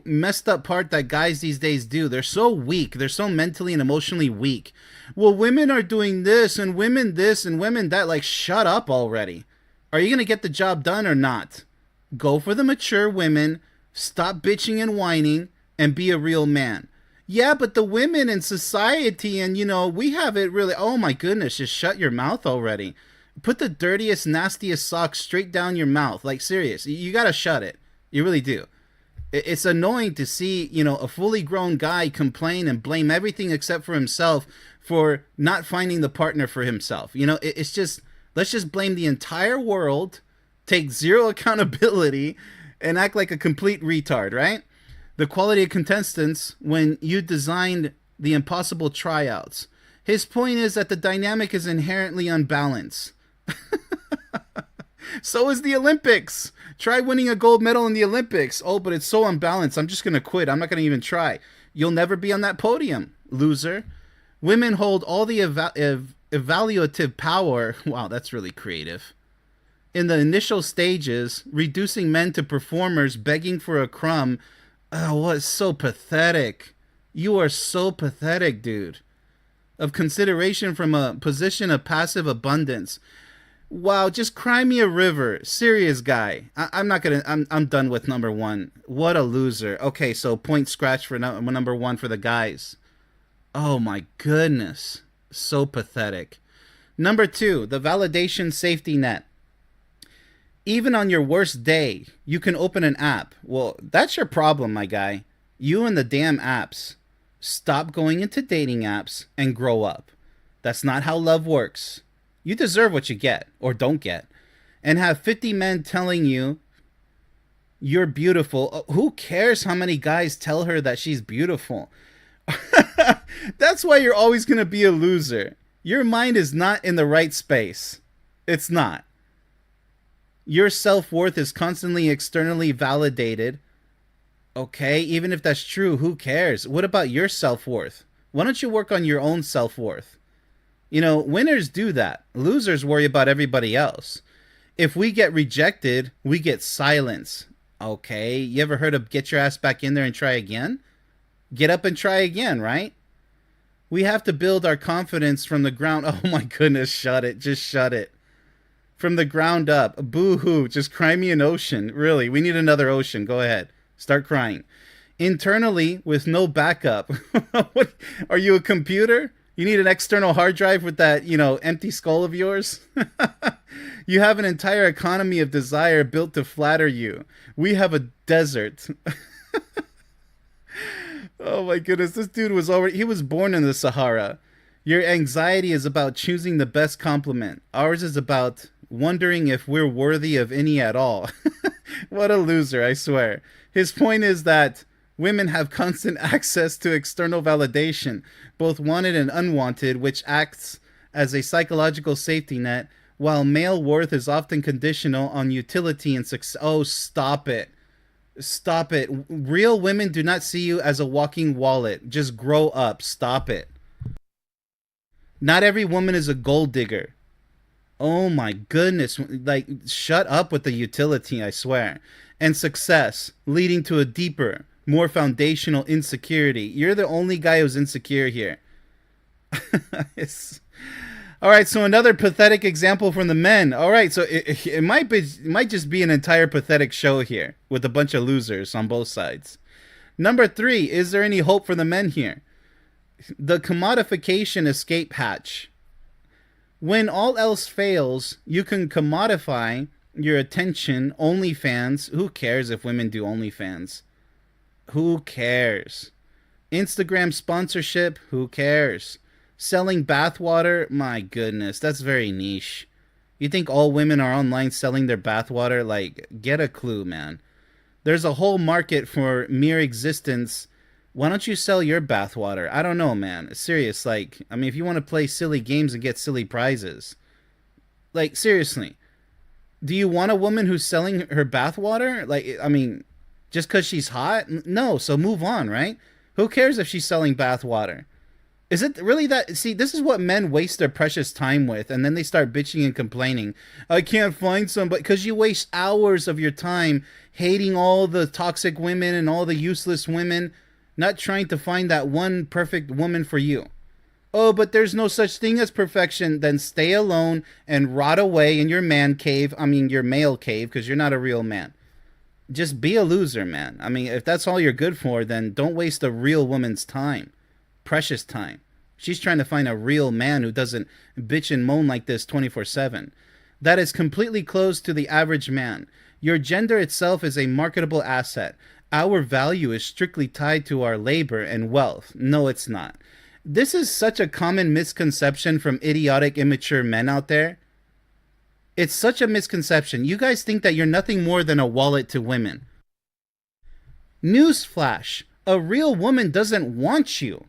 messed up part that guys these days do. They're so weak. They're so mentally and emotionally weak. Well, women are doing this and women this and women that. Like, shut up already. Are you going to get the job done or not? Go for the mature women. Stop bitching and whining and be a real man. Yeah, but the women in society and, we have it really. Oh my goodness, just shut your mouth already. Put the dirtiest, nastiest sock straight down your mouth. Like, serious. You got to shut it. You really do. It's annoying to see, a fully grown guy complain and blame everything except for himself for not finding the partner for himself. It's just, let's just blame the entire world, take zero accountability, and act like a complete retard, right? The quality of contestants when you designed the impossible tryouts. His point is that the dynamic is inherently unbalanced. So is the Olympics. Try winning a gold medal in the Olympics. Oh, but it's so unbalanced. I'm just going to quit. I'm not going to even try. You'll never be on that podium, loser. Women hold all the evaluative power. Wow, that's really creative. In the initial stages, reducing men to performers begging for a crumb. Oh, what? So pathetic. You are so pathetic, dude. Of consideration from a position of passive abundance. Wow, just cry me a river. Serious guy. I'm done with number one. What a loser. Okay, so point scratch for number one for the guys. Oh my goodness. So pathetic. Number two, the validation safety net. Even on your worst day, you can open an app. Well, that's your problem, my guy. You and the damn apps. Stop going into dating apps and grow up. That's not how love works. You deserve what you get, or don't get. And have 50 men telling you you're beautiful. Who cares how many guys tell her that she's beautiful? That's why you're always going to be a loser. Your mind is not in the right space. It's not. Your self-worth is constantly externally validated. Okay, even if that's true, who cares? What about your self-worth? Why don't you work on your own self-worth? Winners do that. Losers worry about everybody else. If we get rejected, we get silence. Okay, you ever heard of get your ass back in there and try again? Get up and try again, right? We have to build our confidence from the ground. Oh my goodness, shut it. Just shut it. From the ground up. Boo-hoo. Just cry me an ocean. Really, we need another ocean. Go ahead. Start crying. Internally, with no backup. What? Are you a computer? You need an external hard drive with that, empty skull of yours? You have an entire economy of desire built to flatter you. We have a desert. Oh my goodness, this dude he was born in the Sahara. Your anxiety is about choosing the best compliment. Ours is about wondering if we're worthy of any at all. What a loser, I swear. His point is that women have constant access to external validation, both wanted and unwanted, which acts as a psychological safety net, while male worth is often conditional on utility and success. Oh, stop it. Stop it. Real women do not see you as a walking wallet. Just grow up. Stop it. Not every woman is a gold digger. Oh my goodness. Like, shut up with the utility, I swear. And success, leading to a deeper, more foundational insecurity. You're the only guy who's insecure here. All right, so another pathetic example from the men. All right, so it might just be an entire pathetic show here with a bunch of losers on both sides. Number 3, is there any hope for the men here? The commodification escape hatch. When all else fails, you can commodify your attention. OnlyFans. Who cares if women do OnlyFans? Who cares? Instagram sponsorship. Who cares? Selling bathwater. My goodness, that's very niche. You think all women are online selling their bathwater? Like, get a clue, man. There's a whole market for mere existence. Why don't you sell your bathwater? I don't know, man. Serious, like, I mean, if you want to play silly games and get silly prizes, like, seriously, do you want a woman who's selling her bathwater? Like, I mean, just because she's hot? No, so move on, right? Who cares if she's selling bathwater? Is it really that? See, this is what men waste their precious time with, and then they start bitching and complaining. I can't find somebody, because you waste hours of your time hating all the toxic women and all the useless women, not trying to find that one perfect woman for you. Oh, but there's no such thing as perfection. Then stay alone and rot away in your man cave. I mean, your male cave, because you're not a real man. Just be a loser, man. I mean, if that's all you're good for, then don't waste a real woman's time. Precious time. She's trying to find a real man who doesn't bitch and moan like this 24/7. That is completely closed to the average man. Your gender itself is a marketable asset. Our value is strictly tied to our labor and wealth. No, it's not. This is such a common misconception from idiotic, immature men out there. It's such a misconception. You guys think that you're nothing more than a wallet to women. Newsflash. A real woman doesn't want you.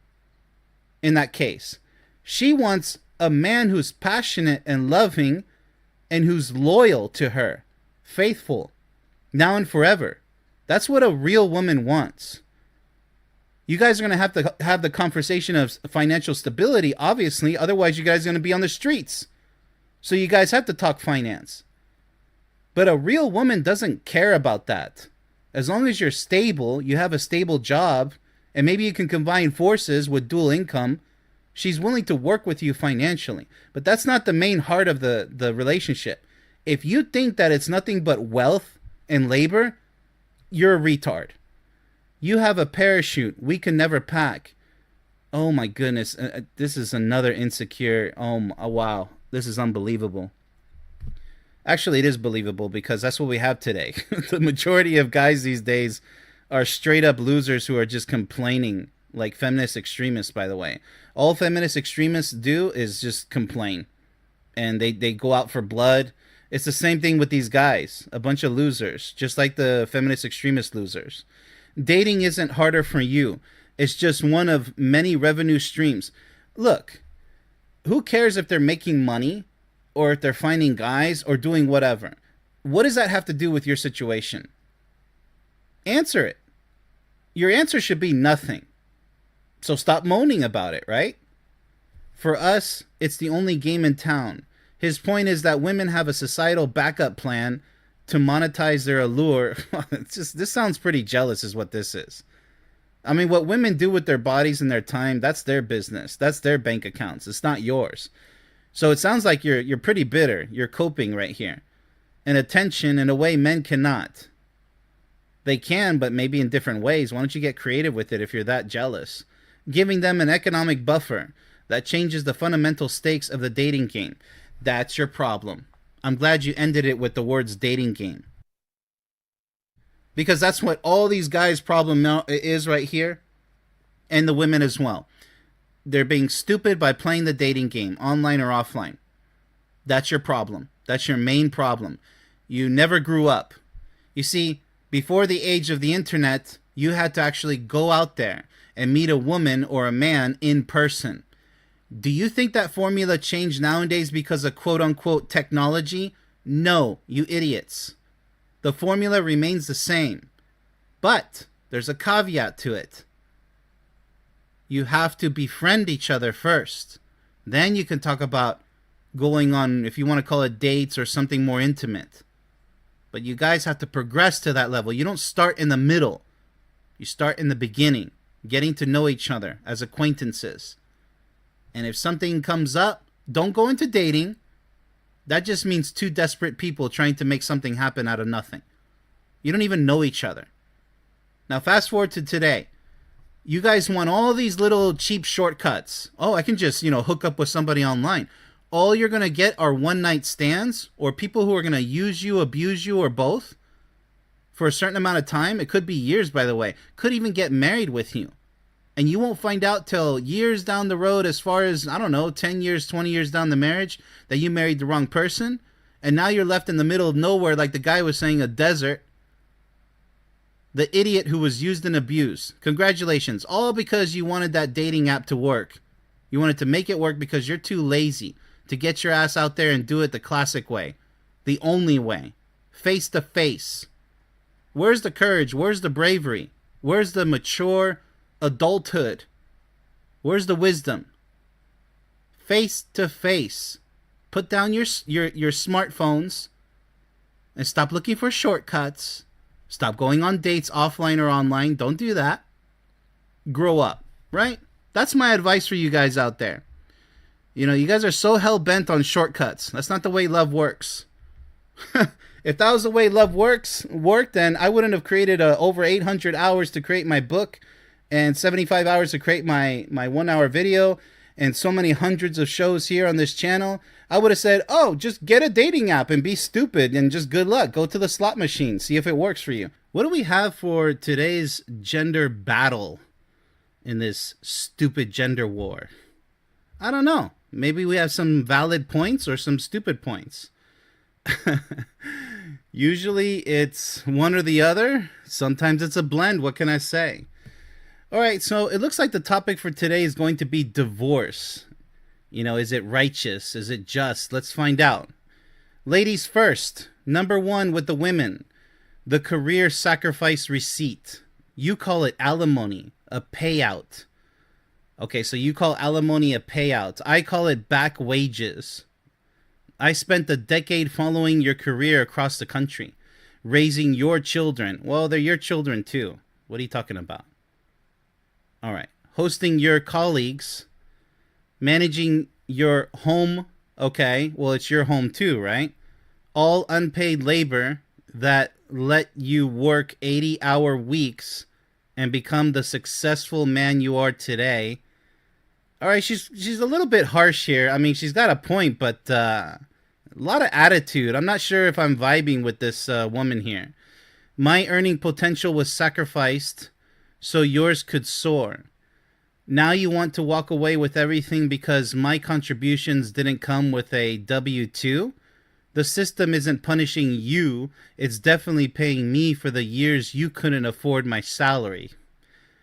In that case, she wants a man who's passionate and loving and who's loyal to her, faithful, now and forever. That's what a real woman wants. You guys are going to have the conversation of financial stability, obviously. Otherwise, you guys are going to be on the streets. So you guys have to talk finance. But a real woman doesn't care about that. As long as you're stable, you have a stable job, and maybe you can combine forces with dual income, she's willing to work with you financially. But that's not the main heart of the relationship. If you think that it's nothing but wealth and labor, you're a retard. You have a parachute we can never pack. Oh my goodness, this is another insecure. Oh wow, this is unbelievable. Actually, it is believable because that's what we have today. The majority of guys these days are straight up losers who are just complaining, like feminist extremists, by the way. All feminist extremists do is just complain. And they go out for blood. It's the same thing with these guys. A bunch of losers, just like the feminist extremist losers. Dating isn't harder for you. It's just one of many revenue streams. Look, who cares if they're making money or if they're finding guys or doing whatever? What does that have to do with your situation? Answer it. Your answer should be nothing. So stop moaning about it, right? For us, it's the only game in town. His point is that women have a societal backup plan to monetize their allure. It's just, this sounds pretty jealous is what this is. I mean, what women do with their bodies and their time, that's their business. That's their bank accounts. It's not yours. So it sounds like you're pretty bitter. You're coping right here. And attention, in a way, men cannot. They can, but maybe in different ways. Why don't you get creative with it if you're that jealous? Giving them an economic buffer that changes the fundamental stakes of the dating game. That's your problem. I'm glad you ended it with the words dating game. Because that's what all these guys' problem is right here. And the women as well. They're being stupid by playing the dating game, online or offline. That's your problem. That's your main problem. You never grew up. You see, before the age of the internet, you had to actually go out there and meet a woman or a man in person. Do you think that formula changed nowadays because of quote-unquote technology? No, you idiots. The formula remains the same. But there's a caveat to it. You have to befriend each other first. Then you can talk about going on, if you want to call it dates or something more intimate. But you guys have to progress to that level. You don't start in the middle. You start in the beginning, getting to know each other as acquaintances. And if something comes up, don't go into dating. That just means two desperate people trying to make something happen out of nothing. You don't even know each other. Now fast forward to today. You guys want all these little cheap shortcuts. Oh, I can just, hook up with somebody online. All you're going to get are one-night stands or people who are going to use you, abuse you, or both for a certain amount of time. It could be years, by the way. Could even get married with you. And you won't find out till years down the road, as far as, 10 years, 20 years down the marriage, that you married the wrong person. And now you're left in the middle of nowhere, like the guy was saying, a desert. The idiot who was used and abused. Congratulations. All because you wanted that dating app to work. You wanted to make it work because you're too lazy to get your ass out there and do it the classic way. The only way. Face to face. Where's the courage? Where's the bravery? Where's the mature adulthood? Where's the wisdom? Face to face. Put down your smartphones and stop looking for shortcuts. Stop going on dates offline or online. Don't do that. Grow up, right? That's my advice for you guys out there. You know, you guys are so hell-bent on shortcuts. That's not the way love works. If that was the way love worked, then I wouldn't have created over 800 hours to create my book and 75 hours to create my 1 hour video and so many hundreds of shows here on this channel. I would have said, oh, just get a dating app and be stupid and just good luck. Go to the slot machine. See if it works for you. What do we have for today's gender battle in this stupid gender war? I don't know. Maybe we have some valid points or some stupid points. Usually it's one or the other. Sometimes it's a blend. What can I say? All right, so it looks like the topic for today is going to be divorce. You know, is it righteous? Is it just? Let's find out. Ladies first. Number one with the women. The career sacrifice receipt. You call it alimony, a payout. Okay, so you call alimony a payout. I call it back wages. I spent a decade following your career across the country, raising your children. Well, they're your children too. What are you talking about? All right. Hosting your colleagues, managing your home. Okay. Well, it's your home too, right? All unpaid labor that let you work 80-hour weeks and become the successful man you are today. All right. She's a little bit harsh here. I mean, she's got a point, but a lot of attitude. I'm not sure if I'm vibing with this woman here. My earning potential was sacrificed so yours could soar. Now you want to walk away with everything because my contributions didn't come with a W-2? The system isn't punishing you. It's definitely paying me for the years you couldn't afford my salary.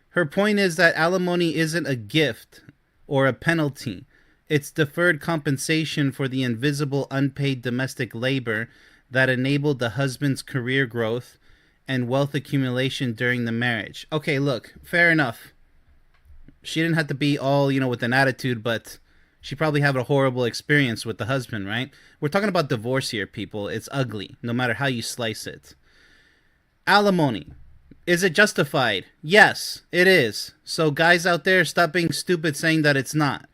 Her point is that alimony isn't a gift or a penalty. It's deferred compensation for the invisible unpaid domestic labor that enabled the husband's career growth and wealth accumulation during the marriage. Okay, look, fair enough. She didn't have to be all, with an attitude, but she probably had a horrible experience with the husband, right? We're talking about divorce here, people. It's ugly, no matter how you slice it. Alimony. Is it justified? Yes, it is. So guys out there, stop being stupid saying that it's not.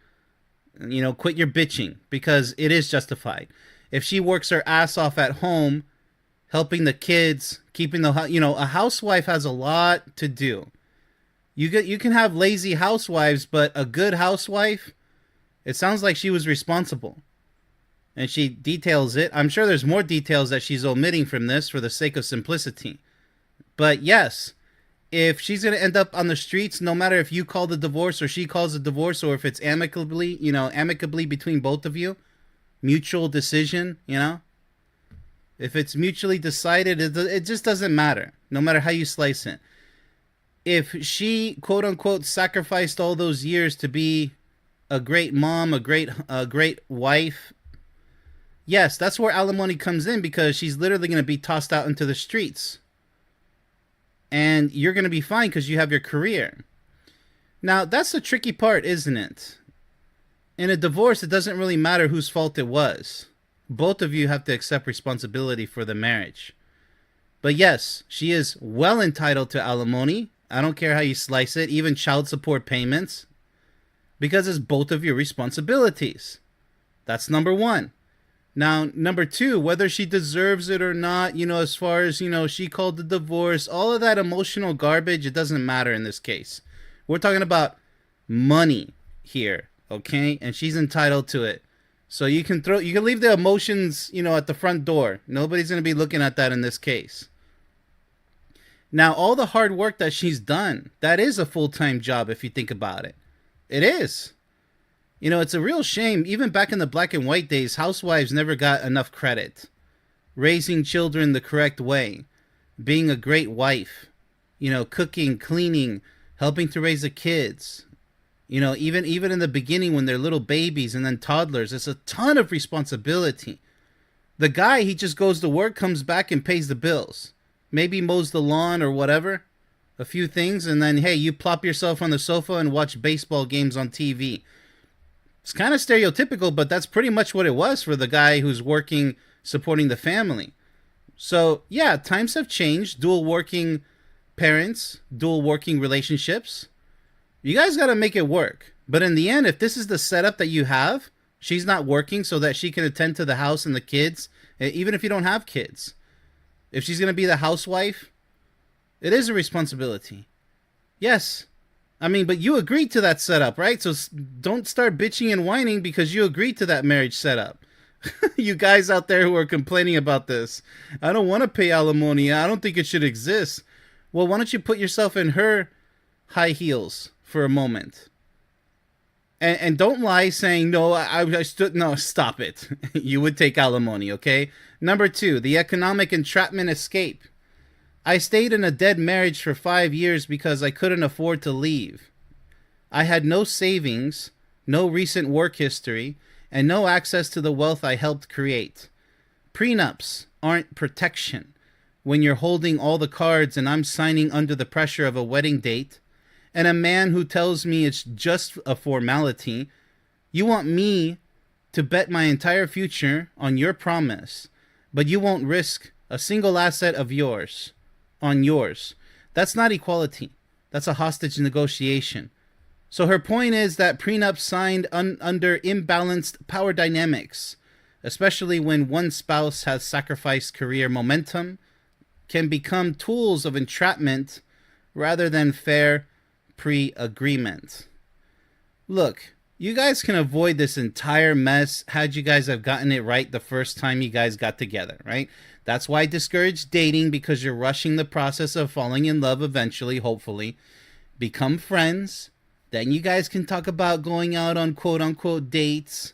Quit your bitching, because it is justified. If she works her ass off at home, helping the kids, keeping the house, a housewife has a lot to do. You can have lazy housewives, but a good housewife, it sounds like she was responsible. And she details it. I'm sure there's more details that she's omitting from this for the sake of simplicity. But yes, if she's going to end up on the streets, no matter if you call the divorce or she calls the divorce, or if it's amicably between both of you, mutual decision, if it's mutually decided, it just doesn't matter, no matter how you slice it. If she, quote unquote, sacrificed all those years to be a great mom, a great wife, yes, that's where alimony comes in, because she's literally going to be tossed out into the streets. And you're going to be fine because you have your career. Now, that's the tricky part, isn't it? In a divorce, it doesn't really matter whose fault it was. Both of you have to accept responsibility for the marriage. But yes, she is well entitled to alimony. I don't care how you slice it, even child support payments, because it's both of your responsibilities. That's number one. Now, number two, whether she deserves it or not, as far as, she called the divorce, all of that emotional garbage, it doesn't matter in this case. We're talking about money here, okay? And she's entitled to it. So you can leave the emotions, at the front door. Nobody's going to be looking at that in this case. Now, all the hard work that she's done, that is a full-time job if you think about it. It is. It's a real shame. Even back in the black and white days, housewives never got enough credit. Raising children the correct way. Being a great wife. cooking, cleaning, helping to raise the kids. Even in the beginning when they're little babies and then toddlers, it's a ton of responsibility. The guy, he just goes to work, comes back and pays the bills. Maybe mows the lawn or whatever, a few things, and then, hey, you plop yourself on the sofa and watch baseball games on TV. It's kind of stereotypical, but that's pretty much what it was for the guy who's working, supporting the family. So, yeah, times have changed. Dual working parents, dual working relationships. You guys got to make it work. But in the end, if this is the setup that you have, she's not working so that she can attend to the house and the kids, even if you don't have kids. If she's going to be the housewife, it is a responsibility. Yes. I mean, but you agreed to that setup, right? So don't start bitching and whining because you agreed to that marriage setup. You guys out there who are complaining about this, I don't want to pay alimony. I don't think it should exist. Well, why don't you put yourself in her high heels for a moment? And don't lie saying, no, I stood, no, stop it. You would take alimony, okay? Number 2, the economic entrapment escape. I stayed in a dead marriage for 5 years because I couldn't afford to leave. I had no savings, no recent work history, and no access to the wealth I helped create. Prenups aren't protection. When you're holding all the cards and I'm signing under the pressure of a wedding date, and a man who tells me it's just a formality, you want me to bet my entire future on your promise, but you won't risk a single asset of yours on yours. That's not equality. That's a hostage negotiation. So her point is that prenups signed under imbalanced power dynamics, especially when one spouse has sacrificed career momentum, can become tools of entrapment rather than fair pre-agreement. Look, you guys can avoid this entire mess had you guys have gotten it right the first time you guys got together, right? That's why I discourage dating, because you're rushing the process of falling in love eventually, hopefully. Become friends. Then you guys can talk about going out on quote-unquote dates,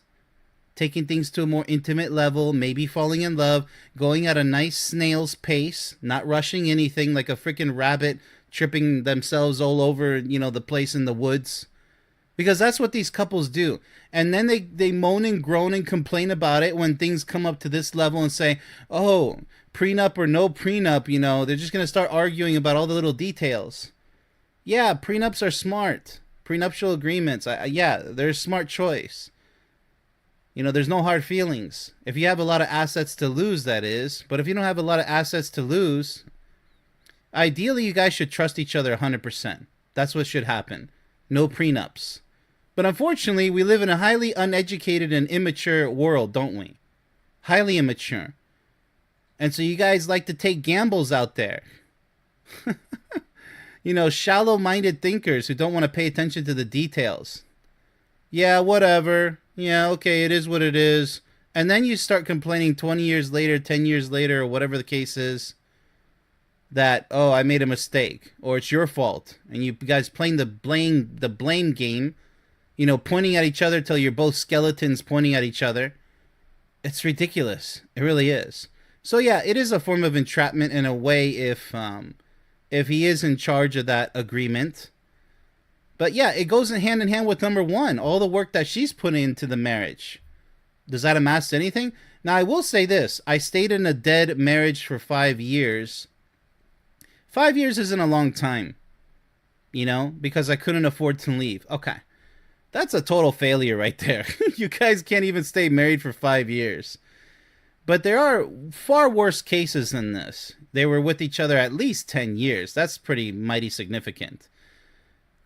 taking things to a more intimate level, maybe falling in love, going at a nice snail's pace, not rushing anything like a freaking rabbit tripping themselves all over, the place in the woods. Because that's what these couples do. And then they moan and groan and complain about it when things come up to this level and say, oh, prenup or no prenup, they're just going to start arguing about all the little details. Yeah, prenups are smart. Prenuptial agreements, yeah, they're a smart choice. There's no hard feelings. If you have a lot of assets to lose, that is. But if you don't have a lot of assets to lose, ideally you guys should trust each other 100%. That's what should happen. No prenups. But unfortunately, we live in a highly uneducated and immature world, don't we? Highly immature. And so you guys like to take gambles out there. Shallow-minded thinkers who don't want to pay attention to the details. Yeah, whatever. Yeah, okay, it is what it is. And then you start complaining 20 years later, 10 years later, or whatever the case is, that, oh, I made a mistake, or it's your fault. And you guys playing the blame game, pointing at each other till you're both skeletons pointing at each other. It's ridiculous. It really is. So yeah, it is a form of entrapment in a way if he is in charge of that agreement. But yeah, it goes in hand with number 1, all the work that she's put into the marriage. Does that amount to anything? Now, I will say this. I stayed in a dead marriage for 5 years. 5 years isn't a long time, because I couldn't afford to leave. Okay. That's a total failure right there. You guys can't even stay married for 5 years. But there are far worse cases than this. They were with each other at least 10 years. That's pretty mighty significant.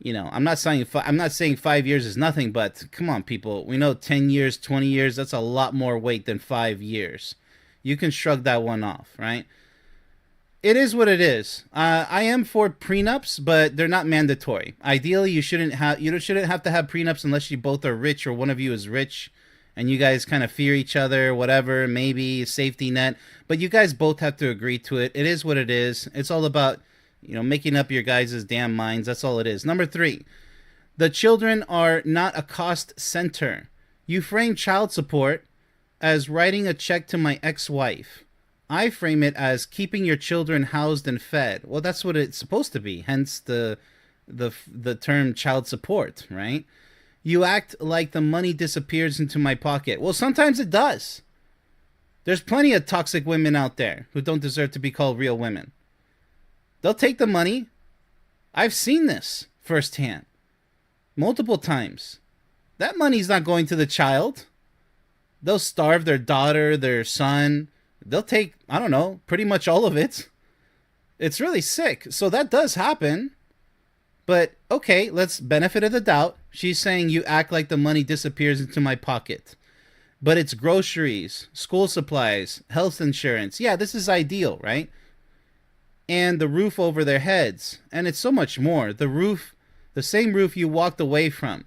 I'm not saying 5 years is nothing, but come on, people. We know 10 years, 20 years, that's a lot more weight than 5 years. You can shrug that one off, right? It is what it is. I am for prenups, but they're not mandatory. Ideally, you shouldn't have to have prenups unless you both are rich or one of you is rich and you guys kind of fear each other, whatever, maybe a safety net. But you guys both have to agree to it. It is what it is. It's all about, making up your guys' damn minds. That's all it is. Number 3, the children are not a cost center. You frame child support as writing a check to my ex-wife. I frame it as keeping your children housed and fed. Well, that's what it's supposed to be. Hence the term child support, right? You act like the money disappears into my pocket. Well, sometimes it does. There's plenty of toxic women out there who don't deserve to be called real women. They'll take the money. I've seen this firsthand, multiple times. That money's not going to the child. They'll starve their daughter, their son. They'll take, I don't know, pretty much all of it. It's really sick. So that does happen. But, okay, let's benefit of the doubt. She's saying you act like the money disappears into my pocket. But it's groceries, school supplies, health insurance. Yeah, this is ideal, right? And the roof over their heads. And it's so much more. The roof, the same roof you walked away from.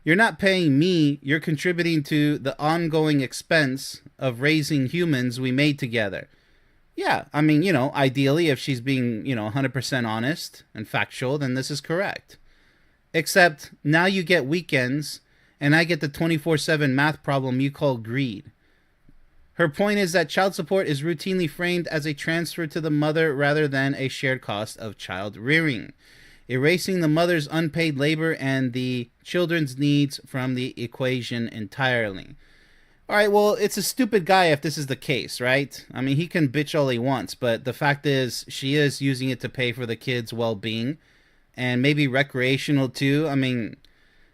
You're not paying me, you're contributing to the ongoing expense of raising humans we made together. Yeah, I mean, ideally, if she's being, 100% honest and factual, then this is correct. Except now you get weekends, and I get the 24/7 math problem you call greed. Her point is that child support is routinely framed as a transfer to the mother rather than a shared cost of child rearing, erasing the mother's unpaid labor and the children's needs from the equation entirely. All right, well, it's a stupid guy if this is the case, right? I mean, he can bitch all he wants, but the fact is she is using it to pay for the kids' well-being and maybe recreational too. I mean,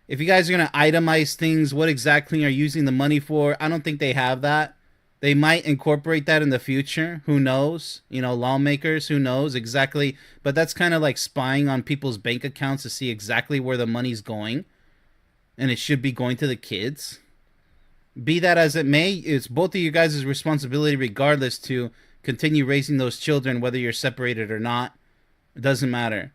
if you guys are going to itemize things, what exactly are you using the money for? I don't think they have that. They might incorporate that in the future. Who knows? Lawmakers, who knows exactly. But that's kind of like spying on people's bank accounts to see exactly where the money's going. And it should be going to the kids. Be that as it may, it's both of you guys' responsibility regardless to continue raising those children, whether you're separated or not. It doesn't matter.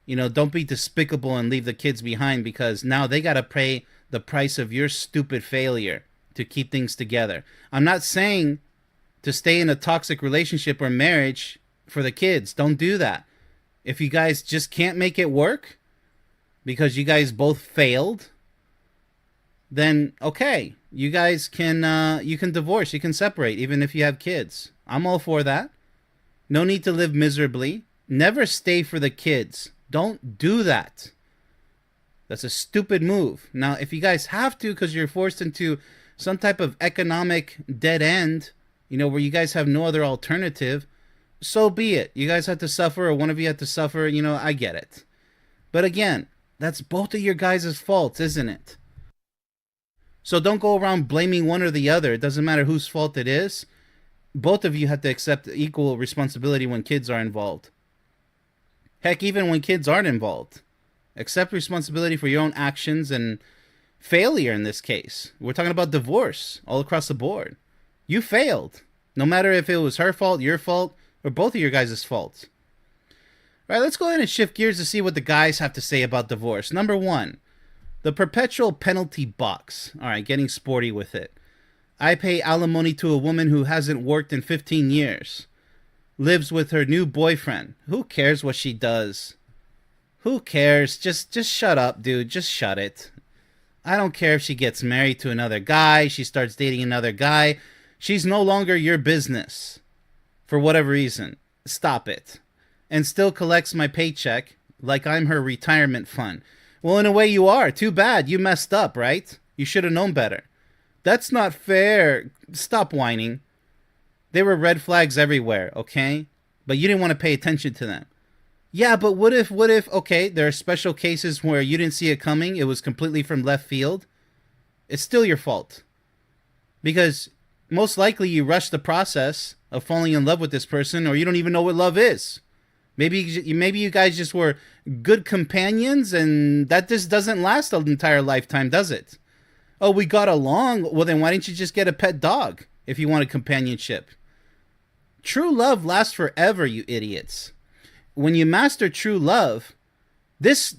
Don't be despicable and leave the kids behind because now they got to pay the price of your stupid failure to keep things together. I'm not saying to stay in a toxic relationship or marriage for the kids. Don't do that. If you guys just can't make it work because you guys both failed, then okay, you guys can you can divorce, you can separate, even if you have kids. I'm all for that. No need to live miserably. Never stay for the kids. Don't do that. That's a stupid move. Now, if you guys have to because you're forced into some type of economic dead end, where you guys have no other alternative, so be it. You guys have to suffer, or one of you have to suffer, I get it. But again, that's both of your guys' faults, isn't it? So don't go around blaming one or the other. It doesn't matter whose fault it is. Both of you have to accept equal responsibility when kids are involved. Heck, even when kids aren't involved. Accept responsibility for your own actions and failure in this case. We're talking about divorce all across the board. You failed. No matter if it was her fault, your fault, or both of your guys' faults. All right, let's go ahead and shift gears to see what the guys have to say about divorce. Number one, the perpetual penalty box. All right, getting sporty with it. I pay alimony to a woman who hasn't worked in 15 years. Lives with her new boyfriend. Who cares what she does? Who cares? Just shut up, dude. Just shut it. I don't care if she gets married to another guy, she starts dating another guy. She's no longer your business. For whatever reason. Stop it. And still collects my paycheck like I'm her retirement fund. Well, in a way you are. Too bad. You messed up, right? You should have known better. That's not fair. Stop whining. There were red flags everywhere, okay? But you didn't want to pay attention to them. Yeah, but what if, okay, there are special cases where you didn't see it coming. It was completely from left field. It's still your fault. Because most likely you rushed the process of falling in love with this person, or you don't even know what love is. Maybe you guys just were good companions, and that just doesn't last an entire lifetime, does it? Oh, we got along. Well, then why didn't you just get a pet dog if you wanted companionship? True love lasts forever, you idiots. When you master true love, this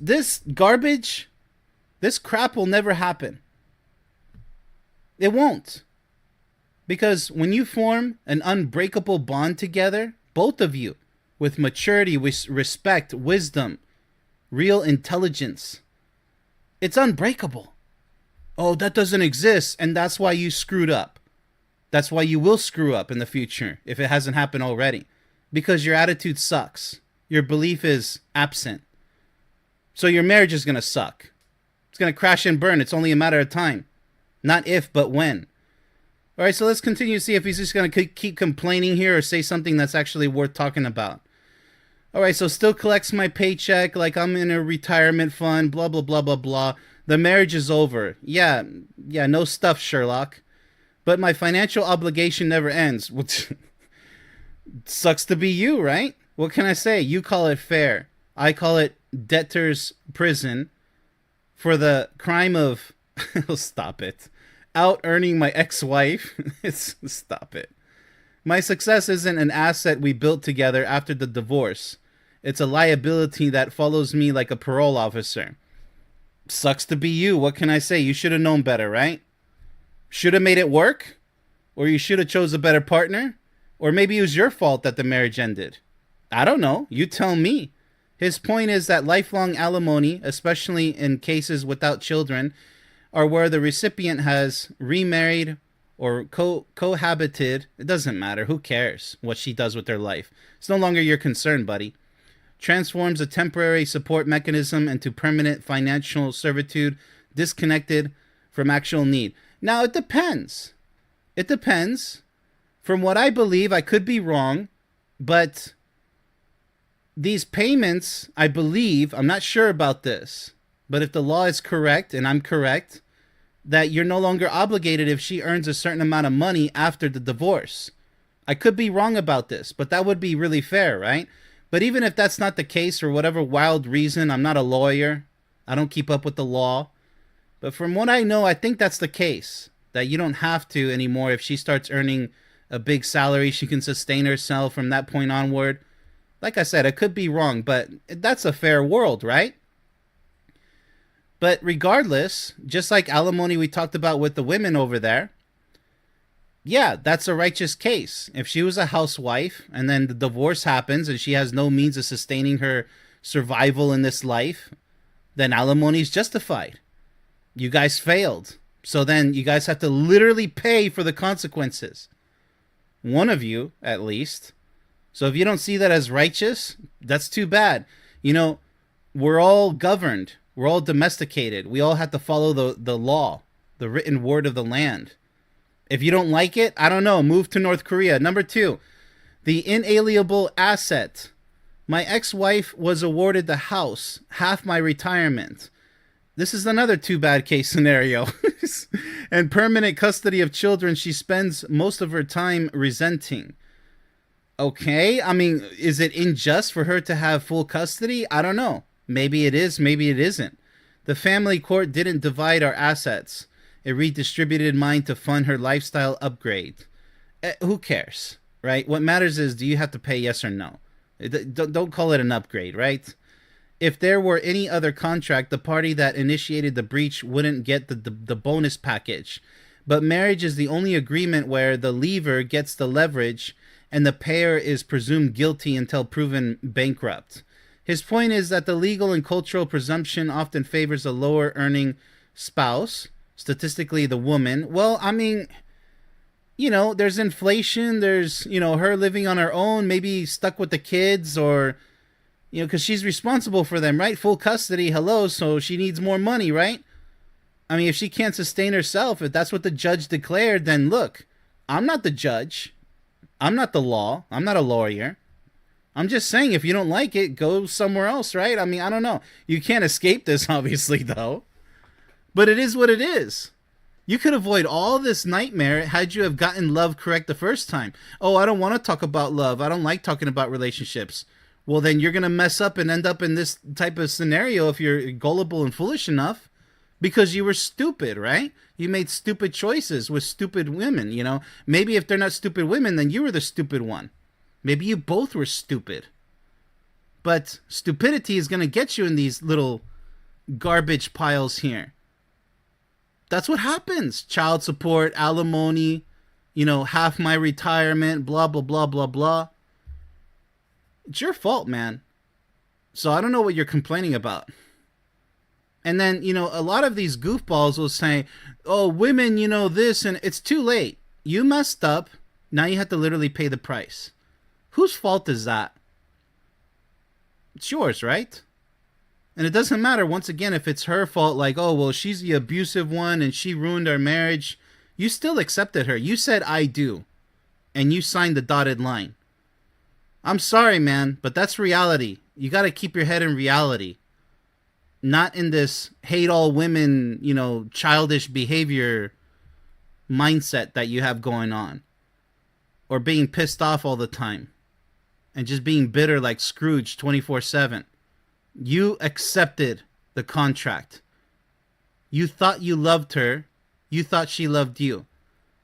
garbage, this crap will never happen. It won't. Because when you form an unbreakable bond together, both of you, with maturity, with respect, wisdom, real intelligence, it's unbreakable. Oh, that doesn't exist, and that's why you screwed up. That's why you will screw up in the future if it hasn't happened already. Because your attitude sucks. Your belief is absent. So your marriage is going to suck. It's going to crash and burn. It's only a matter of time. Not if, but when. All right, so let's continue to see if he's just going to keep complaining here or say something that's actually worth talking about. All right, so still collects my paycheck like I'm in a retirement fund, blah, blah, blah, blah, blah. The marriage is over. Yeah, no stuff, Sherlock. But my financial obligation never ends. Which sucks to be you, right? What can I say? You call it fair. I call it debtor's prison for the crime of... Stop it. Out-earning my ex-wife. Stop it. My success isn't an asset we built together after the divorce. It's a liability that follows me like a parole officer. Sucks to be you. What can I say? You should have known better, right? Should have made it work? Or you should have chose a better partner? Or maybe it was your fault that the marriage ended. I don't know. You tell me. His point is that lifelong alimony, especially in cases without children, are where the recipient has remarried or cohabited. It doesn't matter. Who cares what she does with their life? It's no longer your concern, buddy. Transforms a temporary support mechanism into permanent financial servitude, disconnected from actual need. Now, it depends. It depends. From what I believe, I could be wrong, but these payments, I believe, I'm not sure about this, but if the law is correct, and I'm correct, that you're no longer obligated if she earns a certain amount of money after the divorce. I could be wrong about this, but that would be really fair, right? But even if that's not the case for whatever wild reason, I'm not a lawyer. I don't keep up with the law. But from what I know, I think that's the case. That you don't have to anymore. If she starts earning a big salary, she can sustain herself from that point onward. Like I said, I could be wrong, but that's a fair world, right? But regardless, just like alimony we talked about with the women over there, yeah, that's a righteous case. If she was a housewife and then the divorce happens and she has no means of sustaining her survival in this life, then alimony is justified. You guys failed. So then you guys have to literally pay for the consequences. One of you, at least. So if you don't see that as righteous, that's too bad. You know, we're all governed. We're all domesticated. We all have to follow the law, the written word of the land. If you don't like it, I don't know, move to North Korea. Number 2, the inalienable asset. My ex-wife was awarded the house, half my retirement. This is another too bad case scenario. And permanent custody of children she spends most of her time resenting. Okay, I mean, is it unjust for her to have full custody? I don't know. Maybe it is, maybe it isn't. The family court didn't divide our assets. It redistributed mine to fund her lifestyle upgrade. Who cares, right? What matters is, do you have to pay yes or no? Don't call it an upgrade, right? If there were any other contract, the party that initiated the breach wouldn't get the bonus package. But marriage is the only agreement where the leaver gets the leverage and the payer is presumed guilty until proven bankrupt. His point is that the legal and cultural presumption often favors a lower earning spouse, statistically the woman. Well, I mean, you know, there's inflation, there's, you know, her living on her own, maybe stuck with the kids, or, you know, because she's responsible for them, right? Full custody, hello, so she needs more money, right? I mean, if she can't sustain herself, if that's what the judge declared, then look, I'm not the judge. I'm not the law. I'm not a lawyer. I'm just saying, if you don't like it, go somewhere else, right? I mean, I don't know. You can't escape this, obviously, though. But it is what it is. You could avoid all this nightmare had you have gotten love correct the first time. Oh, I don't want to talk about love. I don't like talking about relationships. Well, then you're going to mess up and end up in this type of scenario if you're gullible and foolish enough, because you were stupid, right? You made stupid choices with stupid women, you know? Maybe if they're not stupid women, then you were the stupid one. Maybe you both were stupid. But stupidity is going to get you in these little garbage piles here. That's what happens. Child support, alimony, you know, half my retirement, blah, blah, blah, blah, blah. It's your fault, man. So I don't know what you're complaining about. And then, you know, a lot of these goofballs will say, oh, women, you know, this, and it's too late. You messed up. Now you have to literally pay the price. Whose fault is that? It's yours, right? And it doesn't matter, once again, if it's her fault, like, oh, well, she's the abusive one and she ruined our marriage. You still accepted her. You said, I do. And you signed the dotted line. I'm sorry, man, but that's reality. You got to keep your head in reality. Not in this hate all women, childish behavior mindset that you have going on. Or being pissed off all the time. And just being bitter like Scrooge 24/7. You accepted the contract. You thought you loved her. You thought she loved you.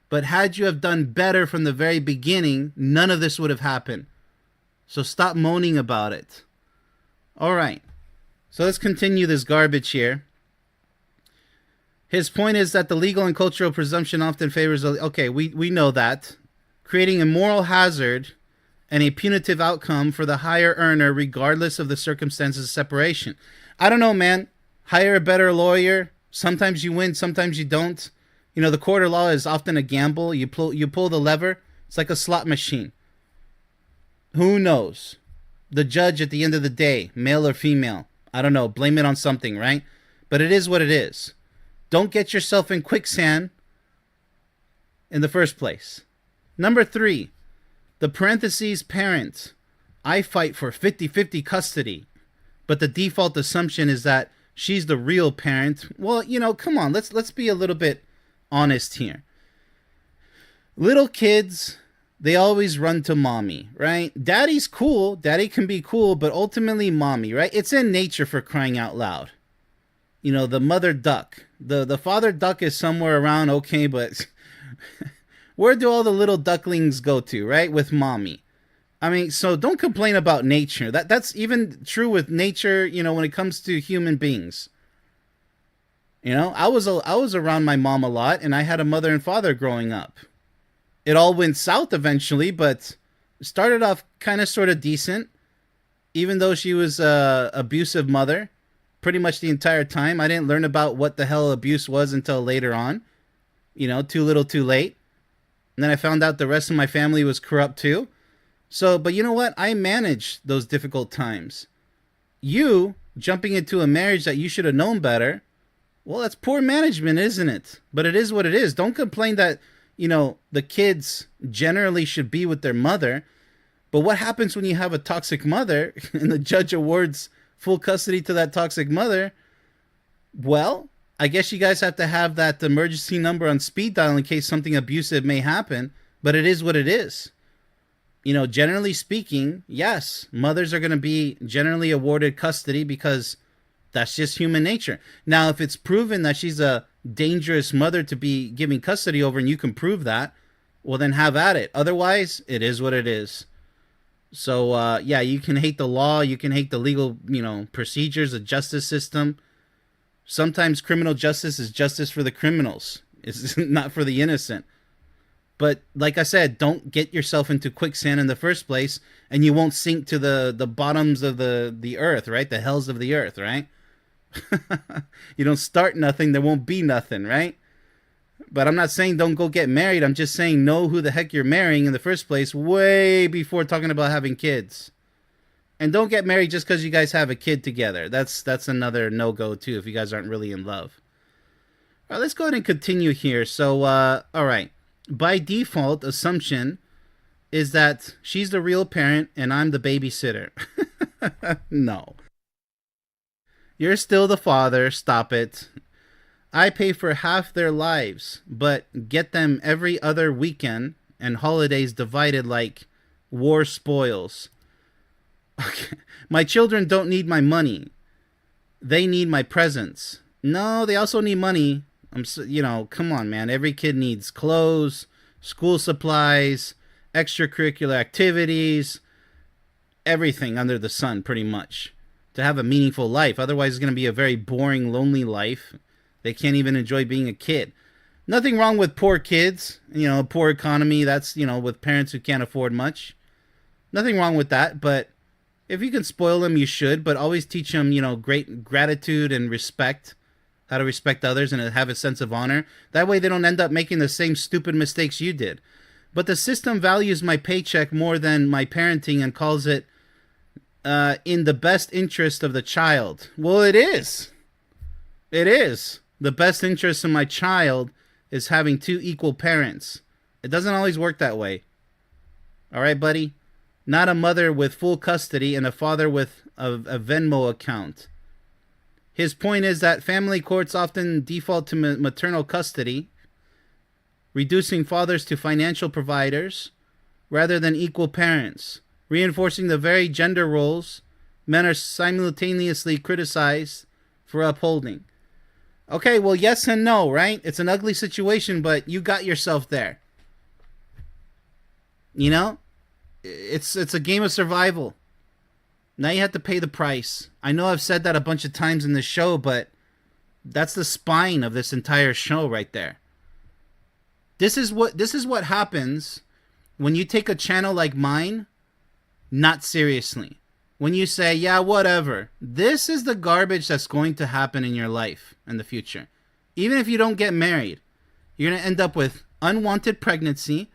But had you have done better from the very beginning, none of this would have happened. So stop moaning about it. All right. So let's continue this garbage here. His point is that the legal and cultural presumption often favors... Okay, we know that. Creating a moral hazard and a punitive outcome for the higher earner regardless of the circumstances of separation. I don't know, man. Hire a better lawyer. Sometimes you win, sometimes you don't. The court of law is often a gamble. You pull the lever. It's like a slot machine. Who knows? The judge at the end of the day, male or female, I don't know, blame it on something, right? But it is what it is. Don't get yourself in quicksand in the first place. Number 3, the parentheses parent. I fight for 50-50 custody, but the default assumption is that she's the real parent. Well, come on, let's be a little bit honest here. Little kids, they always run to mommy, right? Daddy's cool. Daddy can be cool, but ultimately mommy, right? It's in nature, for crying out loud. The mother duck. The father duck is somewhere around, okay, but where do all the little ducklings go to, right? With mommy. I mean, so don't complain about nature. That's even true with nature, when it comes to human beings. I was around my mom a lot, and I had a mother and father growing up. It all went south eventually, but started off kind of sort of decent, even though she was a abusive mother pretty much the entire time. I didn't learn about what the hell abuse was until later on. Too little, too late. And then I found out the rest of my family was corrupt too. So, but you know what? I managed those difficult times. You jumping into a marriage that you should have known better, well, that's poor management, isn't it? But it is what it is. Don't complain that, the kids generally should be with their mother. But what happens when you have a toxic mother and the judge awards full custody to that toxic mother? Well, I guess you guys have to have that emergency number on speed dial in case something abusive may happen. But it is what it is. Generally speaking, yes, mothers are going to be generally awarded custody because that's just human nature. Now, if it's proven that she's a dangerous mother to be giving custody over and you can prove that, well, then have at it. Otherwise, it is what it is. So, yeah, you can hate the law. You can hate the legal, procedures, the justice system. Sometimes criminal justice is justice for the criminals. It's not for the innocent. But like I said, don't get yourself into quicksand in the first place, and you won't sink to the bottoms of the earth, right? The hells of the earth, right? You don't start nothing, there won't be nothing, right? But I'm not saying don't go get married. I'm just saying know who the heck you're marrying in the first place way before talking about having kids. And don't get married just because you guys have a kid together. That's another no-go too if you guys aren't really in love. All right, let's go ahead and continue here. So, all right. By default, assumption is that she's the real parent and I'm the babysitter. No. You're still the father. Stop it. I pay for half their lives, but get them every other weekend and holidays divided like war spoils. Okay. My children don't need my money. They need my presence. No, they also need money. Come on, man. Every kid needs clothes, school supplies, extracurricular activities, everything under the sun, pretty much, to have a meaningful life. Otherwise, it's going to be a very boring, lonely life. They can't even enjoy being a kid. Nothing wrong with poor kids, poor economy. That's, with parents who can't afford much. Nothing wrong with that. But if you can spoil them, you should. But always teach them, great gratitude and respect. how to respect others and have a sense of honor. That way they don't end up making the same stupid mistakes you did. But the system values my paycheck more than my parenting and calls it in the best interest of the child. Well, it is. It is. The best interest of my child is having two equal parents. It doesn't always work that way. All right, buddy? Not a mother with full custody and a father with a Venmo account. His point is that family courts often default to maternal custody, reducing fathers to financial providers rather than equal parents, reinforcing the very gender roles men are simultaneously criticized for upholding. Okay, well, yes and no, right? It's an ugly situation, but you got yourself there. You know? It's a game of survival. Now you have to pay the price. I know I've said that a bunch of times in this show, but that's the spine of this entire show right there. This is what happens when you take a channel like mine not seriously. When you say, yeah, whatever. This is the garbage that's going to happen in your life in the future. Even if you don't get married, you're going to end up with unwanted pregnancy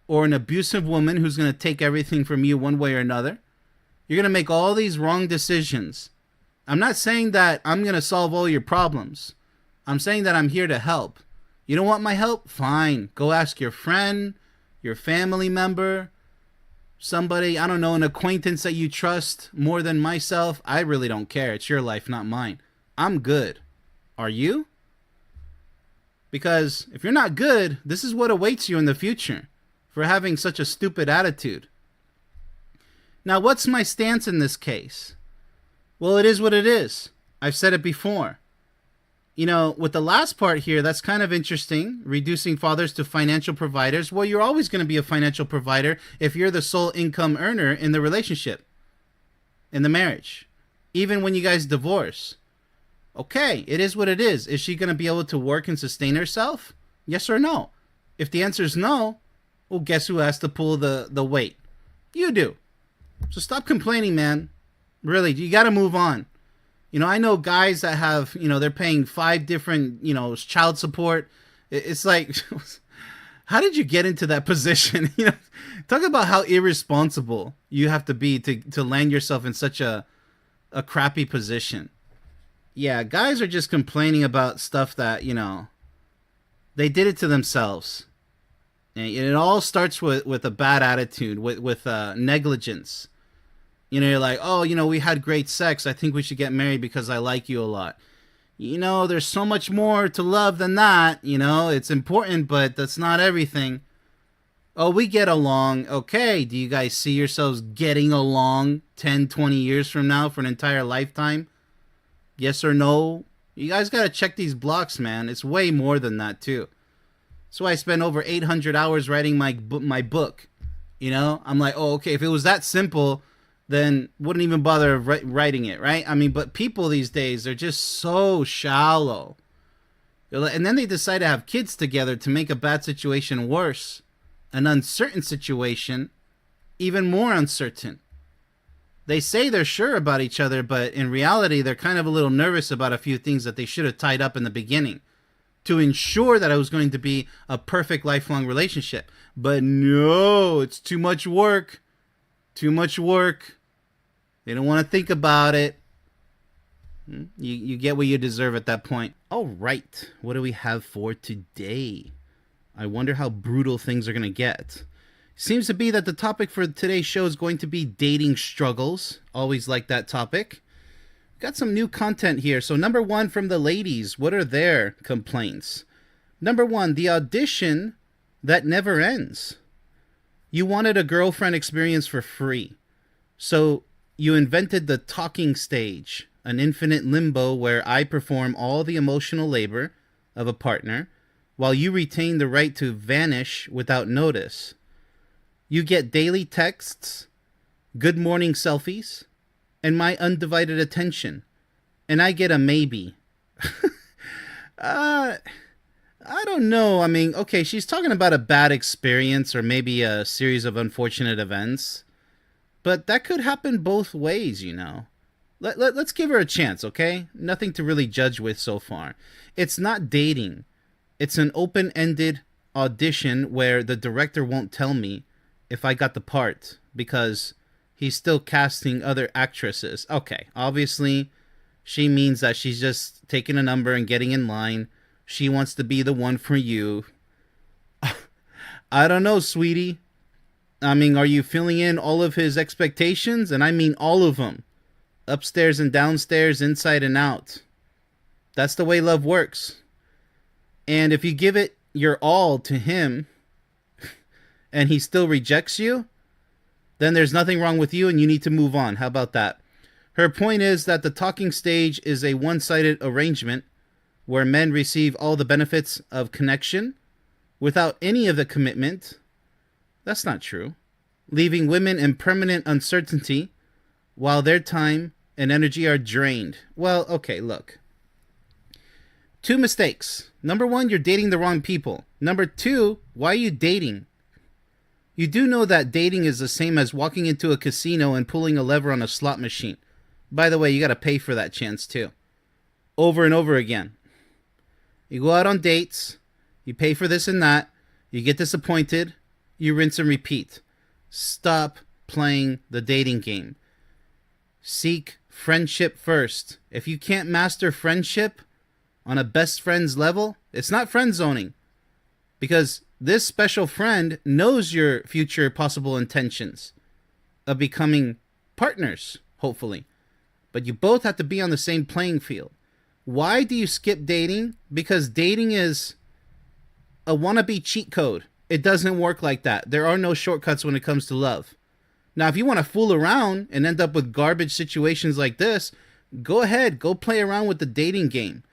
or an abusive woman who's going to take everything from you one way or another. You're going to make all these wrong decisions. I'm not saying that I'm going to solve all your problems. I'm saying that I'm here to help. You don't want my help? Fine. Go ask your friend, your family member, somebody, I don't know, an acquaintance that you trust more than myself. I really don't care. It's your life, not mine. I'm good. Are you? Because if you're not good, this is what awaits you in the future for having such a stupid attitude. Now, what's my stance in this case? Well, it is what it is. I've said it before. You know, with the last part here, that's kind of interesting. Reducing fathers to financial providers. Well, you're always going to be a financial provider if you're the sole income earner in the relationship, in the marriage, even when you guys divorce. Okay, it is what it is. Is she going to be able to work and sustain herself? Yes or no? If the answer is no, well, guess who has to pull the weight? You do. So stop complaining, man. Really, you got to move on. You know, I know guys that have, you know, they're paying 5 different, you know, child support. It's like, how did you get into that position? You know, talk about how irresponsible you have to be to land yourself in such a crappy position. Yeah, guys are just complaining about stuff that, you know, they did it to themselves. And it all starts with a bad attitude, with negligence. You know, you're like, oh, you know, we had great sex. I think we should get married because I like you a lot. You know, there's so much more to love than that. You know, it's important, but that's not everything. Oh, we get along. Okay, do you guys see yourselves getting along 10, 20 years from now for an entire lifetime? Yes or no? You guys got to check these blocks, man. It's way more than that, too. That's why I spent over 800 hours writing my book. You know, I'm like, oh, okay, if it was that simple, then wouldn't even bother writing it, right? I mean, but people these days, they're just so shallow. And then they decide to have kids together to make a bad situation worse. An uncertain situation even more uncertain. They say they're sure about each other, but in reality, they're kind of a little nervous about a few things that they should have tied up in the beginning to ensure that it was going to be a perfect lifelong relationship. But no, it's too much work. Too much work. They don't want to think about it. You get what you deserve at that point. All right. What do we have for today? I wonder how brutal things are going to get. Seems to be that the topic for today's show is going to be dating struggles. Always like that topic. Got some new content here. So number 1 from the ladies. What are their complaints? Number 1, the audition that never ends. You wanted a girlfriend experience for free. So you invented the talking stage, an infinite limbo where I perform all the emotional labor of a partner while you retain the right to vanish without notice. You get daily texts, good morning selfies, and my undivided attention. And I get a maybe. I don't know. I mean, okay, she's talking about a bad experience or maybe a series of unfortunate events. But that could happen both ways, you know. Let's give her a chance, okay? Nothing to really judge with so far. It's not dating. It's an open-ended audition where the director won't tell me if I got the part because he's still casting other actresses. Okay, obviously she means that she's just taking a number and getting in line. She wants to be the one for you. I don't know, sweetie. I mean, are you filling in all of his expectations? And I mean all of them. Upstairs and downstairs, inside and out. That's the way love works. And if you give it your all to him and he still rejects you, then there's nothing wrong with you and you need to move on. How about that? Her point is that the talking stage is a one-sided arrangement where men receive all the benefits of connection without any of the commitment. That's not true. Leaving women in permanent uncertainty while their time and energy are drained. Well, okay, look. 2 mistakes. Number 1, you're dating the wrong people. Number 2, why are you dating? You do know that dating is the same as walking into a casino and pulling a lever on a slot machine. By the way, you got to pay for that chance too. Over and over again. You go out on dates, you pay for this and that, you get disappointed, you rinse and repeat. Stop playing the dating game. Seek friendship first. If you can't master friendship on a best friends level, it's not friend zoning. Because this special friend knows your future possible intentions of becoming partners, hopefully. But you both have to be on the same playing field. Why do you skip dating? Because dating is a wannabe cheat code. It doesn't work like that. There are no shortcuts when it comes to love. Now, if you want to fool around and end up with garbage situations like this, go ahead. Go play around with the dating game.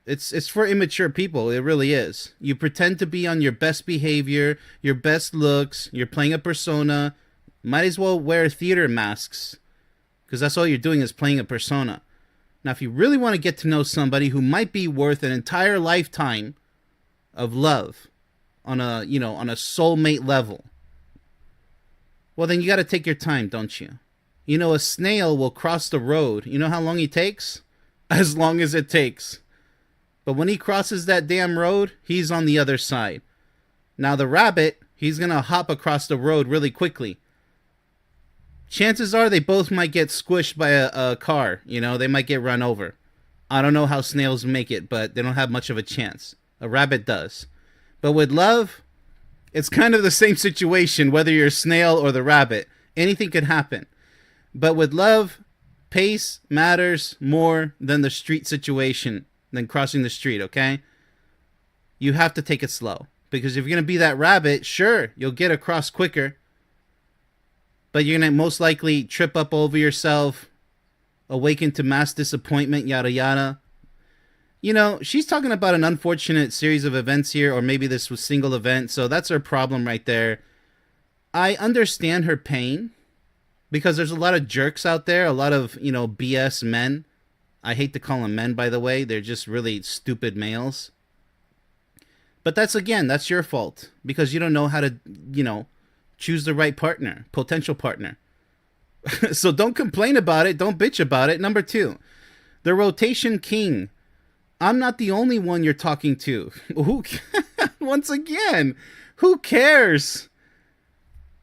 It's for immature people. It really is. You pretend to be on your best behavior, your best looks. You're playing a persona. Might as well wear theater masks. Because that's all you're doing is playing a persona. Now, if you really want to get to know somebody who might be worth an entire lifetime of love on a soulmate level, well, then you got to take your time, don't you? You know, a snail will cross the road. You know how long he takes? As long as it takes. But when he crosses that damn road, he's on the other side. Now, the rabbit, he's going to hop across the road really quickly. Chances are they both might get squished by a car. You know, they might get run over. I don't know how snails make it, but they don't have much of a chance. A rabbit does. But with love, it's kind of the same situation, whether you're a snail or the rabbit. Anything could happen. But with love, pace matters more than the street situation, than crossing the street, okay? You have to take it slow. Because if you're going to be that rabbit, sure, you'll get across quicker. But you're going to most likely trip up over yourself, awaken to mass disappointment, yada yada. You know, she's talking about an unfortunate series of events here, or maybe this was single event, so that's her problem right there. I understand her pain, because there's a lot of jerks out there, a lot of, BS men. I hate to call them men, by the way. They're just really stupid males. But that's your fault, because you don't know how to, choose the right partner, potential partner. So don't complain about it. Don't bitch about it. Number 2, the rotation king. I'm not the only one you're talking to. Once again, who cares?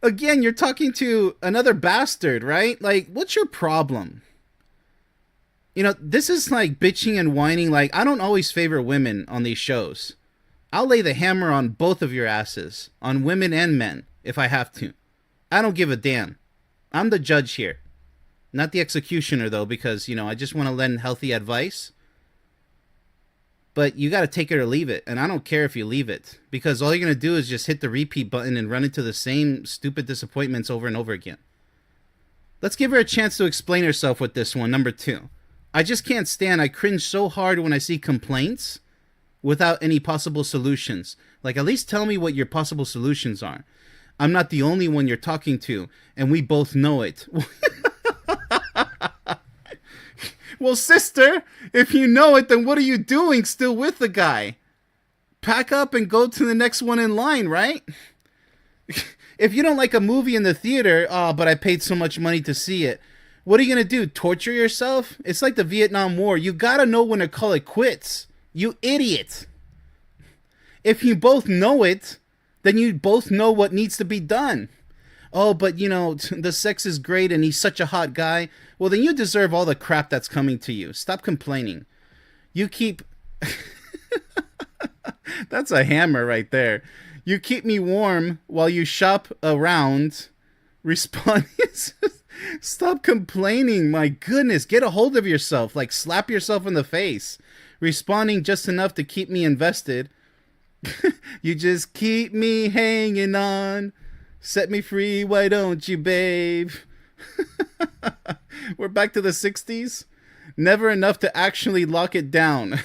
Again, you're talking to another bastard, right? Like, what's your problem? This is like bitching and whining. Like, I don't always favor women on these shows. I'll lay the hammer on both of your asses, on women and men, if I have to. I don't give a damn. I'm the judge here. Not the executioner, though, because, I just want to lend healthy advice. But you got to take it or leave it. And I don't care if you leave it. Because all you're going to do is just hit the repeat button and run into the same stupid disappointments over and over again. Let's give her a chance to explain herself with this one, number 2. I just can't stand. I cringe so hard when I see complaints without any possible solutions. Like, at least tell me what your possible solutions are. I'm not the only one you're talking to, and we both know it. Well, sister, if you know it, then what are you doing still with the guy? Pack up and go to the next one in line, right? If you don't like a movie in the theater, but I paid so much money to see it. What are you going to do? Torture yourself? It's like the Vietnam War. You got to know when to call it quits. You idiot. If you both know it, then you both know what needs to be done. Oh, but you know, the sex is great and he's such a hot guy. Well, then you deserve all the crap that's coming to you. Stop complaining. You keep... That's a hammer right there. You keep me warm while you shop around. Respond. Stop complaining. My goodness. Get a hold of yourself. Like, slap yourself in the face. Responding just enough to keep me invested. You just keep me hanging on. Set me free, why don't you, babe? We're back to the 60s. Never enough to actually lock it down.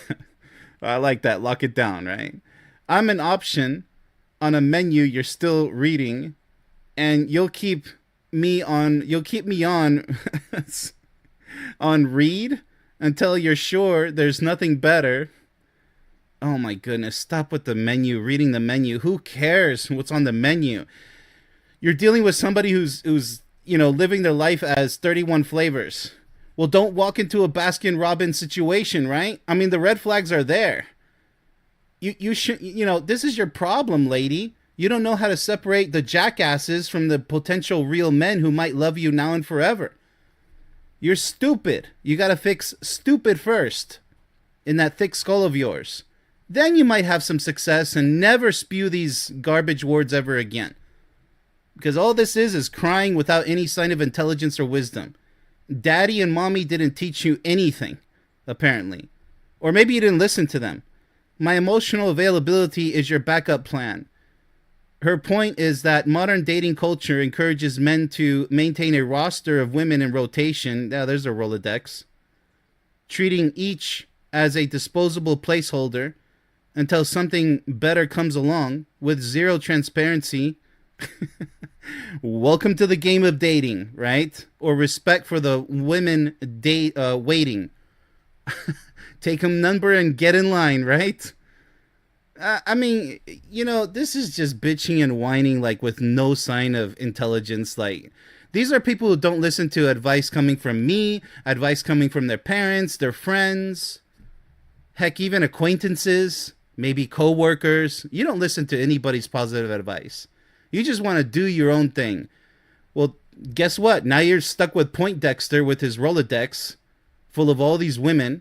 I like that. Lock it down, right? I'm an option on a menu you're still reading, and you'll keep me on on read until you're sure there's nothing better. Oh my goodness, stop with the menu, reading the menu. Who cares what's on the menu? You're dealing with somebody who's living their life as 31 flavors. Well, don't walk into a Baskin Robbins situation, right? I mean, the red flags are there. You should, this is your problem, lady. You don't know how to separate the jackasses from the potential real men who might love you now and forever. You're stupid. You got to fix stupid first in that thick skull of yours. Then you might have some success and never spew these garbage words ever again. Because all this is crying without any sign of intelligence or wisdom. Daddy and mommy didn't teach you anything, apparently. Or maybe you didn't listen to them. My emotional availability is your backup plan. Her point is that modern dating culture encourages men to maintain a roster of women in rotation. Now, there's a Rolodex. Treating each as a disposable placeholder until something better comes along with zero transparency. Welcome to the game of dating, right? Or respect for the women waiting. Take them number and get in line, right? I mean, this is just bitching and whining, like, with no sign of intelligence. Like, these are people who don't listen to advice coming from me, advice coming from their parents, their friends, heck, even acquaintances, maybe co-workers. You don't listen to anybody's positive advice. You just want to do your own thing. Well, guess what? Now you're stuck with Poindexter with his Rolodex full of all these women.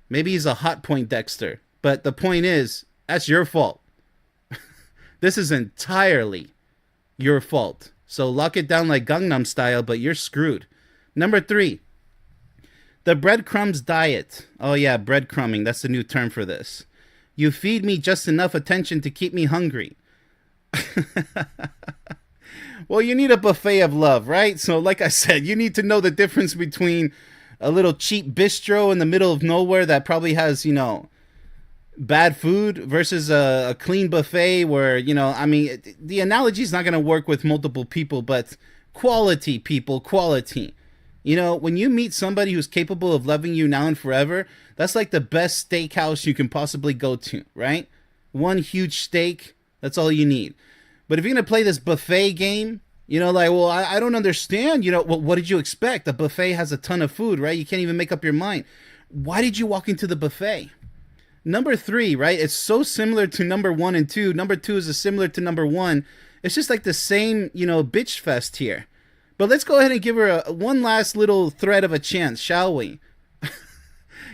Maybe he's a hot Poindexter. But the point is, that's your fault. This is entirely your fault. So lock it down like Gangnam Style, but you're screwed. Number 3, the breadcrumbs diet. Oh yeah, breadcrumbing. That's the new term for this. You feed me just enough attention to keep me hungry. Well, you need a buffet of love, right? So like I said, you need to know the difference between a little cheap bistro in the middle of nowhere that probably has, bad food versus a clean buffet where, the analogy is not going to work with multiple people, but quality people, quality. When you meet somebody who's capable of loving you now and forever, that's like the best steakhouse you can possibly go to, right? One huge steak, that's all you need. But if you're going to play this buffet game, I don't understand. What did you expect? The buffet has a ton of food, right? You can't even make up your mind. Why did you walk into the buffet? Number 3, right? It's so similar to number 1 and 2. Number 2 is similar to number 1. It's just like the same, bitch fest here. But let's go ahead and give her one last little thread of a chance, shall we?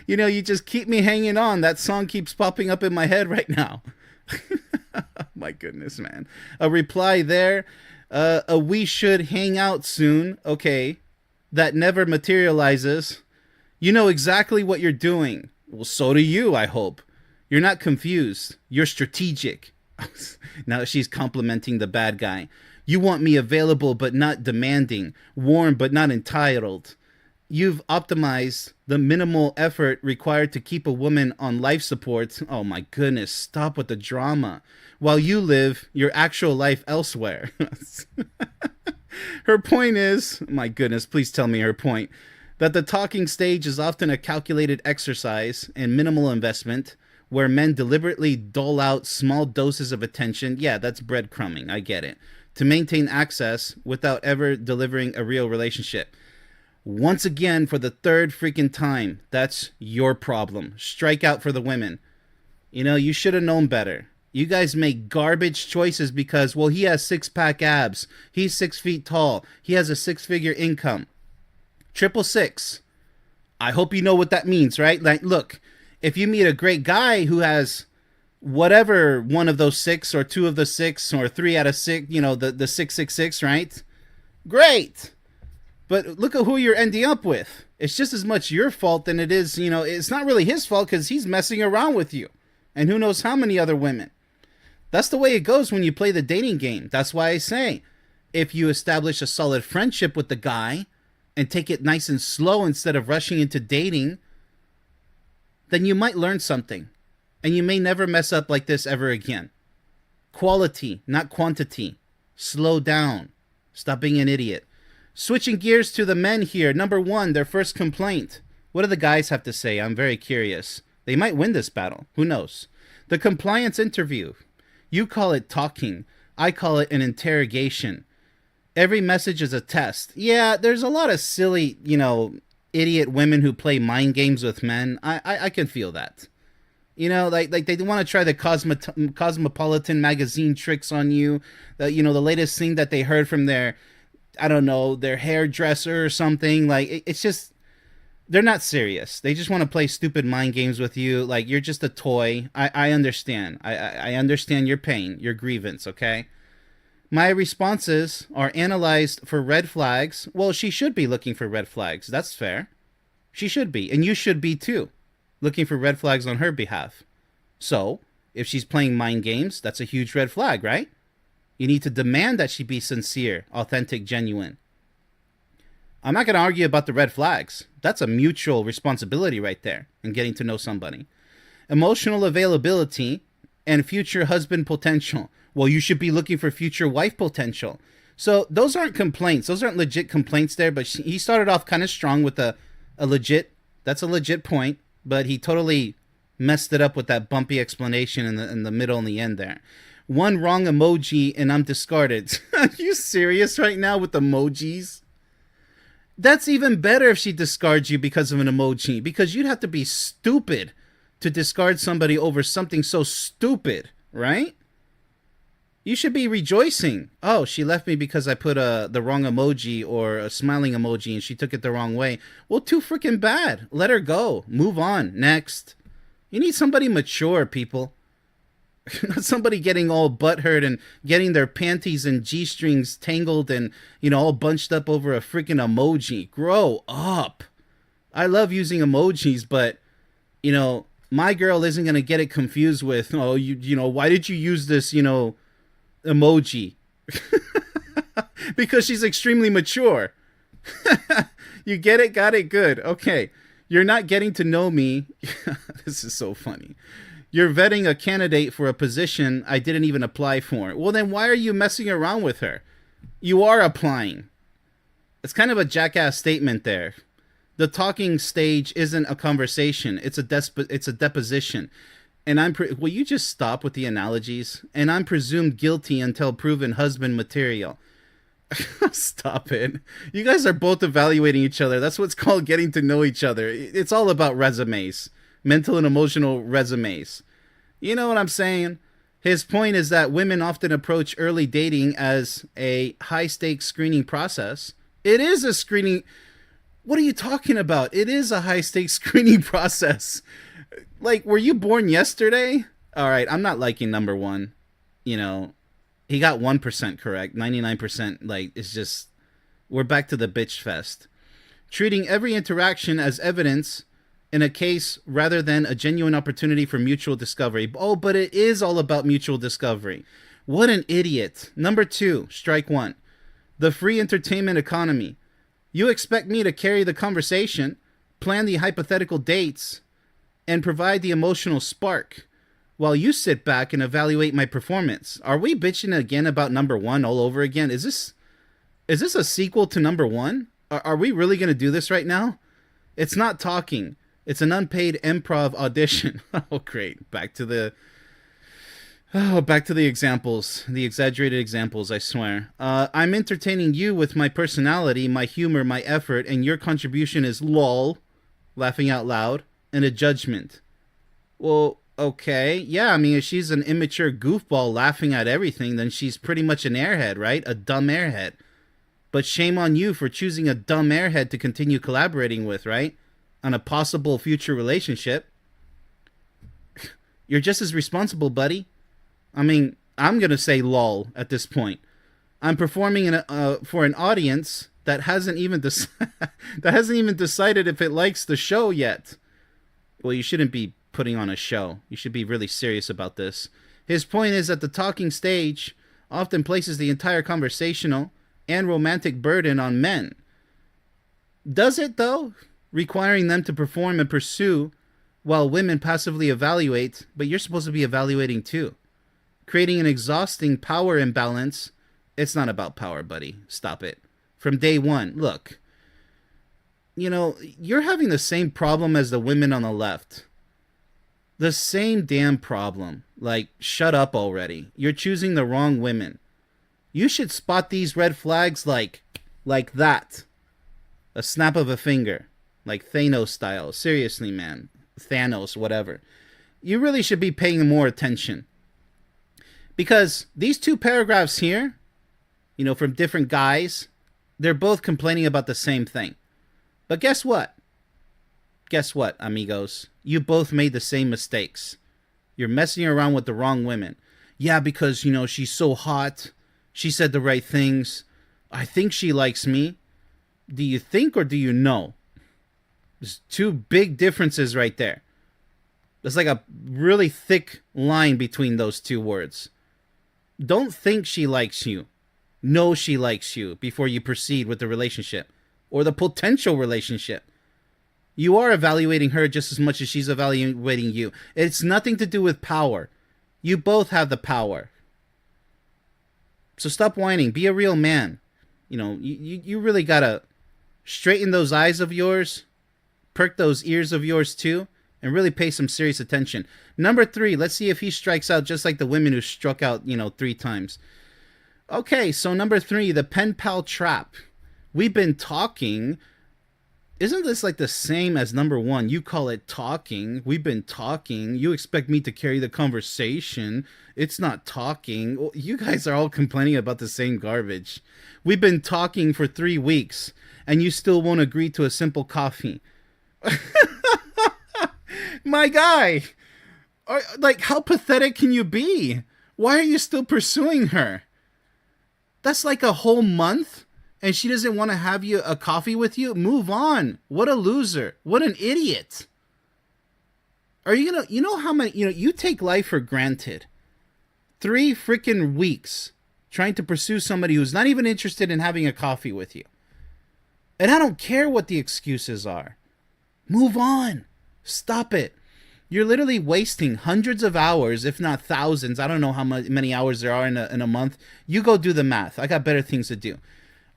You just keep me hanging on. That song keeps popping up in my head right now. My goodness, man. A reply there. We should hang out soon. Okay. That never materializes. You know exactly what you're doing. Well, so do you, I hope. You're not confused. You're strategic. Now she's complimenting the bad guy. You want me available but not demanding. Warm but not entitled. You've optimized the minimal effort required to keep a woman on life support. Oh my goodness, stop with the drama. While you live your actual life elsewhere. Her point is, my goodness, please tell me her point, that the talking stage is often a calculated exercise and minimal investment where men deliberately dole out small doses of attention. Yeah, that's breadcrumbing, I get it. To maintain access without ever delivering a real relationship. Once again, for the third freaking time, that's your problem. Strike out for the women. You know, you should have known better. You guys make garbage choices because, well, he has six-pack abs. He's 6 feet tall. He has a six-figure income. 666. I hope you know what that means, right? Like, look, if you meet a great guy who has whatever one of those six or two of the six or 3 out of 6, you know, the 666, right? Great. But look at who you're ending up with. It's just as much your fault than it is, you know, it's not really his fault because he's messing around with you. And who knows how many other women. That's the way it goes when you play the dating game. That's why I say, if you establish a solid friendship with the guy and take it nice and slow instead of rushing into dating, then you might learn something. And you may never mess up like this ever again. Quality, not quantity. Slow down. Stop being an idiot. Switching gears to the men here. Number 1, their first complaint. What do the guys have to say? I'm very curious. They might win this battle. Who knows? The compliance interview. You call it talking. I call it an interrogation. Every message is a test. Yeah, there's a lot of silly, you know, idiot women who play mind games with men. I can feel that. You know, like they want to try the Cosmopolitan magazine tricks on you. You know, the latest thing that they heard from their, I don't know, their hairdresser or something. Like, it's just, they're not serious. They just want to play stupid mind games with you. Like, you're just a toy. I understand. I understand your pain, your grievance, okay? My responses are analyzed for red flags. Well, she should be looking for red flags. That's fair. She should be. And you should be too, looking for red flags on her behalf. So, if she's playing mind games, that's a huge red flag, right? You need to demand that she be sincere, authentic, genuine. I'm not going to argue about the red flags. That's a mutual responsibility right there in getting to know somebody. Emotional availability and future husband potential. Well, you should be looking for future wife potential. So those aren't complaints. Those aren't legit complaints there, but he started off kind of strong with a legit, that's a legit point, but he totally messed it up with that bumpy explanation in the middle and the end there. One wrong emoji and I'm discarded. Are you serious right now with emojis? That's even better if she discards you because of an emoji, because you'd have to be stupid to discard somebody over something so stupid, right? You should be rejoicing. Oh, she left me because I put the wrong emoji or a smiling emoji and she took it the wrong way. Well, too freaking bad. Let her go. Move on. Next. You need somebody mature, people. Not somebody getting all butthurt and getting their panties and G-strings tangled and, you know, all bunched up over a freaking emoji. Grow up. I love using emojis, but, you know, my girl isn't going to get it confused with, oh, you know, why did you use this, you know, emoji? Because she's extremely mature. You get it? Got it? Good. Okay. You're not getting to know me. This is so funny. You're vetting a candidate for a position I didn't even apply for. Well, then why are you messing around with her? You are applying. It's kind of a jackass statement there. The talking stage isn't a conversation. It's a deposition. And will you just stop with the analogies? And I'm presumed guilty until proven husband material. Stop it. You guys are both evaluating each other. That's what's called getting to know each other. It's all about resumes. Mental and emotional resumes. You know what I'm saying? His point is that women often approach early dating as a high-stakes screening process. It is a screening. What are you talking about? It is a high-stakes screening process. Like, were you born yesterday? All right, I'm not liking number 1. You know, he got 1% correct. 99%, like, it's just, we're back to the bitch fest. Treating every interaction as evidence in a case rather than a genuine opportunity for mutual discovery. Oh, but it is all about mutual discovery. What an idiot. Number 2, strike 1. The free entertainment economy. You expect me to carry the conversation, plan the hypothetical dates, and provide the emotional spark while you sit back and evaluate my performance. Are we bitching again about number 1 all over again? Is this a sequel to number 1? Are we really going to do this right now? It's not talking. It's an unpaid improv audition. Oh, great. Back to the... Oh, back to the examples, the exaggerated examples, I swear. I'm entertaining you with my personality, my humor, my effort, and your contribution is lol, laughing out loud, and a judgment. Well, okay. Yeah, I mean, if she's an immature goofball laughing at everything, then she's pretty much an airhead, right? A dumb airhead. But shame on you for choosing a dumb airhead to continue collaborating with, right? On a possible future relationship. You're just as responsible, buddy. I mean, I'm going to say lol at this point. I'm performing for an audience that hasn't even that hasn't even decided if it likes the show yet. Well, you shouldn't be putting on a show. You should be really serious about this. His point is that the talking stage often places the entire conversational and romantic burden on men. Does it, though? Requiring them to perform and pursue while women passively evaluate, but you're supposed to be evaluating too. Creating an exhausting power imbalance. It's not about power, buddy. Stop it. From day one, look, you're having the same problem as the women on the left. The same damn problem. Like, shut up already. You're choosing the wrong women. You should spot these red flags like that. A snap of a finger. Like Thanos style. Seriously, man. Thanos, whatever. You really should be paying more attention. Because these two paragraphs here, from different guys, they're both complaining about the same thing. But guess what? Guess what, amigos? You both made the same mistakes. You're messing around with the wrong women. Yeah, because, she's so hot. She said the right things. I think she likes me. Do you think or do you know? There's two big differences right there. There's like a really thick line between those two words. Don't think she likes you. Know she likes you before you proceed with the relationship or the potential relationship. You are evaluating her just as much as she's evaluating you. It's nothing to do with power. You both have the power. So stop whining. Be a real man. You really gotta straighten those eyes of yours, perk those ears of yours too, and really pay some serious attention. Number 3, let's see if he strikes out just like the women who struck out, 3 times. Okay, so number 3, the pen pal trap. We've been talking. Isn't this like the same as number 1? You call it talking. We've been talking. You expect me to carry the conversation. It's not talking. Well, you guys are all complaining about the same garbage. We've been talking for 3 weeks, and you still won't agree to a simple coffee. My guy, how pathetic can you be? Why are you still pursuing her? That's like a whole month, and she doesn't want to have a coffee with you? Move on. What a loser. What an idiot. Are you gonna, how many, you take life for granted. 3 freaking weeks trying to pursue somebody who's not even interested in having a coffee with you. And I don't care what the excuses are. Move on. Stop it. You're literally wasting hundreds of hours, if not thousands. I don't know how many hours there are in a month. You go do the math. I got better things to do.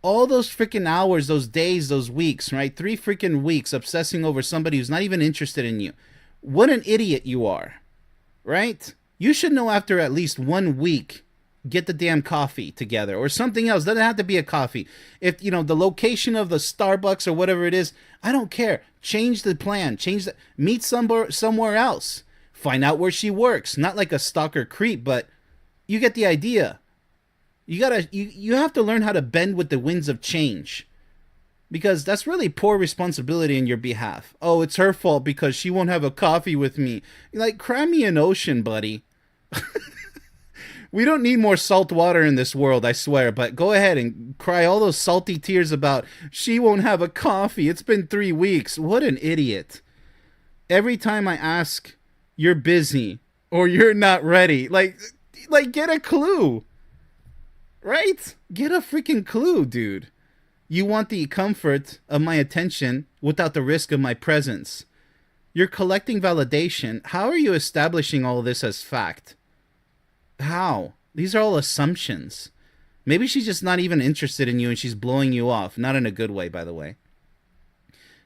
All those freaking hours, those days, those weeks, right? 3 freaking weeks obsessing over somebody who's not even interested in you. What an idiot you are, right? You should know after at least 1 week, get the damn coffee together or something else. Doesn't have to be a coffee. If, the location of the Starbucks or whatever it is, I don't care. Change the plan. Meet somewhere else. Find out where she works. Not like a stalker creep, but you get the idea. You have to learn how to bend with the winds of change. Because that's really poor responsibility in your behalf. Oh, it's her fault because she won't have a coffee with me. Cry me an ocean, buddy. We don't need more salt water in this world, I swear, but go ahead and cry all those salty tears about she won't have a coffee. It's been 3 weeks. What an idiot. Every time I ask, you're busy or you're not ready. Get a clue. Right? Get a freaking clue, dude. You want the comfort of my attention without the risk of my presence. You're collecting validation. How are you establishing all this as fact? How? These are all assumptions. Maybe she's just not even interested in you and she's blowing you off. Not in a good way, by the way.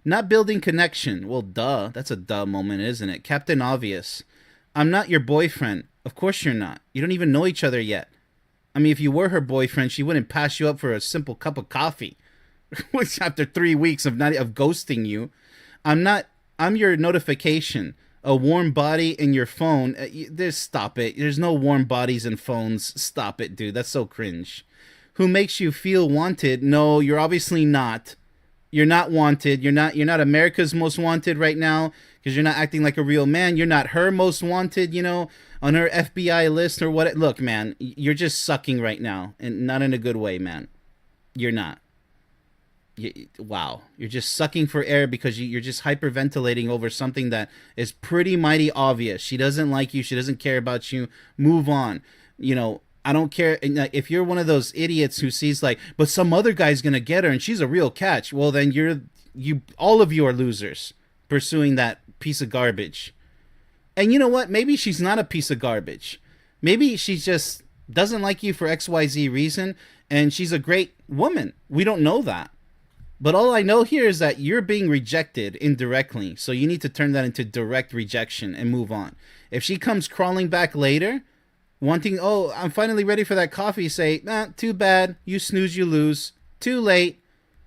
Not building connection. Well, duh. That's a duh moment, isn't it? Captain Obvious. I'm not your boyfriend. Of course you're not. You don't even know each other yet. I mean, if you were her boyfriend, she wouldn't pass you up for a simple cup of coffee. Which after 3 weeks of ghosting you, I'm not. I'm your notification. A warm body in your phone. Stop it. There's no warm bodies in phones. Stop it, dude. That's so cringe. Who makes you feel wanted? No, you're obviously not. You're not wanted. You're not America's most wanted right now because you're not acting like a real man. You're not her most wanted, on her FBI list or what. Look, man, you're just sucking right now, and not in a good way, man. You're not. Wow. You're just sucking for air because you're just hyperventilating over something that is pretty mighty obvious. She doesn't like you. She doesn't care about you. Move on. I don't care if you're one of those idiots who sees like, but some other guy's gonna get her and she's a real catch. Well, then all of you are losers pursuing that piece of garbage. And you know what? Maybe she's not a piece of garbage. Maybe she just doesn't like you for XYZ reason, and she's a great woman. We don't know that. But all I know here is that you're being rejected indirectly, so you need to turn that into direct rejection and move on. If she comes crawling back later, wanting, oh, I'm finally ready for that coffee, say, nah, too bad, you snooze, you lose, too late.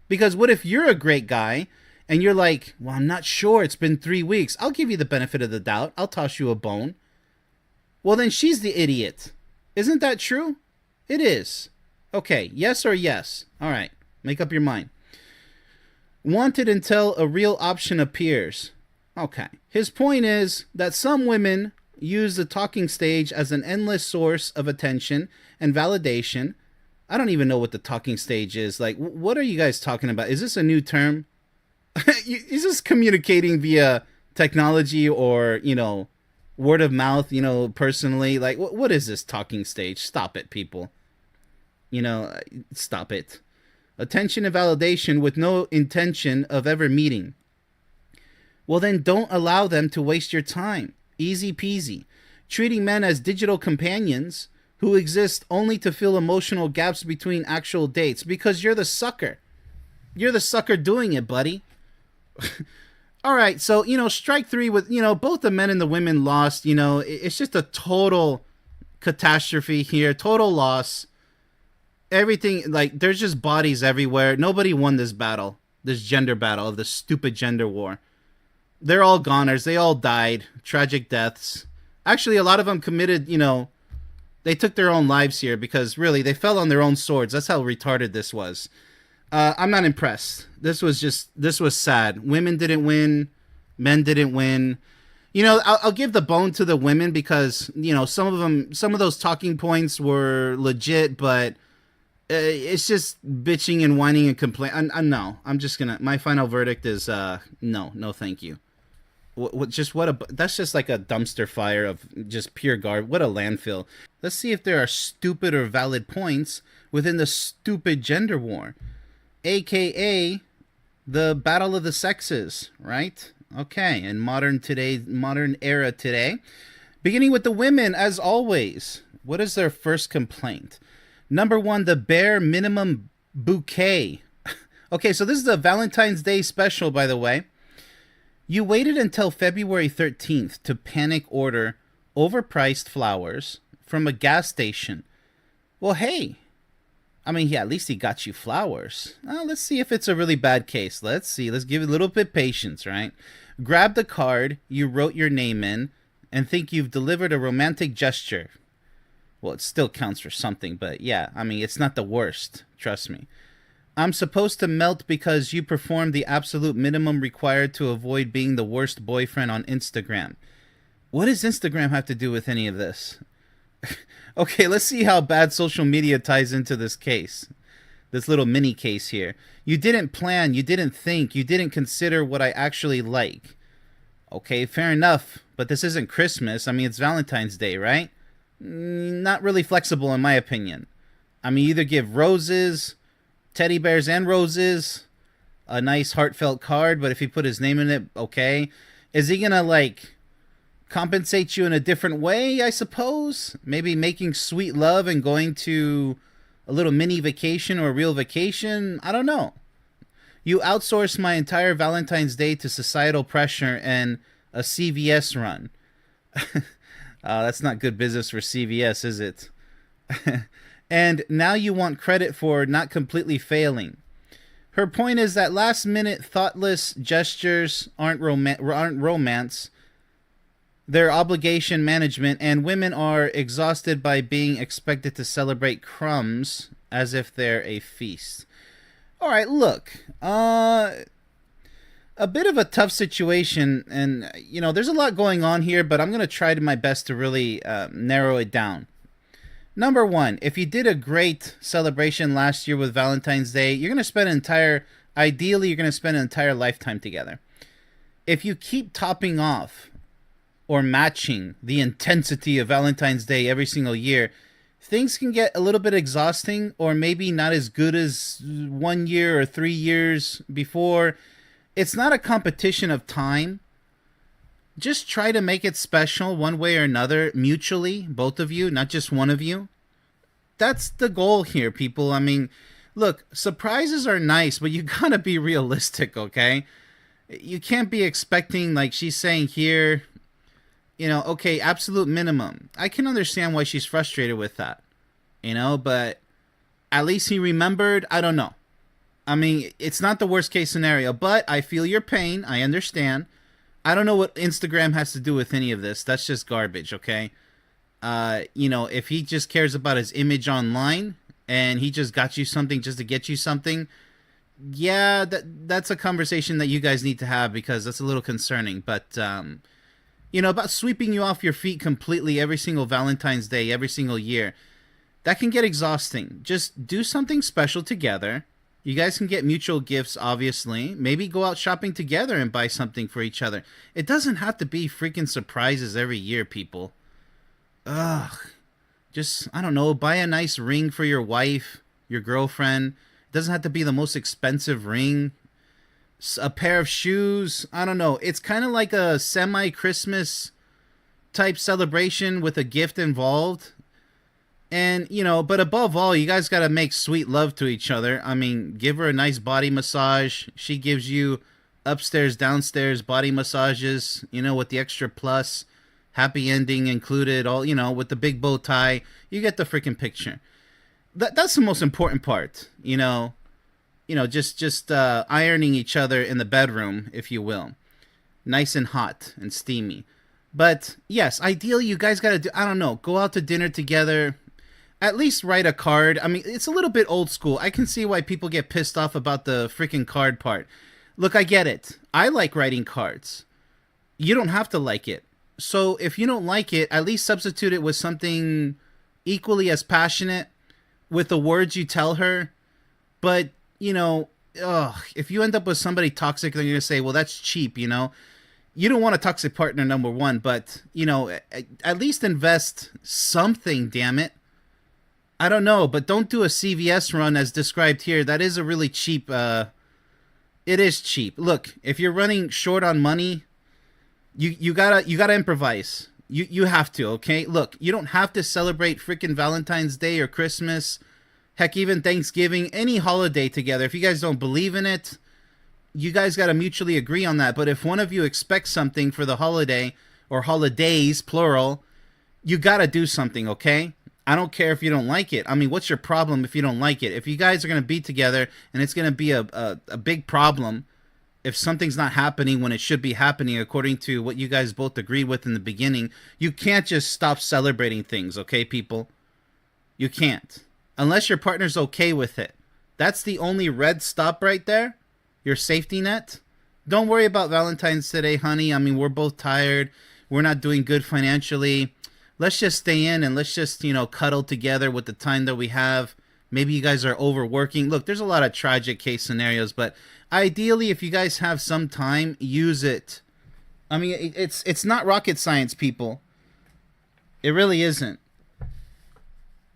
Because what if you're a great guy, and you're like, well, I'm not sure, it's been 3 weeks, I'll give you the benefit of the doubt, I'll toss you a bone. Well, then she's the idiot. Isn't that true? It is. Okay, yes or yes? All right, make up your mind. Wanted until a real option appears. Okay. His point is that some women use the talking stage as an endless source of attention and validation. I don't even know what the talking stage is. Like, what are you guys talking about? Is this a new term? Is this communicating via technology or, word of mouth, personally? Like, what is this talking stage? Stop it, people. Stop it. Attention and validation with no intention of ever meeting. Well, then don't allow them to waste your time. Easy peasy. Treating men as digital companions who exist only to fill emotional gaps between actual dates because you're the sucker. You're the sucker doing it, buddy. All right, so, strike three with, both the men and the women lost. It's just a total catastrophe here, total loss. Everything, like, there's just bodies everywhere. Nobody won this battle, this gender battle of the stupid gender war. They're all goners. They all died. Tragic deaths. Actually, a lot of them committed, they took their own lives here because, really, they fell on their own swords. That's how retarded this was. I'm not impressed. This was sad. Women didn't win. Men didn't win. I'll give the bone to the women because, some of those talking points were legit, but it's just bitching and whining and complaining. No, my final verdict is no, thank you. That's just like a dumpster fire of just pure garbage. What a landfill. Let's see if there are stupid or valid points within the stupid gender war, aka the battle of the sexes, right? Okay, in modern era today, beginning with the women as always. What is their first complaint? Number 1, the bare minimum bouquet. Okay, so this is a Valentine's Day special, by the way. You waited until February 13th to panic order overpriced flowers from a gas station. Well, hey. I mean, yeah, at least he got you flowers. Well, let's see if it's a really bad case. Let's see. Let's give it a little bit of patience, right? Grab the card you wrote your name in and think you've delivered a romantic gesture. Well, it still counts for something, but yeah, I mean, it's not the worst. Trust me. I'm supposed to melt because you performed the absolute minimum required to avoid being the worst boyfriend on Instagram. What does Instagram have to do with any of this? Okay, let's see how bad social media ties into this case. This little mini case here. You didn't plan, you didn't think, you didn't consider what I actually like. Okay, fair enough, but this isn't Christmas. I mean, it's Valentine's Day, right? Not really flexible in my opinion. I mean, either give roses, teddy bears and roses, a nice heartfelt card, but if he put his name in it, okay. Is he gonna, like, compensate you in a different way, I suppose? Maybe making sweet love and going to a little mini vacation or a real vacation? I don't know. You outsourced my entire Valentine's Day to societal pressure and a CVS run. That's not good business for CVS, is it? And now you want credit for not completely failing. Her point is that last minute thoughtless gestures aren't romance, they're obligation management, and women are exhausted by being expected to celebrate crumbs as if they're a feast. All right, look, a bit of a tough situation, and there's a lot going on here, but I'm gonna try to my best to really narrow it down. Number one, if you did a great celebration last year with Valentine's Day, you're gonna spend ideally, you're gonna spend an entire lifetime together. If you keep topping off or matching the intensity of Valentine's Day every single year, things can get a little bit exhausting, or maybe not as good as 1 year or 3 years before. It's not a competition of time. Just try to make it special one way or another, mutually, both of you, not just one of you. That's the goal here, people. I mean, look, surprises are nice, but you gotta be realistic, okay? You can't be expecting, like she's saying here, okay, absolute minimum. I can understand why she's frustrated with that, but at least he remembered. I don't know. I mean, it's not the worst case scenario, but I feel your pain. I understand. I don't know what Instagram has to do with any of this. That's just garbage, okay? If he just cares about his image online and he just got you something just to get you something, yeah, that's a conversation that you guys need to have, because that's a little concerning. But, about sweeping you off your feet completely every single Valentine's Day, every single year, that can get exhausting. Just do something special together. You guys can get mutual gifts, obviously. Maybe go out shopping together and buy something for each other. It doesn't have to be freaking surprises every year, people. Ugh. Just, I don't know, buy a nice ring for your wife, your girlfriend. It doesn't have to be the most expensive ring. A pair of shoes. I don't know. It's kind of like a semi-Christmas type celebration with a gift involved. And, but above all, you guys got to make sweet love to each other. I mean, give her a nice body massage. She gives you upstairs, downstairs body massages, with the extra plus. Happy ending included, all, with the big bow tie. You get the freaking picture. That's the most important part, just ironing each other in the bedroom, if you will. Nice and hot and steamy. But, yes, ideally, you guys got to do, I don't know, go out to dinner together. At least write a card. I mean, it's a little bit old school. I can see why people get pissed off about the freaking card part. Look, I get it. I like writing cards. You don't have to like it. So if you don't like it, at least substitute it with something equally as passionate with the words you tell her. But, if you end up with somebody toxic, then you're going to say, well, that's cheap, You don't want a toxic partner, number one. But, at least invest something, damn it. I don't know, but don't do a CVS run as described here. That is a really cheap, it is cheap. Look, if you're running short on money, you gotta improvise. You have to, okay? Look, you don't have to celebrate freaking Valentine's Day or Christmas, heck, even Thanksgiving, any holiday together. If you guys don't believe in it, you guys gotta mutually agree on that. But if one of you expects something for the holiday, or holidays, plural, you gotta do something, okay? I don't care if you don't like it. I mean, what's your problem if you don't like it? If you guys are going to be together and it's going to be a big problem if something's not happening when it should be happening according to what you guys both agreed with in the beginning, you can't just stop celebrating things, okay, people? You can't. Unless your partner's okay with it. That's the only red stop right there. Your safety net. Don't worry about Valentine's today, honey. I mean, we're both tired. We're not doing good financially. Let's just stay in and let's just, cuddle together with the time that we have. Maybe you guys are overworking. Look, there's a lot of tragic case scenarios, but ideally, if you guys have some time, use it. I mean, it's not rocket science, people. It really isn't.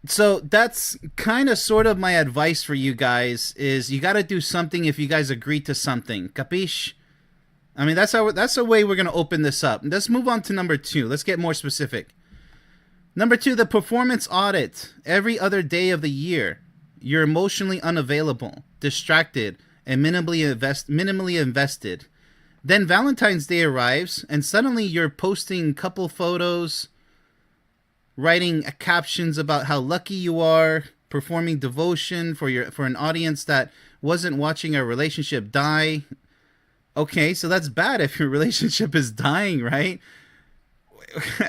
So that's kind of sort of my advice for you guys is you got to do something if you guys agree to something. Capiche? I mean, that's the way we're going to open this up. Let's move on to number 2. Let's get more specific. Number 2, the performance audit. Every other day of the year, you're emotionally unavailable, distracted, and minimally invested. Then Valentine's Day arrives, and suddenly you're posting couple photos, writing captions about how lucky you are, performing devotion for an audience that wasn't watching a relationship die. Okay, so that's bad if your relationship is dying, right?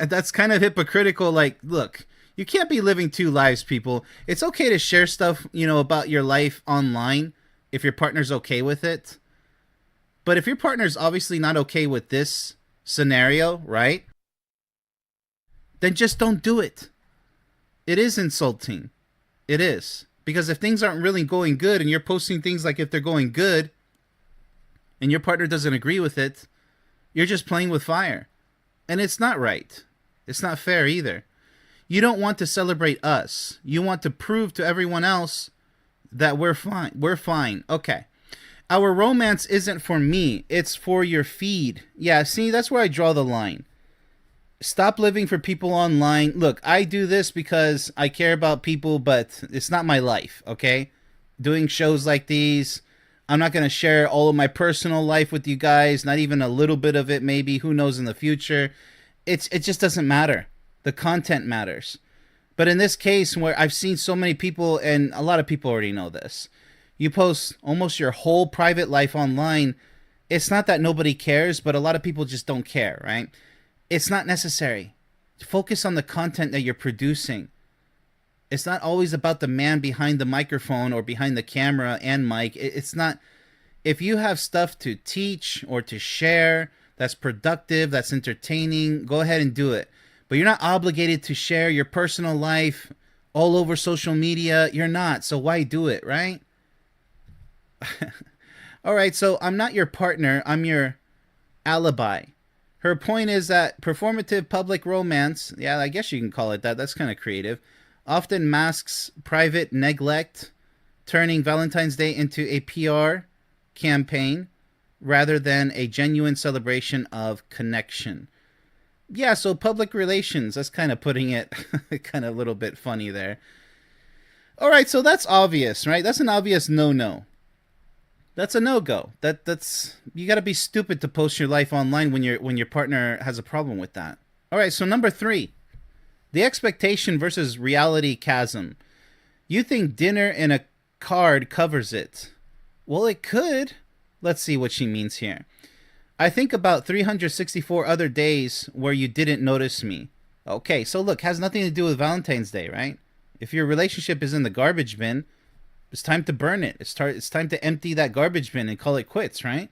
That's kind of hypocritical. Like, look, you can't be living two lives, people. It's okay to share stuff, about your life online if your partner's okay with it. But if your partner's obviously not okay with this scenario, right? Then just don't do it. It is insulting. It is. Because if things aren't really going good and you're posting things like if they're going good and your partner doesn't agree with it, you're just playing with fire. And it's not right. It's not fair either. You don't want to celebrate us. You want to prove to everyone else that we're fine. We're fine. Okay. Our romance isn't for me. It's for your feed. Yeah, see, that's where I draw the line. Stop living for people online. Look, I do this because I care about people, but it's not my life, okay? Doing shows like these, I'm not going to share all of my personal life with you guys, not even a little bit of it maybe, who knows in the future. It just doesn't matter. The content matters. But in this case where I've seen so many people, and a lot of people already know this, you post almost your whole private life online. It's not that nobody cares, but a lot of people just don't care, right? It's not necessary. Focus on the content that you're producing. It's not always about the man behind the microphone or behind the camera and mic. It's not. If you have stuff to teach or to share that's productive, that's entertaining, go ahead and do it. But you're not obligated to share your personal life all over social media. You're not. So why do it, right? All right, so I'm not your partner. I'm your alibi. Her point is that performative public romance, yeah, I guess you can call it that. That's kind of creative, often masks private neglect, turning Valentine's Day into a PR campaign rather than a genuine celebration of connection. Yeah, so public relations, that's kind of putting it kind of a little bit funny there. All right, so that's obvious, right? That's an obvious no-no. That's a no-go. That's you got to be stupid to post your life online when your partner has a problem with that. All right, so number 3, the expectation versus reality chasm. You think dinner and a card covers it. Well, it could. Let's see what she means here. I think about 364 other days where you didn't notice me. Okay, so look, has nothing to do with Valentine's Day, right? If your relationship is in the garbage bin, it's time to burn it. It's time to empty that garbage bin and call it quits, right?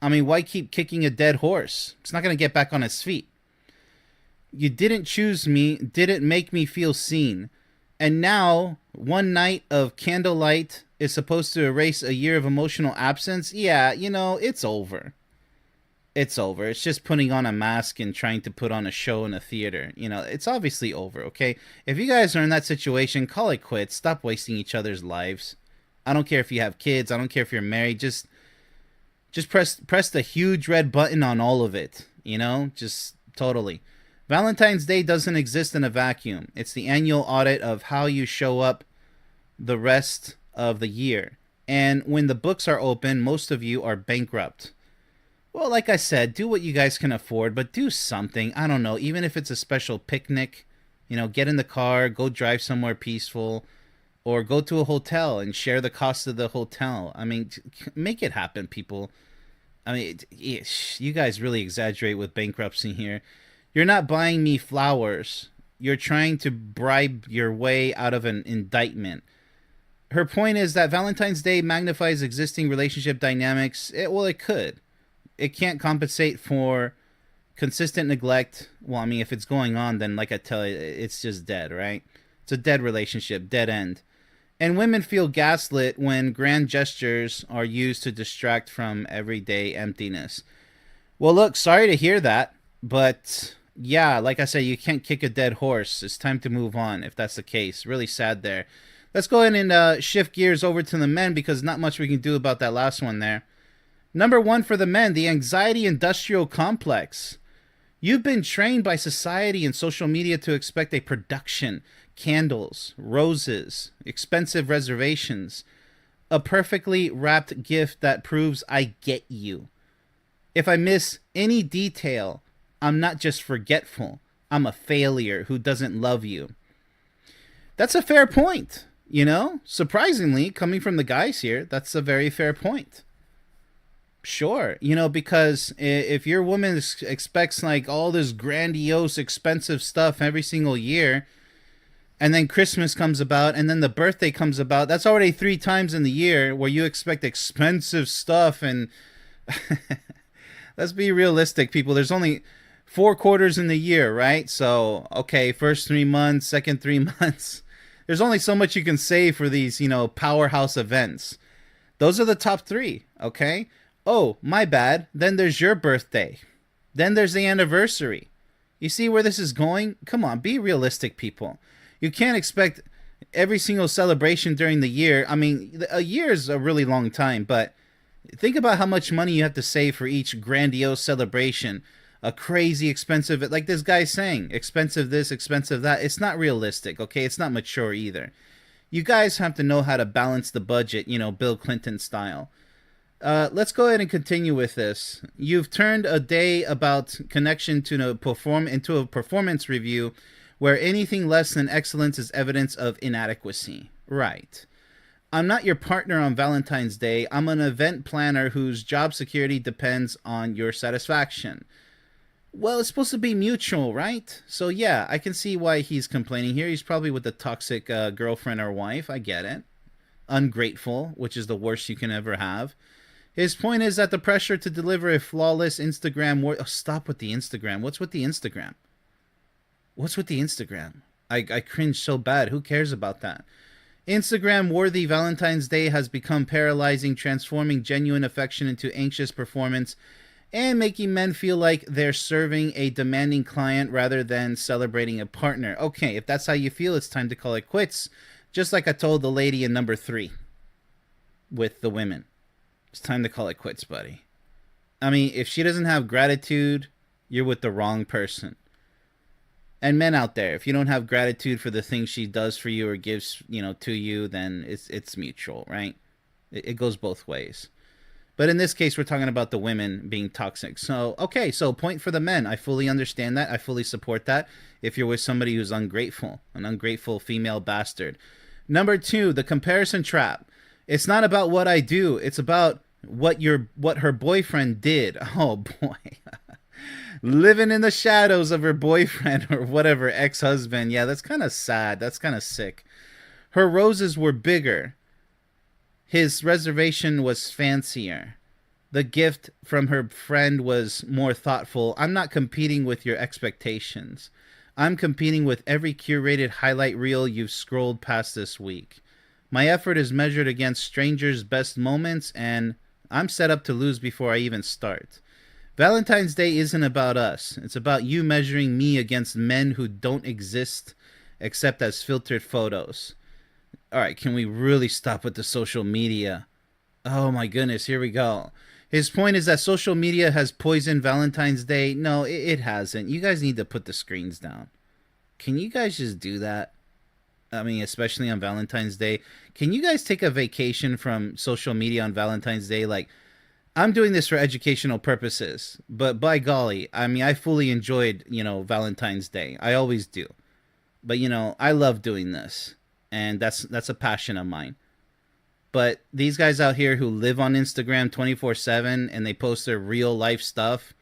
I mean, why keep kicking a dead horse? It's not going to get back on its feet. You didn't choose me, didn't make me feel seen. And now, one night of candlelight is supposed to erase a year of emotional absence? Yeah, it's over. It's over. It's just putting on a mask and trying to put on a show in a theater. It's obviously over, okay? If you guys are in that situation, call it quits. Stop wasting each other's lives. I don't care if you have kids. I don't care if you're married. Just press the huge red button on all of it. Just totally. Valentine's Day doesn't exist in a vacuum. It's the annual audit of how you show up the rest of the year. And when the books are open, most of you are bankrupt. Well, like I said, do what you guys can afford, but do something. I don't know, even if it's a special picnic, get in the car, go drive somewhere peaceful, or go to a hotel and share the cost of the hotel. I mean, make it happen, people. I mean, you guys really exaggerate with bankruptcy here. You're not buying me flowers. You're trying to bribe your way out of an indictment. Her point is that Valentine's Day magnifies existing relationship dynamics. It could. It can't compensate for consistent neglect. Well, I mean, if it's going on, then like I tell you, it's just dead, right? It's a dead relationship, dead end. And women feel gaslit when grand gestures are used to distract from everyday emptiness. Well, look, sorry to hear that, but yeah, like I said, you can't kick a dead horse. It's time to move on if that's the case. Really sad there. Let's go ahead and shift gears over to the men because not much we can do about that last one there. Number 1 for the men, the anxiety industrial complex. You've been trained by society and social media to expect a production, candles, roses, expensive reservations, a perfectly wrapped gift that proves I get you. If I miss any detail, I'm not just forgetful, I'm a failure who doesn't love you. That's a fair point. Surprisingly, coming from the guys here, that's a very fair point. Sure, because if your woman expects like all this grandiose, expensive stuff every single year, and then Christmas comes about, and then the birthday comes about, that's already 3 times in the year where you expect expensive stuff. And let's be realistic, people. There's only 4 quarters in the year, right? So, okay, first 3 months, second 3 months. There's only so much you can save for these, powerhouse events. Those are the top 3, okay? Oh, my bad. Then there's your birthday. Then there's the anniversary. You see where this is going? Come on, be realistic, people. You can't expect every single celebration during the year. I mean, a year is a really long time, but think about how much money you have to save for each grandiose celebration. A crazy expensive, like this guy's saying, expensive this, expensive that. It's not realistic, okay? It's not mature either. You guys have to know how to balance the budget, Bill Clinton style. Let's go ahead and continue with this. You've turned a day about connection to into a performance review where anything less than excellence is evidence of inadequacy. Right. I'm not your partner on Valentine's Day. I'm an event planner whose job security depends on your satisfaction. Well, it's supposed to be mutual, right? So yeah, I can see why he's complaining here. He's probably with a toxic girlfriend or wife. I get it. Ungrateful, which is the worst you can ever have. His point is that the pressure to deliver a flawless Instagram... stop with the Instagram. What's with the Instagram? What's with the Instagram? I cringe so bad. Who cares about that? Instagram-worthy Valentine's Day has become paralyzing, transforming genuine affection into anxious performance and making men feel like they're serving a demanding client rather than celebrating a partner. Okay, if that's how you feel, it's time to call it quits. Just like I told the lady in number 3 with the women. It's time to call it quits, buddy. I mean, if she doesn't have gratitude, you're with the wrong person. And men out there, if you don't have gratitude for the things she does for you or gives, to you, then it's mutual, right? It goes both ways. But in this case, we're talking about the women being toxic. So, okay, so point for the men. I fully understand that. I fully support that. If you're with somebody who's ungrateful, an ungrateful female bastard. Number 2, the comparison trap. It's not about what I do. It's about what her boyfriend did. Oh, boy. Living in the shadows of her boyfriend or whatever, ex-husband. Yeah, that's kind of sad. That's kind of sick. Her roses were bigger. His reservation was fancier. The gift from her friend was more thoughtful. I'm not competing with your expectations. I'm competing with every curated highlight reel you've scrolled past this week. My effort is measured against strangers' best moments, and I'm set up to lose before I even start. Valentine's Day isn't about us. It's about you measuring me against men who don't exist except as filtered photos. All right, can we really stop with the social media? Oh my goodness, here we go. His point is that social media has poisoned Valentine's Day. No, it hasn't. You guys need to put the screens down. Can you guys just do that? I mean, especially on Valentine's Day. Can you guys take a vacation from social media on Valentine's Day? Like, I'm doing this for educational purposes, but by golly, I mean, I fully enjoyed, Valentine's Day. I always do. But, I love doing this, and that's a passion of mine. But these guys out here who live on Instagram 24/7 and they post their real life stuff,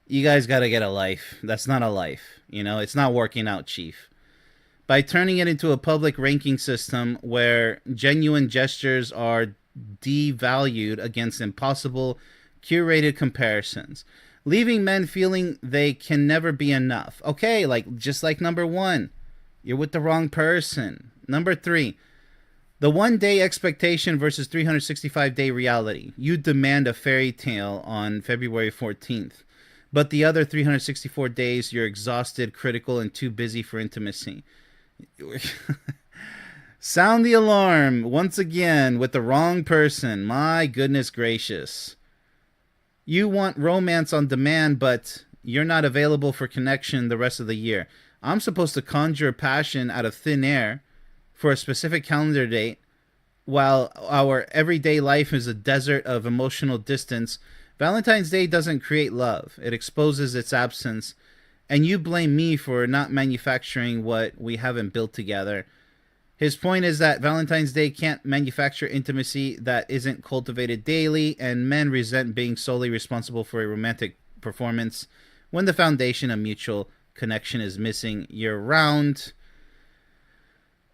you guys got to get a life. That's not a life. It's not working out, Chief. By turning it into a public ranking system where genuine gestures are devalued against impossible, curated comparisons, leaving men feeling they can never be enough. Okay, just like number 1, you're with the wrong person. Number 3, the 1-day expectation versus 365-day reality. You demand a fairy tale on February 14th, but the other 364 days you're exhausted, critical, and too busy for intimacy. Sound the alarm once again with the wrong person. My goodness gracious. You want romance on demand, but you're not available for connection the rest of the year. I'm supposed to conjure passion out of thin air for a specific calendar date, while our everyday life is a desert of emotional distance. Valentine's Day doesn't create love. It exposes its absence. And you blame me for not manufacturing what we haven't built together. His point is that Valentine's Day can't manufacture intimacy that isn't cultivated daily, and men resent being solely responsible for a romantic performance when the foundation of mutual connection is missing year round.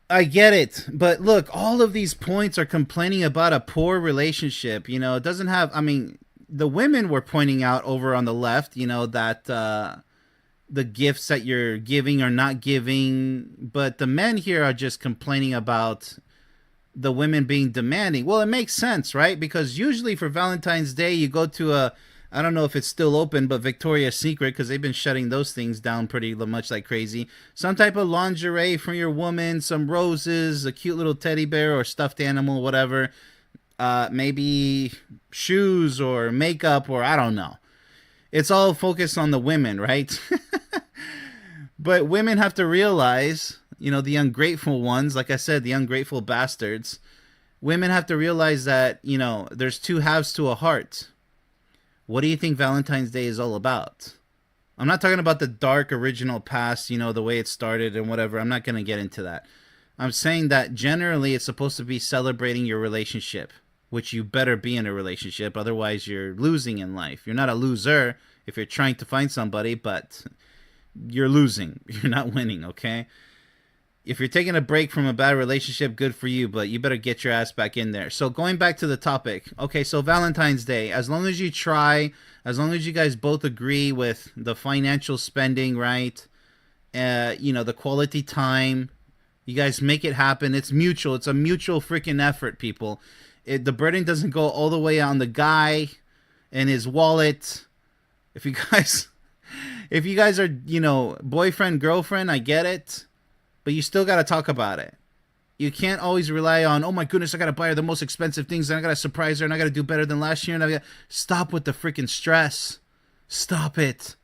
I get it, but look, all of these points are complaining about a poor relationship. It doesn't have, I mean, the women were pointing out over on the left, that the gifts that you're giving or not giving, but the men here are just complaining about the women being demanding. Well, it makes sense, right? Because usually for Valentine's Day, you go to I don't know if it's still open, but Victoria's Secret, because they've been shutting those things down pretty much like crazy. Some type of lingerie for your woman, some roses, a cute little teddy bear or stuffed animal, whatever. Maybe shoes or makeup, or I don't know. It's all focused on the women, right? But women have to realize, the ungrateful ones, like I said, the ungrateful bastards. Women have to realize that, there's two halves to a heart. What do you think Valentine's Day is all about? I'm not talking about the dark original past, the way it started and whatever. I'm not going to get into that. I'm saying that generally it's supposed to be celebrating your relationship, which you better be in a relationship. Otherwise, you're losing in life. You're not a loser if you're trying to find somebody, but you're losing. You're not winning, okay? If you're taking a break from a bad relationship, good for you, but you better get your ass back in there. So going back to the topic. Okay, so Valentine's Day, as long as you try, as long as you guys both agree with the financial spending, right? The quality time, you guys make it happen. It's mutual. It's a mutual freaking effort, people. The burden doesn't go all the way on the guy and his wallet. If you guys are, boyfriend, girlfriend, I get it. But you still got to talk about it. You can't always rely on, oh my goodness, I got to buy her the most expensive things, and I got to surprise her, and I got to do better than last year. And Stop with the freaking stress. Stop it.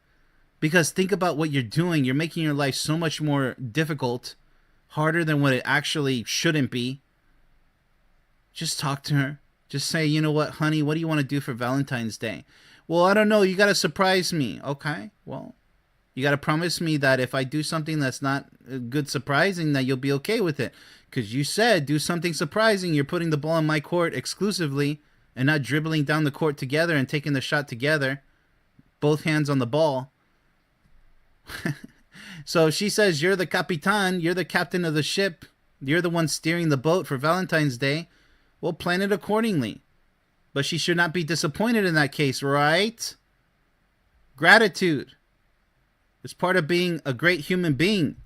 Because think about what you're doing. You're making your life so much more difficult, harder than what it actually shouldn't be. Just talk to her. Just say, you know what, honey, what do you want to do for Valentine's Day? Well, I don't know. You got to surprise me. Okay, well, you got to promise me that if I do something that's not good surprising, that you'll be okay with it. Because you said do something surprising. You're putting the ball in my court exclusively and not dribbling down the court together and taking the shot together. Both hands on the ball. So she says, you're the capitan. You're the captain of the ship. You're the one steering the boat for Valentine's Day. Well, plan it accordingly. But she should not be disappointed in that case, right? Gratitude. It's part of being a great human being.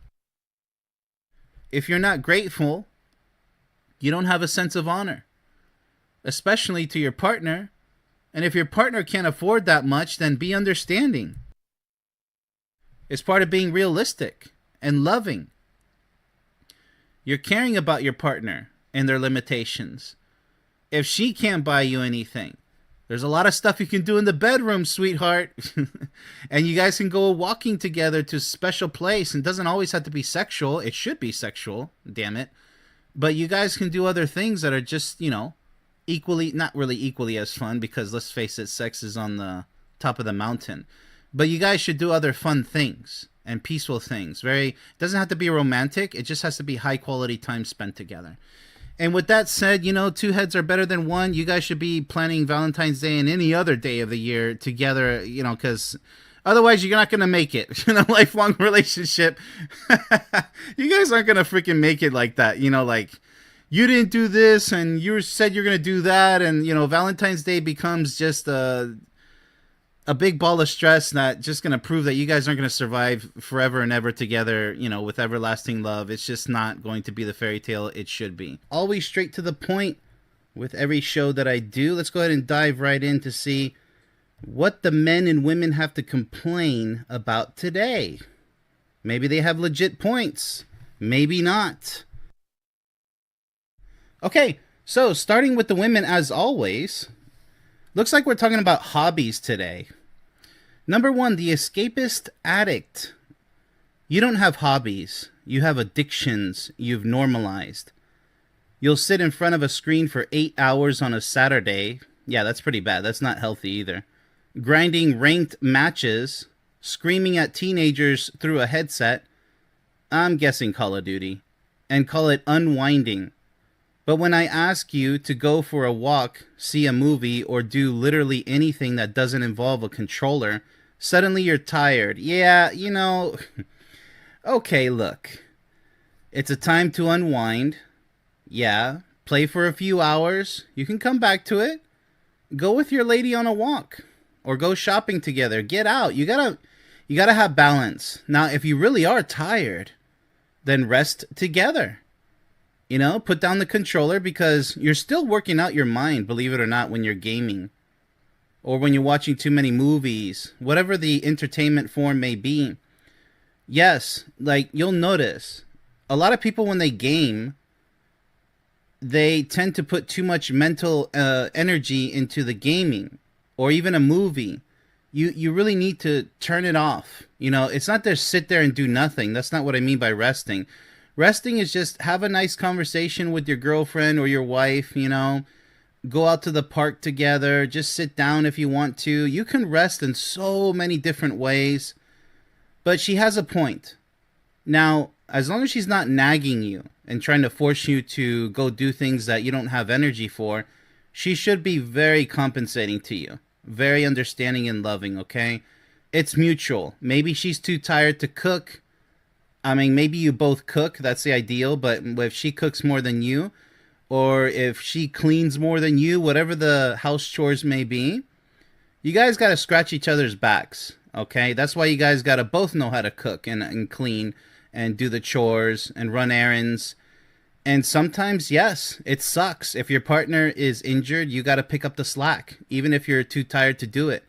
If you're not grateful, you don't have a sense of honor, especially to your partner. And if your partner can't afford that much, then be understanding. It's part of being realistic and loving. You're caring about your partner and their limitations. If she can't buy you anything, there's a lot of stuff you can do in the bedroom, sweetheart. And you guys can go walking together to a special place. And it doesn't always have to be sexual. It should be sexual, damn it. But you guys can do other things that are just, equally, not really equally as fun, because let's face it, sex is on the top of the mountain. But you guys should do other fun things and peaceful things. It doesn't have to be romantic. It just has to be high quality time spent together. And with that said, two heads are better than one. You guys should be planning Valentine's Day and any other day of the year together, because otherwise you're not going to make it in a lifelong relationship. You guys aren't going to freaking make it like that. Like you didn't do this and you said you're going to do that. And, Valentine's Day becomes just a big ball of stress that just going to prove that you guys aren't going to survive forever and ever together, with everlasting love. It's just not going to be the fairy tale it should be. Always straight to the point with every show that I do. Let's go ahead and dive right in to see what the men and women have to complain about today. Maybe they have legit points. Maybe not. Okay, so starting with the women as always, looks like we're talking about hobbies today. Number one, the escapist addict. You don't have hobbies. You have addictions you've normalized. You'll sit in front of a screen for 8 hours on a Saturday. Yeah, that's pretty bad. That's not healthy either. Grinding ranked matches screaming at teenagers through a headset, I'm guessing Call of Duty, and call it unwinding. But when I ask you to go for a walk, see a movie, or do literally anything that doesn't involve a controller, suddenly you're tired. Yeah, okay, look. It's a time to unwind. Yeah, play for a few hours. You can come back to it. Go with your lady on a walk. Or go shopping together. Get out. You gotta have balance. Now, if you really are tired, then rest together. Put down the controller because you're still working out your mind, believe it or not, when you're gaming. Or when you're watching too many movies. Whatever the entertainment form may be. Yes, like you'll notice, a lot of people when they game, they tend to put too much mental energy into the gaming. Or even a movie. You really need to turn it off. It's not just sit there and do nothing. That's not what I mean by resting. Resting is just have a nice conversation with your girlfriend or your wife, Go out to the park together. Just sit down if you want to. You can rest in so many different ways. But she has a point. Now, as long as she's not nagging you and trying to force you to go do things that you don't have energy for, she should be very compensating to you. Very understanding and loving, okay? It's mutual. Maybe she's too tired to cook. I mean, maybe you both cook. That's the ideal. But if she cooks more than you, or if she cleans more than you, whatever the house chores may be, you guys got to scratch each other's backs, okay? That's why you guys got to both know how to cook and clean and do the chores and run errands. And sometimes, yes, it sucks. If your partner is injured, you got to pick up the slack, even if you're too tired to do it.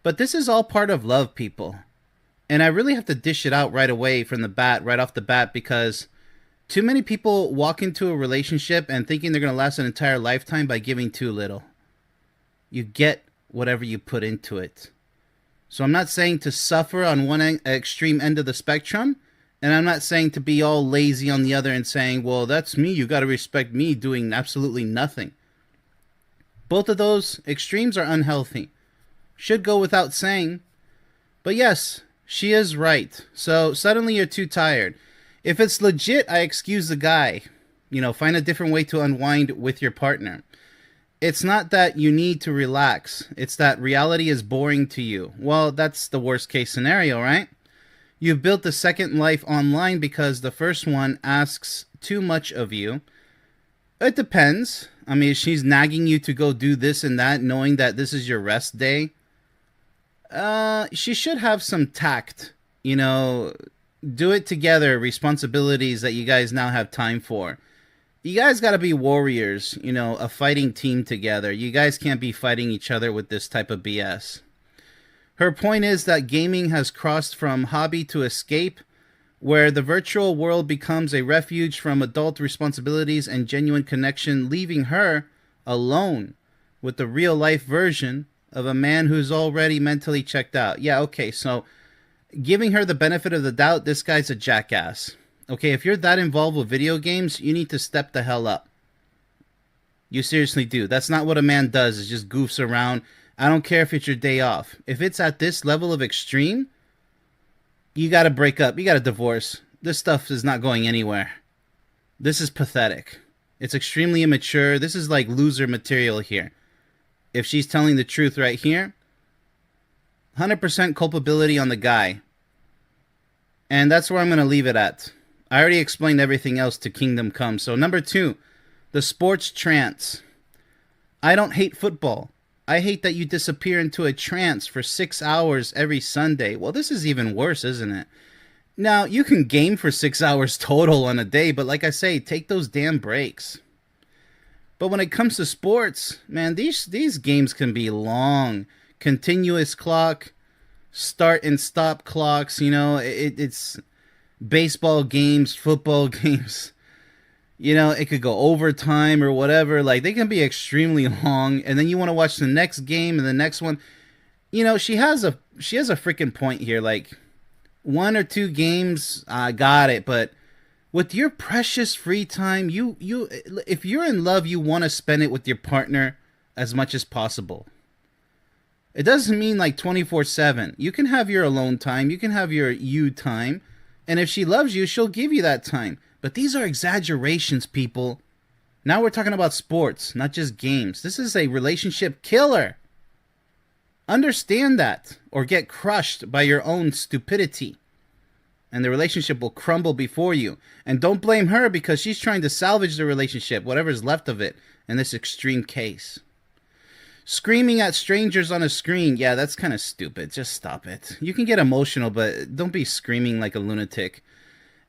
But this is all part of love, people. And I really have to dish it out right away right off the bat, because too many people walk into a relationship and thinking they're going to last an entire lifetime by giving too little. You get whatever you put into it. So I'm not saying to suffer on one extreme end of the spectrum. And I'm not saying to be all lazy on the other and saying, well, that's me. You got to respect me doing absolutely nothing. Both of those extremes are unhealthy. Should go without saying. But yes, she is right. So suddenly you're too tired. If it's legit, I excuse the guy. Find a different way to unwind with your partner. It's not that you need to relax. It's that reality is boring to you. Well, that's the worst case scenario, right? You've built the second life online because the first one asks too much of you. It depends. I mean, if she's nagging you to go do this and that, knowing that this is your rest day, she should have some tact. Do it together, responsibilities that you guys now have time for. You guys got to be warriors, a fighting team together. You guys can't be fighting each other with this type of BS. Her point is that gaming has crossed from hobby to escape, where the virtual world becomes a refuge from adult responsibilities and genuine connection, leaving her alone with the real-life version of a man who's already mentally checked out. Yeah, okay, so giving her the benefit of the doubt, this guy's a jackass. Okay, if you're that involved with video games, you need to step the hell up. You seriously do. That's not what a man does, is just goofs around. I don't care if it's your day off. If it's at this level of extreme, you got to break up. You got to divorce. This stuff is not going anywhere. This is pathetic. It's extremely immature. This is like loser material here. If she's telling the truth right here, 100% culpability on the guy. And that's where I'm going to leave it at. I already explained everything else to Kingdom Come. So number 2, the sports trance. I don't hate football. I hate that you disappear into a trance for 6 hours every Sunday. Well, this is even worse, isn't it? Now, you can game for 6 hours total on a day, but like I say, take those damn breaks. But when it comes to sports, man, these games can be long. Continuous clock, start and stop clocks, it's baseball games, football games. It could go overtime or whatever. Like, they can be extremely long. And then you want to watch the next game and the next one. She has a freaking point here. Like, 1 or 2 games, I got it. But with your precious free time, if you're in love, you want to spend it with your partner as much as possible. It doesn't mean like 24/7. You can have your alone time. You can have your you time. And if she loves you, she'll give you that time. But these are exaggerations, people. Now we're talking about sports, not just games. This is a relationship killer. Understand that, or get crushed by your own stupidity. And the relationship will crumble before you. And don't blame her because she's trying to salvage the relationship, whatever's left of it, in this extreme case. Screaming at strangers on a screen, yeah, that's kind of stupid. Just stop it. You can get emotional, but don't be screaming like a lunatic.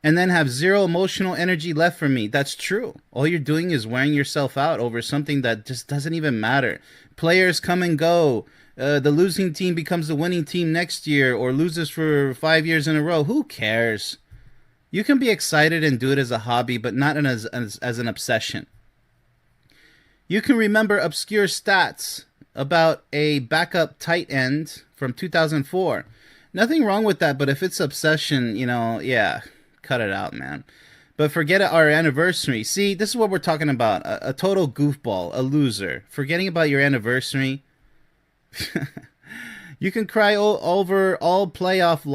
And then have zero emotional energy left for me. That's true. All you're doing is wearing yourself out over something that just doesn't even matter. Players come and go. The losing team becomes the winning team next year or loses for 5 years in a row. Who cares? You can be excited and do it as a hobby, but not as an obsession. You can remember obscure stats about a backup tight end from 2004. Nothing wrong with that, but if it's obsession, yeah, cut it out, man. But forget our anniversary. See, this is what we're talking about. A total goofball, a loser. Forgetting about your anniversary. You can cry over a playoff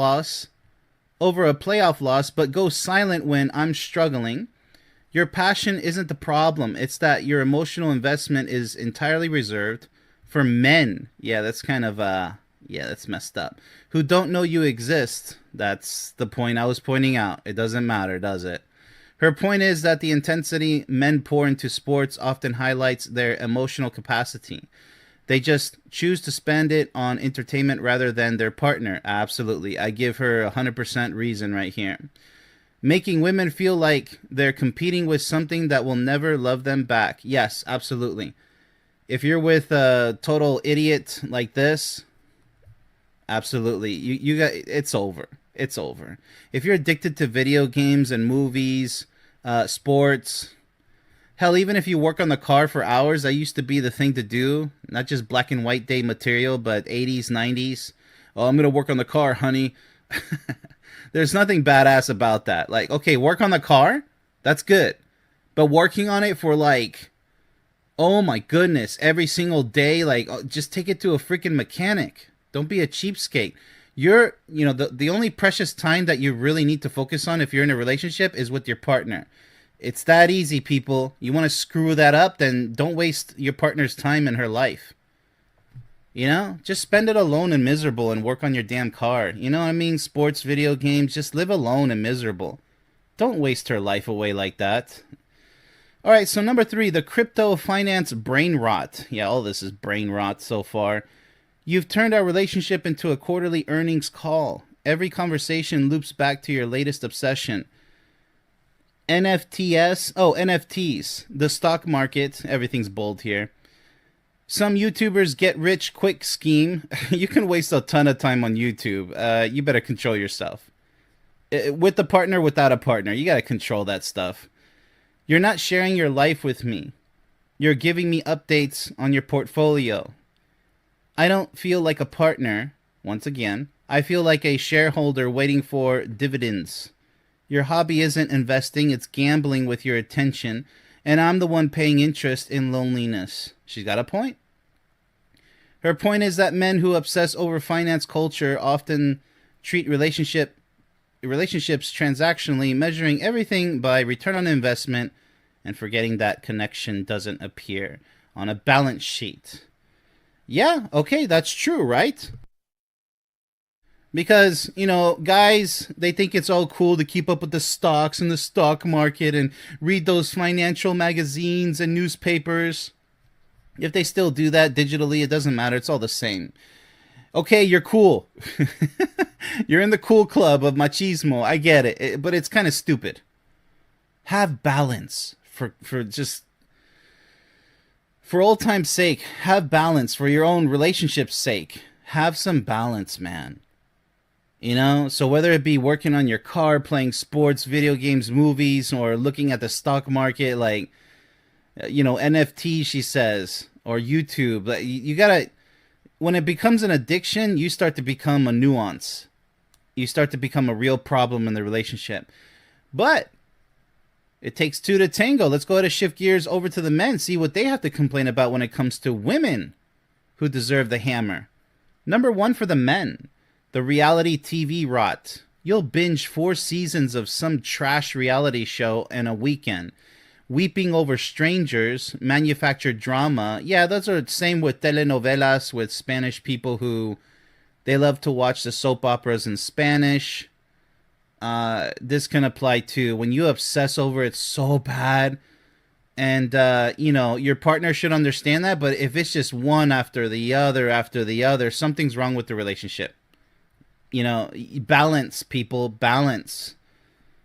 loss, but go silent when I'm struggling. Your passion isn't the problem. It's that your emotional investment is entirely reserved for men. Yeah, that's kind of, that's messed up. Who don't know you exist. That's the point I was pointing out. It doesn't matter, does it? Her point is that the intensity men pour into sports often highlights their emotional capacity. They just choose to spend it on entertainment rather than their partner. Absolutely. I give her 100% reason right here. Making women feel like they're competing with something that will never love them back. Yes, absolutely. If you're with a total idiot like this, absolutely. You got it's over. It's over. If you're addicted to video games and movies, sports, hell, even if you work on the car for hours, that used to be the thing to do. Not just black and white day material, but 80s, 90s. Oh, I'm going to work on the car, honey. There's nothing badass about that. Like, okay, work on the car. That's good. But working on it for like, oh my goodness, every single day, like, just take it to a freaking mechanic. Don't be a cheapskate. The only precious time that you really need to focus on if you're in a relationship is with your partner. It's that easy, people. You want to screw that up, then don't waste your partner's time in her life. Just spend it alone and miserable and work on your damn car. You know what I mean? Sports, video games, just live alone and miserable. Don't waste her life away like that. All right, so number 3, the crypto finance brain rot. Yeah, all this is brain rot so far. You've turned our relationship into a quarterly earnings call. Every conversation loops back to your latest obsession. NFTs, the stock market, everything's bold here. Some YouTubers get rich quick scheme. You can waste a ton of time on YouTube. You better control yourself. With a partner, without a partner, you gotta control that stuff. You're not sharing your life with me. You're giving me updates on your portfolio. I don't feel like a partner, once again. I feel like a shareholder waiting for dividends. Your hobby isn't investing, it's gambling with your attention, and I'm the one paying interest in loneliness. She's got a point. Her point is that men who obsess over finance culture often treat relationships transactionally, measuring everything by return on investment and forgetting that connection doesn't appear on a balance sheet. Yeah, okay, that's true, right? Because, guys, they think it's all cool to keep up with the stocks and the stock market and read those financial magazines and newspapers. If they still do that digitally, it doesn't matter. It's all the same. Okay, you're cool. You're in the cool club of machismo. I get it. But it's kind of stupid. Have balance for old time's sake. Have balance for your own relationship's sake. Have some balance, man. So whether it be working on your car, playing sports, video games, movies, or looking at the stock market, like, NFT, she says, or YouTube, you gotta, when it becomes an addiction, you start to become a nuance. You start to become a real problem in the relationship. But it takes two to tango. Let's go ahead and shift gears over to the men, see what they have to complain about when it comes to women who deserve the hammer. Number one for the men, the reality TV rot. You'll binge 4 seasons of some trash reality show in a weekend. Weeping over strangers, manufactured drama. Yeah, those are the same with telenovelas, with Spanish people who they love to watch the soap operas in Spanish. This can apply to when you obsess over it so bad, and your partner should understand that. But if it's just one after the other, something's wrong with the relationship. Balance, people, balance.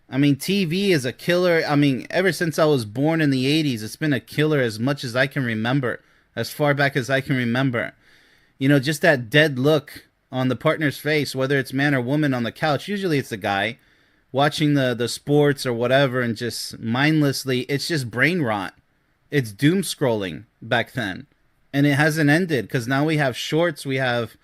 I mean, TV is a killer. I mean, ever since I was born in the 80s, it's been a killer as much as I can remember, as far back as I can remember. Just that dead look on the partner's face, whether it's man or woman on the couch. Usually it's the guy watching the sports or whatever, and just mindlessly, it's just brain rot. It's doom scrolling back then. And it hasn't ended, because now we have shorts, we have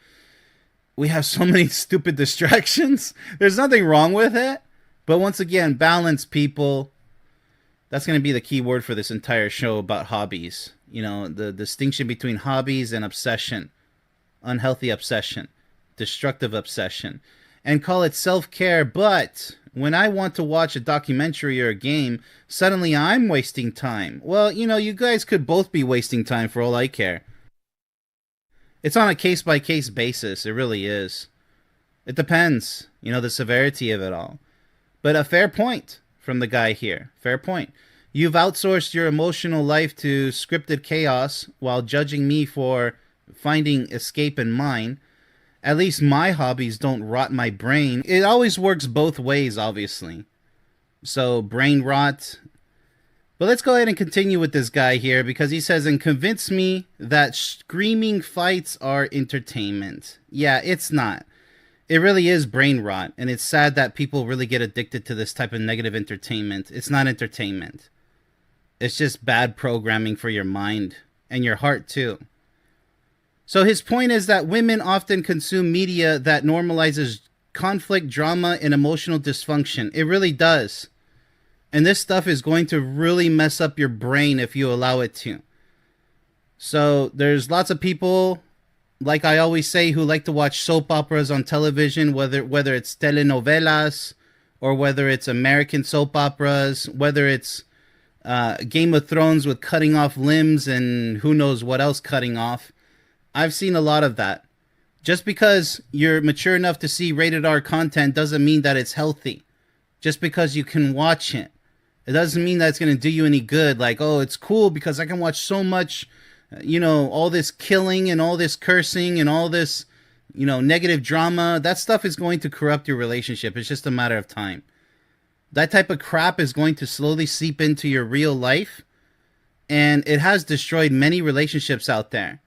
so many stupid distractions. There's nothing wrong with it. But once again, balance, people. That's going to be the key word for this entire show about hobbies. The distinction between hobbies and obsession. Unhealthy obsession. Destructive obsession. And call it self-care. But when I want to watch a documentary or a game, suddenly I'm wasting time. Well, you guys could both be wasting time for all I care. It's on a case-by-case basis. It really is. It depends, the severity of it all. But a fair point from the guy here. Fair point. You've outsourced your emotional life to scripted chaos while judging me for finding escape in mine. At least my hobbies don't rot my brain. It always works both ways, obviously. So, brain rot. But let's go ahead and continue with this guy here, because he says, and convince me that screaming fights are entertainment. Yeah, it's not. It really is brain rot, and it's sad that people really get addicted to this type of negative entertainment. It's not entertainment. It's just bad programming for your mind and your heart too. So his point is that women often consume media that normalizes conflict, drama, and emotional dysfunction. It really does. And this stuff is going to really mess up your brain if you allow it to. So there's lots of people, like I always say, who like to watch soap operas on television, whether it's telenovelas or whether it's American soap operas, whether it's Game of Thrones with cutting off limbs and who knows what else cutting off. I've seen a lot of that. Just because you're mature enough to see rated R content doesn't mean that it's healthy. Just because you can watch it, it doesn't mean that it's going to do you any good. Like, oh, it's cool because I can watch so much, all this killing and all this cursing and all this, negative drama. That stuff is going to corrupt your relationship. It's just a matter of time. That type of crap is going to slowly seep into your real life. And it has destroyed many relationships out there.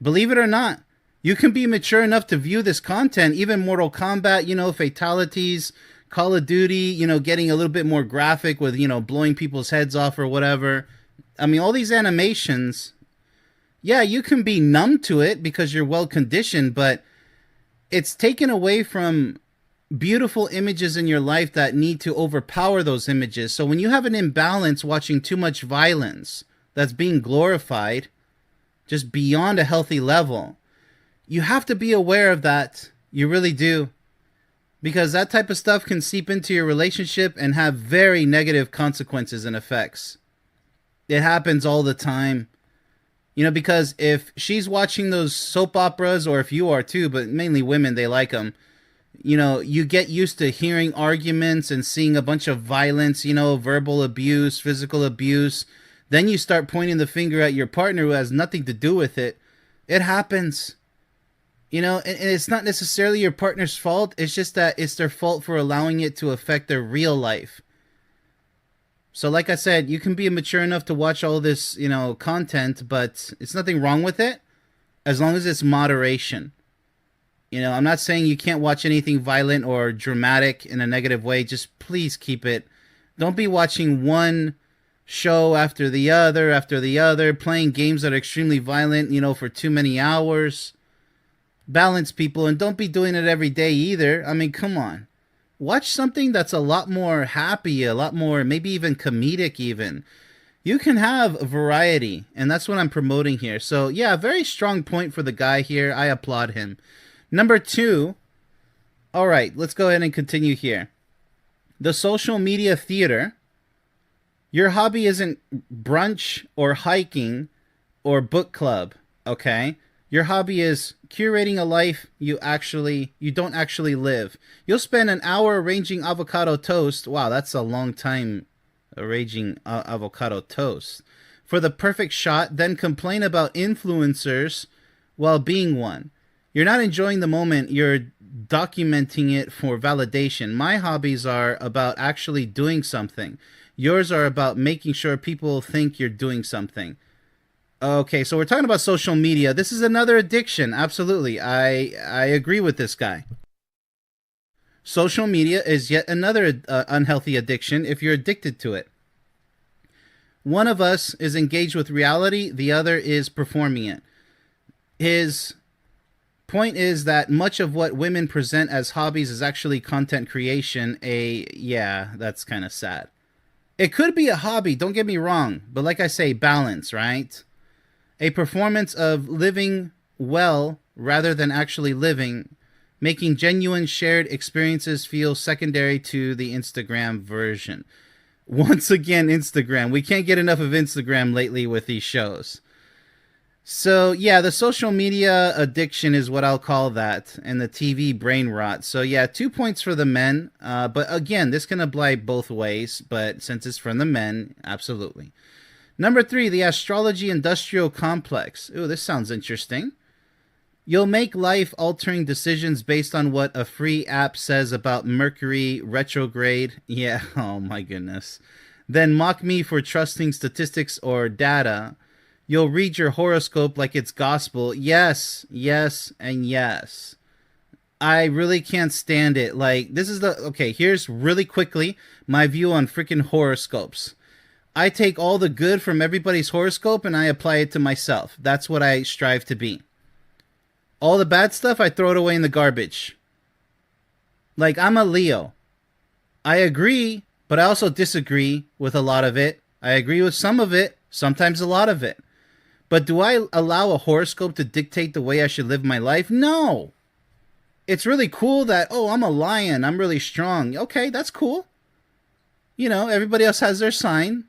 Believe it or not, you can be mature enough to view this content, even Mortal Kombat, fatalities, Call of Duty, getting a little bit more graphic with, blowing people's heads off or whatever. I mean, all these animations, yeah, you can be numb to it because you're well conditioned, but it's taken away from beautiful images in your life that need to overpower those images. So when you have an imbalance watching too much violence that's being glorified just beyond a healthy level, you have to be aware of that. You really do. Because that type of stuff can seep into your relationship and have very negative consequences and effects. It happens all the time. Because if she's watching those soap operas, or if you are too, but mainly women, they like them. You get used to hearing arguments and seeing a bunch of violence, verbal abuse, physical abuse. Then you start pointing the finger at your partner who has nothing to do with it. It happens. And it's not necessarily your partner's fault. It's just that it's their fault for allowing it to affect their real life. So like I said, you can be mature enough to watch all this, content, but it's nothing wrong with it as long as it's moderation. I'm not saying you can't watch anything violent or dramatic in a negative way. Just please keep it. Don't be watching one show after the other, playing games that are extremely violent, for too many hours. Balance, people, and don't be doing it every day either. I mean, come on. Watch something that's a lot more happy, a lot more, maybe even comedic even. You can have variety, and that's what I'm promoting here. So, yeah, very strong point for the guy here. I applaud him. Number two, all right, let's go ahead and continue here. The social media theater. Your hobby isn't brunch or hiking or book club, okay? Your hobby is curating a life you don't actually live. You'll spend an hour arranging avocado toast. Wow, that's a long time arranging avocado toast. For the perfect shot, then complain about influencers while being one. You're not enjoying the moment, you're documenting it for validation. My hobbies are about actually doing something. Yours are about making sure people think you're doing something. Okay, so we're talking about social media. This is another addiction. Absolutely. I agree with this guy. Social media is yet another unhealthy addiction if you're addicted to it. One of us is engaged with reality, the other is performing it. His point is that much of what women present as hobbies is actually content creation. Yeah, that's kind of sad. It could be a hobby, don't get me wrong, but like I say, balance, right? A performance of living well rather than actually living, making genuine shared experiences feel secondary to the Instagram version. Once again, Instagram. We can't get enough of Instagram lately with these shows. So, yeah, the social media addiction is what I'll call that, and the TV brain rot. So, yeah, 2 points for the men. But again, this can apply both ways, but since it's from the men, absolutely. Number 3, the astrology industrial complex. Ooh, this sounds interesting. You'll make life-altering decisions based on what a free app says about Mercury retrograde. Yeah, oh my goodness. Then mock me for trusting statistics or data. You'll read your horoscope like it's gospel. Yes, yes, and yes. I really can't stand it. Like, this is the... Okay, here's really quickly my view on freaking horoscopes. I take all the good from everybody's horoscope and I apply it to myself. That's what I strive to be. All the bad stuff, I throw it away in the garbage. Like, I'm a Leo. I agree, but I also disagree with a lot of it. I agree with some of it, sometimes a lot of it. But do I allow a horoscope to dictate the way I should live my life? No. It's really cool that, oh, I'm a lion, I'm really strong. Okay, that's cool. You know, everybody else has their sign.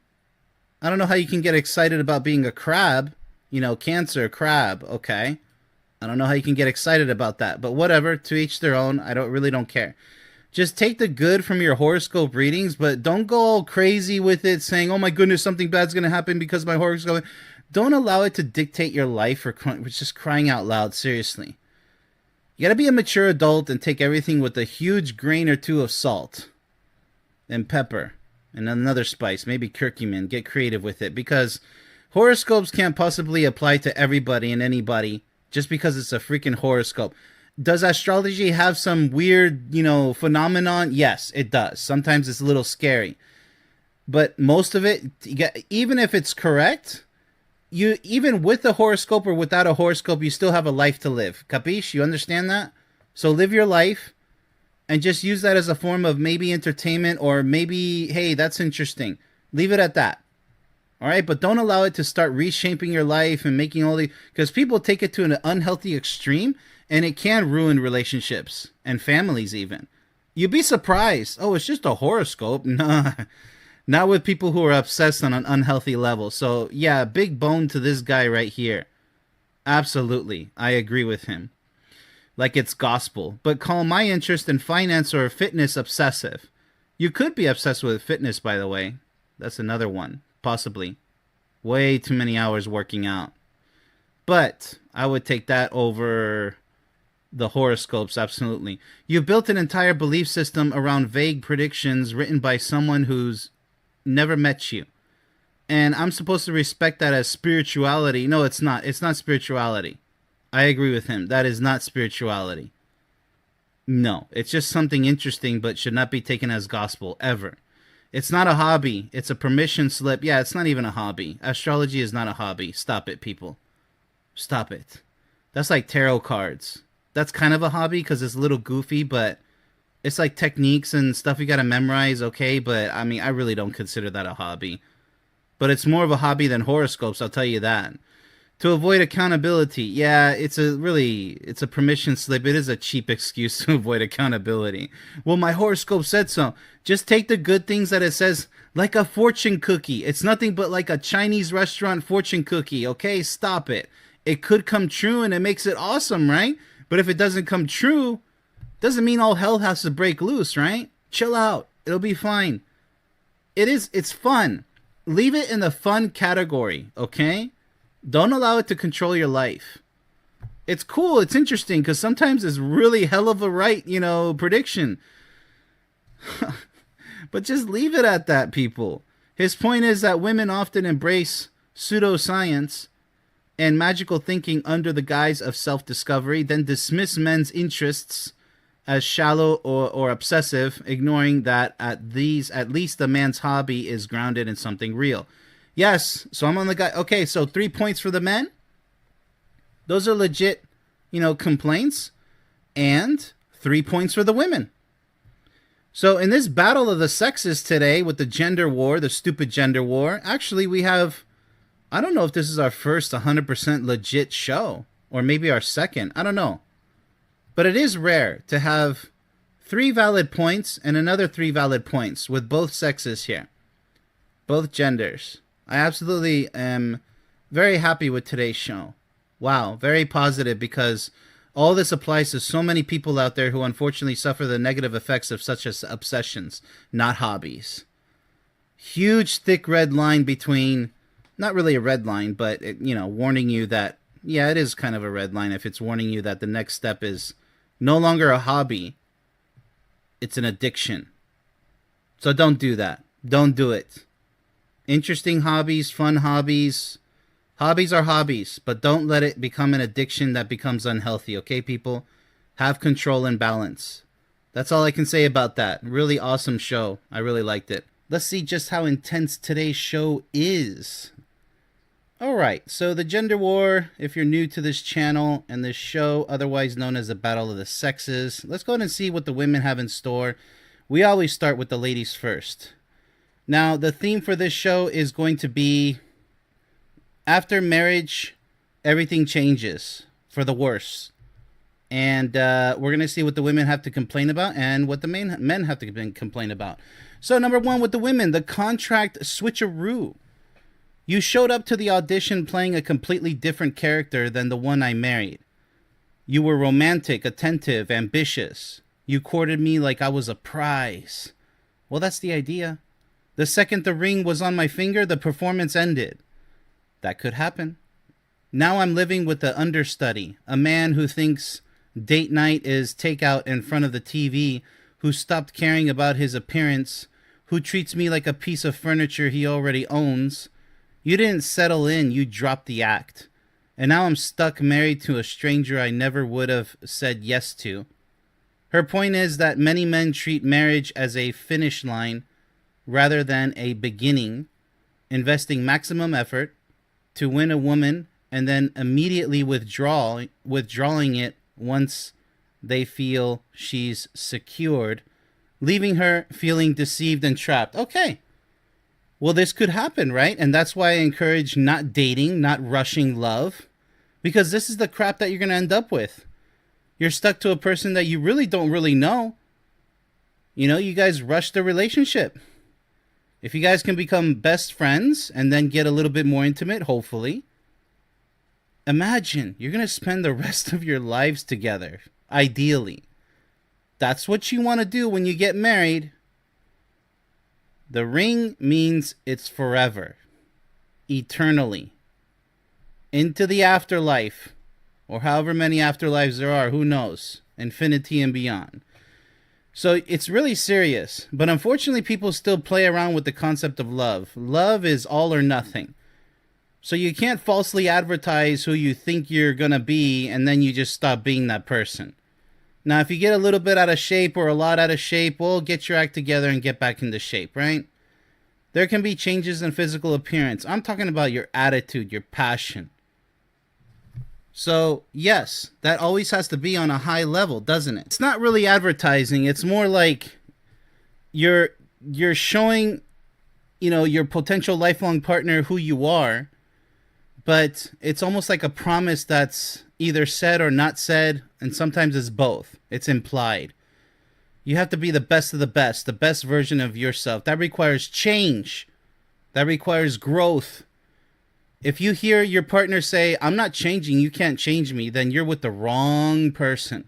I don't know how you can get excited about being a crab. You know, Cancer, crab, okay. I don't know how you can get excited about that, but whatever, to each their own. I really don't care. Just take the good from your horoscope readings, but don't go all crazy with it saying, oh my goodness, something bad's going to happen because my horoscope. Don't allow it to dictate your life or just crying out loud, seriously. You got to be a mature adult and take everything with a huge grain or two of salt and pepper and another spice, maybe curcumin. Get creative with it because horoscopes can't possibly apply to everybody and anybody. Just because it's a freaking horoscope. Does astrology have some weird, phenomenon? Yes, it does. Sometimes it's a little scary. But most of it, even if it's correct, even with a horoscope or without a horoscope, you still have a life to live. Capiche? You understand that? So live your life and just use that as a form of maybe entertainment or maybe, hey, that's interesting. Leave it at that. All right, but don't allow it to start reshaping your life and making all the... Because people take it to an unhealthy extreme, and it can ruin relationships and families even. You'd be surprised. Oh, it's just a horoscope. Nah, not with people who are obsessed on an unhealthy level. So, yeah, big bone to this guy right here. Absolutely, I agree with him. Like it's gospel. But call my interest in finance or fitness obsessive. You could be obsessed with fitness, by the way. That's another one. Possibly. Way too many hours working out. But I would take that over the horoscopes, absolutely. You've built an entire belief system around vague predictions written by someone who's never met you. And I'm supposed to respect that as spirituality. No, it's not. It's not spirituality. I agree with him. That is not spirituality. No, it's just something interesting, but should not be taken as gospel, ever. It's not a hobby. It's a permission slip. Yeah, it's not even a hobby. Astrology is not a hobby. Stop it, people. Stop it. That's like tarot cards. That's kind of a hobby because it's a little goofy, but it's like techniques and stuff you got to memorize, okay? But, I mean, I really don't consider that a hobby. but it's more of a hobby than horoscopes, I'll tell you that. To avoid accountability, yeah, it's a permission slip. It is a cheap excuse to avoid accountability. Well, my horoscope said so. Just take the good things that it says, like a fortune cookie. It's nothing but like a Chinese restaurant fortune cookie, okay? Stop it. It could come true and it makes it awesome, right? But if it doesn't come true, doesn't mean all hell has to break loose, right? Chill out. It'll be fine. It's fun. Leave it in the fun category, okay? Don't allow it to control your life. It's cool. It's interesting because sometimes it's really hell of a right, prediction. But just leave it at that, people. His point is that women often embrace pseudoscience and magical thinking under the guise of self-discovery, then dismiss men's interests as shallow or obsessive, ignoring that at least the man's hobby is grounded in something real. Yes, so I'm on the guy. Okay, so 3 points for the men. Those are legit, complaints. And 3 points for the women. So in this battle of the sexes today with the gender war, the stupid gender war, actually we have, I don't know if this is our first 100% legit show, or maybe our second, I don't know. But it is rare to have 3 valid points and another 3 valid points with both sexes here. Both genders. I absolutely am very happy with today's show. Wow, very positive because all this applies to so many people out there who unfortunately suffer the negative effects of such as obsessions, not hobbies. Huge thick red line between, not really a red line, but warning you that, yeah, it is kind of a red line if it's warning you that the next step is no longer a hobby, it's an addiction. So don't do that. Don't do it. Interesting hobbies, fun hobbies. Hobbies are hobbies, but don't let it become an addiction that becomes unhealthy, okay, people? Have control and balance. That's all I can say about that. Really awesome show. I really liked it. Let's see just how intense today's show is. Alright, so the gender war, if you're new to this channel and this show, otherwise known as the Battle of the Sexes, let's go ahead and see what the women have in store. We always start with the ladies first. Now, the theme for this show is going to be, after marriage, everything changes for the worse. And we're going to see what the women have to complain about and what the men have to complain about. So, number 1 with the women, the contract switcheroo. You showed up to the audition playing a completely different character than the one I married. You were romantic, attentive, ambitious. You courted me like I was a prize. Well, that's the idea. The second the ring was on my finger, the performance ended. That could happen. Now I'm living with the understudy, a man who thinks date night is takeout in front of the TV, who stopped caring about his appearance, who treats me like a piece of furniture he already owns. You didn't settle in, you dropped the act. And now I'm stuck married to a stranger I never would have said yes to. Her point is that many men treat marriage as a finish line rather than a beginning, investing maximum effort to win a woman and then immediately withdrawing it once they feel she's secured, leaving her feeling deceived and trapped. Okay. Well, this could happen, right? And that's why I encourage not dating, not rushing love, because this is the crap that you're going to end up with. You're stuck to a person that you really don't really know. You guys rush the relationship. If you guys can become best friends and then get a little bit more intimate, hopefully, imagine you're going to spend the rest of your lives together, ideally. That's what you want to do when you get married. The ring means it's forever, eternally, into the afterlife, or however many afterlives there are, who knows, infinity and beyond. So it's really serious, but unfortunately people still play around with the concept of love. Love is all or nothing. So you can't falsely advertise who you think you're going to be and then you just stop being that person. Now, if you get a little bit out of shape or a lot out of shape, well, get your act together and get back into shape, right? There can be changes in physical appearance. I'm talking about your attitude, your passion. So, yes, that always has to be on a high level, doesn't it? It's not really advertising. It's more like you're showing your potential lifelong partner who you are, but it's almost like a promise that's either said or not said, and sometimes it's both. It's implied. You have to be the best version of yourself. That requires change. That requires growth. If you hear your partner say, I'm not changing, you can't change me, then you're with the wrong person.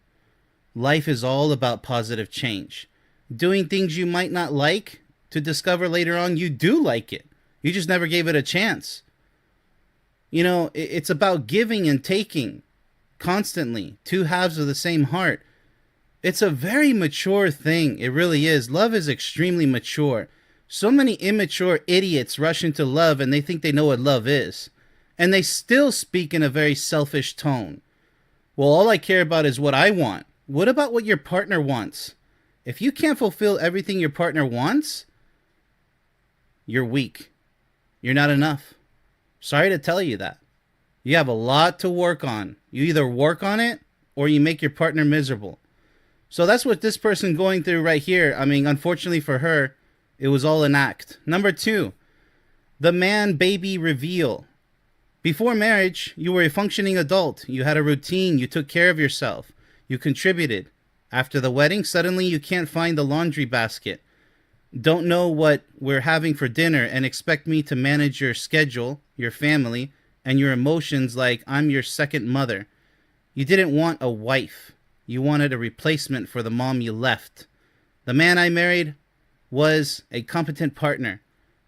Life is all about positive change. Doing things you might not like to discover later on you do like it. You just never gave it a chance. It's about giving and taking constantly. Two halves of the same heart. It's a very mature thing. It really is. Love is extremely mature. So many immature idiots rush into love and they think they know what love is. And they still speak in a very selfish tone. Well, all I care about is what I want. What about what your partner wants? If you can't fulfill everything your partner wants, you're weak. You're not enough. Sorry to tell you that. You have a lot to work on. You either work on it or you make your partner miserable. So that's what this person going through right here. I mean, unfortunately for her, it was all an act. Number 2, the man-baby reveal. Before marriage, you were a functioning adult. You had a routine. You took care of yourself. You contributed. After the wedding, suddenly you can't find the laundry basket. Don't know what we're having for dinner and expect me to manage your schedule, your family, and your emotions like I'm your second mother. You didn't want a wife. You wanted a replacement for the mom you left. The man I married was a competent partner.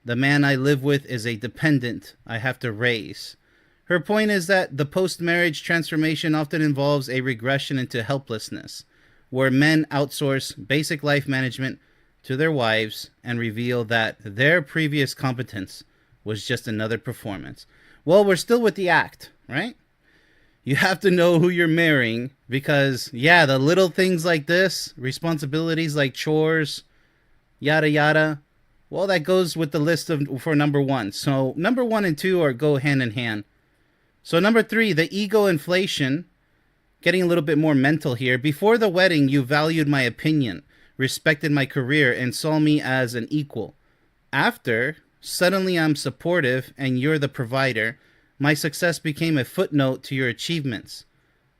The man I live with is a dependent I have to raise. Her point is that the post-marriage transformation often involves a regression into helplessness, where men outsource basic life management to their wives and reveal that their previous competence was just another performance. Well, we're still with the act, right? You have to know who you're marrying because, yeah, the little things like this, responsibilities like chores, yada yada, well, that goes with the list for number 1. So number 1 and 2 go hand in hand. So number 3, the ego inflation, getting a little bit more mental here. Before the wedding, you valued my opinion, respected my career, and saw me as an equal. After, suddenly I'm supportive and you're the provider. My success became a footnote to your achievements.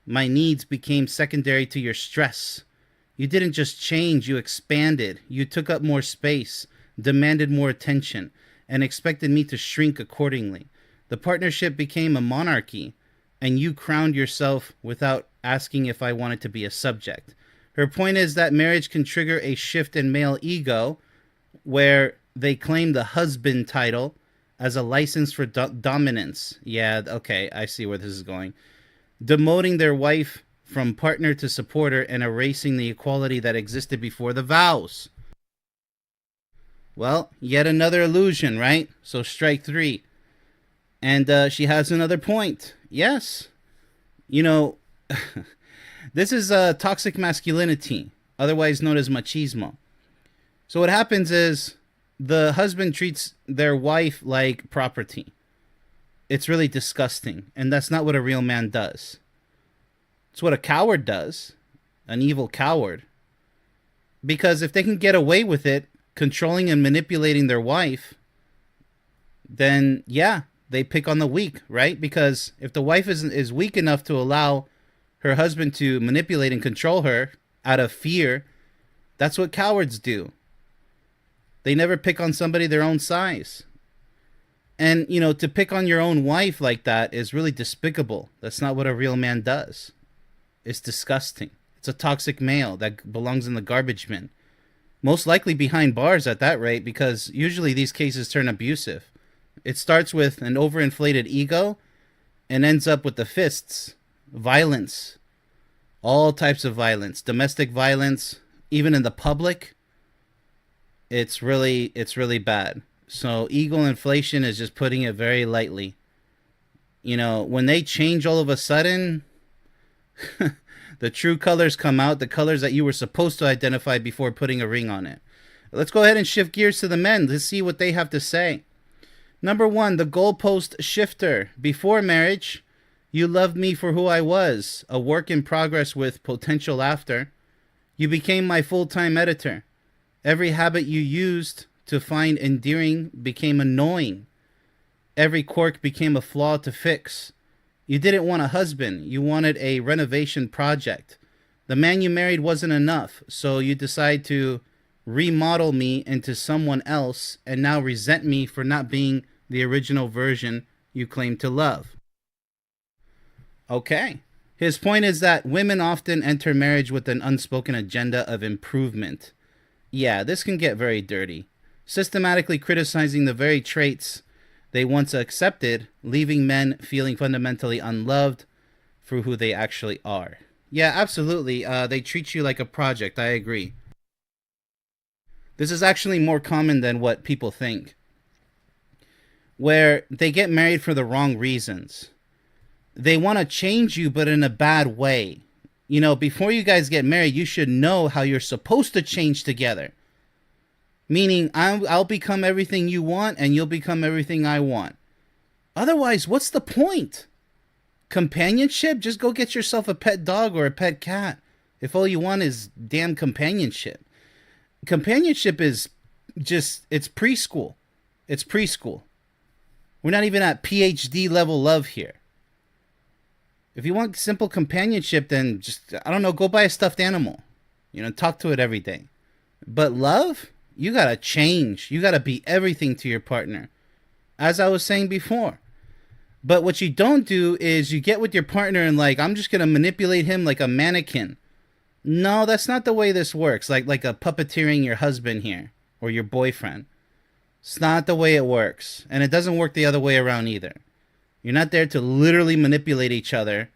My needs became secondary to your stress. You didn't just change, you expanded. You took up more space, demanded more attention, and expected me to shrink accordingly. The partnership became a monarchy, and you crowned yourself without asking if I wanted to be a subject. Her point is that marriage can trigger a shift in male ego where they claim the husband title as a license for dominance. Yeah, okay, I see where this is going. Demoting their wife from partner to supporter and erasing the equality that existed before the vows. Well, yet another illusion, right? So strike 3. And she has another point. Yes. This is toxic masculinity, otherwise known as machismo. So what happens is the husband treats their wife like property. It's really disgusting, and that's not what a real man does. It's what a coward does, an evil coward. Because if they can get away with it, controlling and manipulating their wife, then yeah, they pick on the weak, right? Because if the wife is weak enough to allow her husband to manipulate and control her out of fear, that's what cowards do. They never pick on somebody their own size. And, to pick on your own wife like that is really despicable. That's not what a real man does. It's disgusting. It's a toxic male that belongs in the garbage bin. Most likely behind bars at that rate, because usually these cases turn abusive. It starts with an overinflated ego and ends up with the fists, violence, all types of violence, domestic violence, even in the public. It's really bad. So ego inflation is just putting it very lightly. When they change all of a sudden, the true colors come out, the colors that you were supposed to identify before putting a ring on it. Let's go ahead and shift gears to the men. Let's see what they have to say. Number 1, the goalpost shifter. Before marriage, you loved me for who I was, a work in progress with potential after. You became my full-time editor. Every habit you used to find endearing became annoying. Every quirk became a flaw to fix. You didn't want a husband. You wanted a renovation project. The man you married wasn't enough, so you decide to remodel me into someone else and now resent me for not being the original version you claim to love. Okay. His point is that women often enter marriage with an unspoken agenda of improvement. Yeah, this can get very dirty. Systematically criticizing the very traits they once accepted, leaving men feeling fundamentally unloved for who they actually are. Yeah, absolutely. They treat you like a project. I agree. This is actually more common than what people think, where they get married for the wrong reasons. They want to change you, but in a bad way. You know, before you guys get married, you should know how you're supposed to change together. Meaning, I'll become everything you want, and you'll become everything I want. Otherwise, what's the point? Companionship? Just go get yourself a pet dog or a pet cat. If all you want is damn companionship. Companionship is just, it's preschool. It's preschool. We're not even at PhD level love here. If you want simple companionship, then just, I don't know, go buy a stuffed animal. You know, talk to it every day. But love, you gotta change. You gotta be everything to your partner. As I was saying before. But what you don't do is you get with your partner and like, I'm just gonna manipulate him like a mannequin. No, that's not the way this works. Like a puppeteering your husband here or your boyfriend. It's not the way it works. And it doesn't work the other way around either. You're not there to literally manipulate each other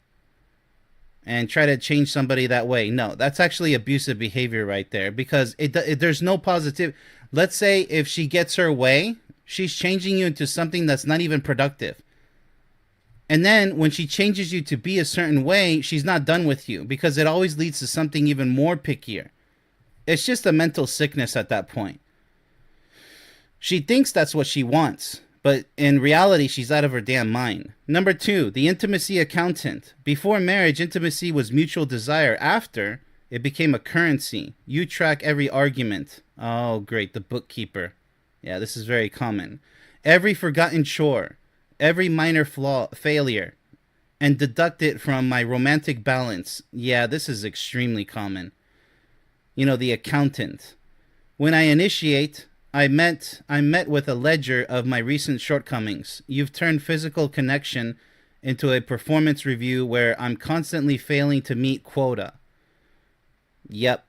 and try to change somebody that way. No, that's actually abusive behavior right there because there's no positive. Let's say if she gets her way, she's changing you into something that's not even productive. And then when she changes you to be a certain way, she's not done with you because it always leads to something even more pickier. It's just a mental sickness at that point. She thinks that's what she wants. But in reality, she's out of her damn mind. Number 2, the intimacy accountant. Before marriage, intimacy was mutual desire. After, it became a currency. You track every argument. Oh, great, the bookkeeper. Yeah, this is very common. Every forgotten chore, every minor failure, and deduct it from my romantic balance. Yeah, this is extremely common. You know, the accountant. When I initiate, I met with a ledger of my recent shortcomings. You've turned physical connection into a performance review where I'm constantly failing to meet quota. Yep.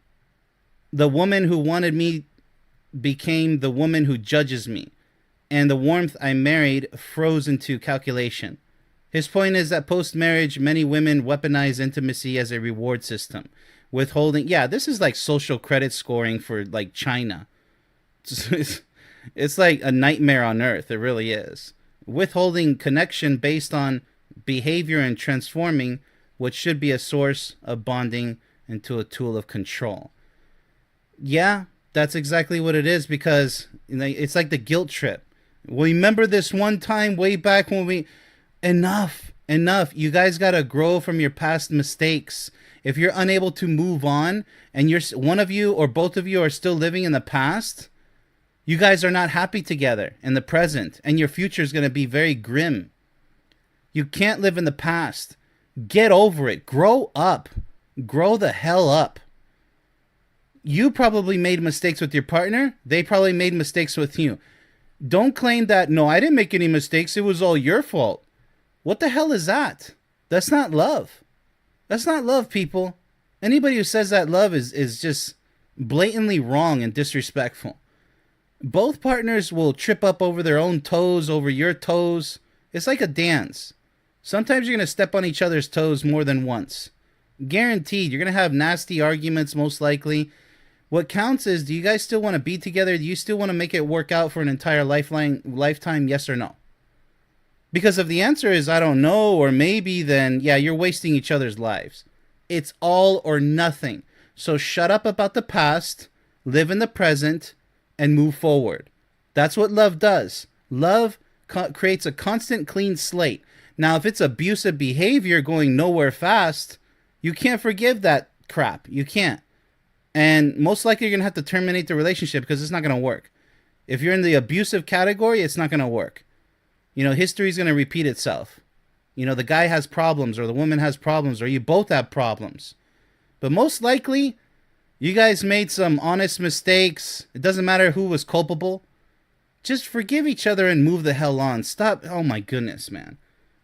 The woman who wanted me became the woman who judges me. And the warmth I married froze into calculation. His point is that post-marriage, many women weaponize intimacy as a reward system. Withholding, yeah, this is like social credit scoring for like China. It's like a nightmare on earth. It really is. Withholding connection based on behavior and transforming what should be a source of bonding into a tool of control. Yeah, that's exactly what it is because it's like the guilt trip. Remember this one time way back when we... Enough. You guys got to grow from your past mistakes. If you're unable to move on and one of you or both of you are still living in the past... You guys are not happy together in the present, and your future is going to be very grim. You can't live in the past. Get over it. Grow up. Grow the hell up. You probably made mistakes with your partner. They probably made mistakes with you. Don't claim that, no, I didn't make any mistakes. It was all your fault. What the hell is that? That's not love. That's not love, people. Anybody who says that love is just blatantly wrong and disrespectful. Both partners will trip up over their own toes, over your toes. It's like a dance. Sometimes you're going to step on each other's toes more than once. Guaranteed. You're going to have nasty arguments, most likely. What counts is, do you guys still want to be together? Do you still want to make it work out for an entire lifetime? Yes or no? Because if the answer is, I don't know, or maybe, then yeah, you're wasting each other's lives. It's all or nothing. So shut up about the past, live in the present, and move forward. That's what love does. Love creates a constant clean slate. Now, if it's abusive behavior going nowhere fast, you can't forgive that crap. You can't. And most likely you're going to have to terminate the relationship because it's not going to work. If you're in the abusive category, it's not going to work. History's going to repeat itself. The guy has problems, or the woman has problems, or you both have problems. But most likely, you guys made some honest mistakes. It doesn't matter who was culpable. Just forgive each other and move the hell on. Stop. Oh my goodness, man.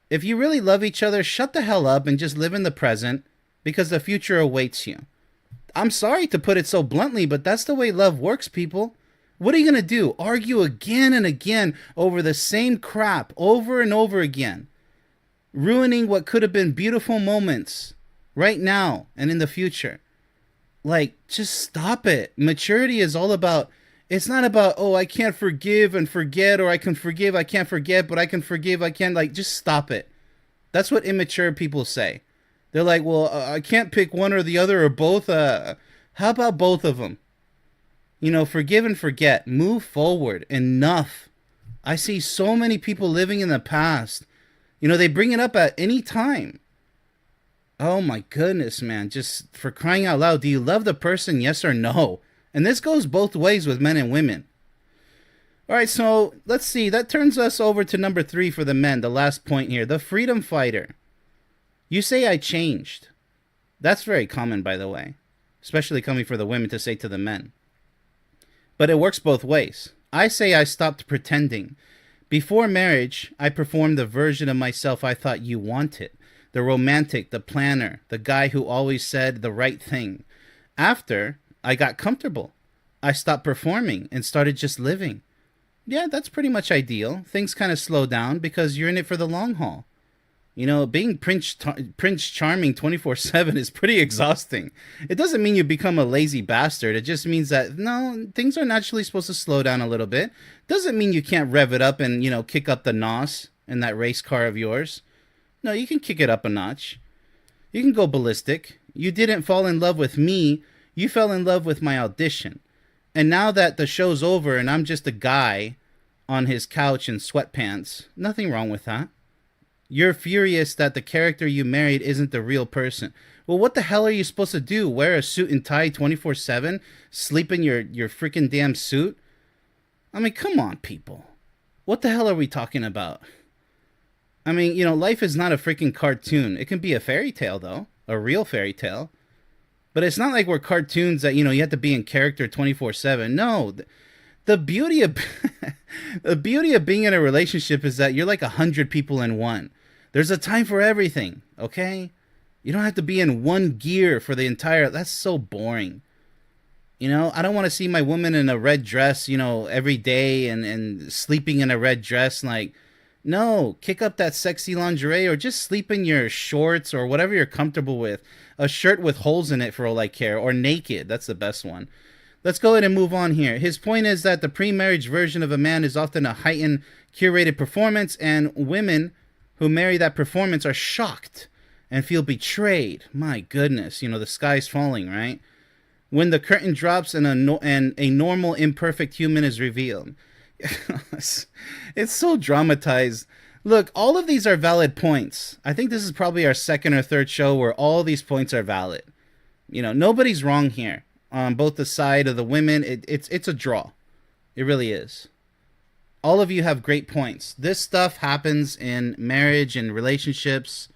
If you really love each other, shut the hell up and just live in the present, because the future awaits you. I'm sorry to put it so bluntly, but that's the way love works, people. What are you going to do? Argue again and again over the same crap over and over again, ruining what could have been beautiful moments right now and in the future. Like, just stop it. Maturity is all about, it's not about, oh, I can't forgive and forget, or I can forgive, I can't forget, but I can forgive, I can't. Like, just stop it. That's what immature people say. They're like, well, I can't pick one or the other or both. How about both of them? Forgive and forget. Move forward. Enough. I see so many people living in the past. They bring it up at any time. Oh my goodness, man. Just for crying out loud, do you love the person? Yes or no? And this goes both ways with men and women. All right, so let's see. That turns us over to number 3 for the men. The last point here. The freedom fighter. You say I changed. That's very common, by the way. Especially coming for the women to say to the men. But it works both ways. I say I stopped pretending. Before marriage, I performed the version of myself I thought you wanted. The romantic, the planner, the guy who always said the right thing. After, I got comfortable. I stopped performing and started just living. Yeah, that's pretty much ideal. Things kind of slow down because you're in it for the long haul. Being Prince Charming 24/7 is pretty exhausting. It doesn't mean you become a lazy bastard. It just means that, no, things are naturally supposed to slow down a little bit. Doesn't mean you can't rev it up and, kick up the nos in that race car of yours. No, you can kick it up a notch. You can go ballistic. You didn't fall in love with me. You fell in love with my audition. And now that the show's over and I'm just a guy on his couch in sweatpants, nothing wrong with that. You're furious that the character you married isn't the real person. Well, what the hell are you supposed to do? Wear a suit and tie 24/7? Sleep in your freaking damn suit? I mean, come on, people. What the hell are we talking about? I mean, life is not a freaking cartoon. It can be a fairy tale, though. A real fairy tale. But it's not like we're cartoons that, you have to be in character 24/7. No. The beauty of the beauty of being in a relationship is that you're like 100 people in one. There's a time for everything, okay? You don't have to be in one gear for the entire... That's so boring. I don't want to see my woman in a red dress, every day and sleeping in a red dress. Like, no, kick up that sexy lingerie or just sleep in your shorts or whatever you're comfortable with. A shirt with holes in it for all I care, or naked. That's the best one. Let's go ahead and move on here. His point is that the pre-marriage version of a man is often a heightened, curated performance, and women who marry that performance are shocked and feel betrayed. My goodness, the sky's falling, right? When the curtain drops and a normal, imperfect human is revealed. It's so dramatized. Look, all of these are valid points. I think this is probably our second or third show where all these points are valid. Nobody's wrong here. On both the side of the women, it's a draw. It really is. All of you have great points. This stuff happens in marriage and relationships.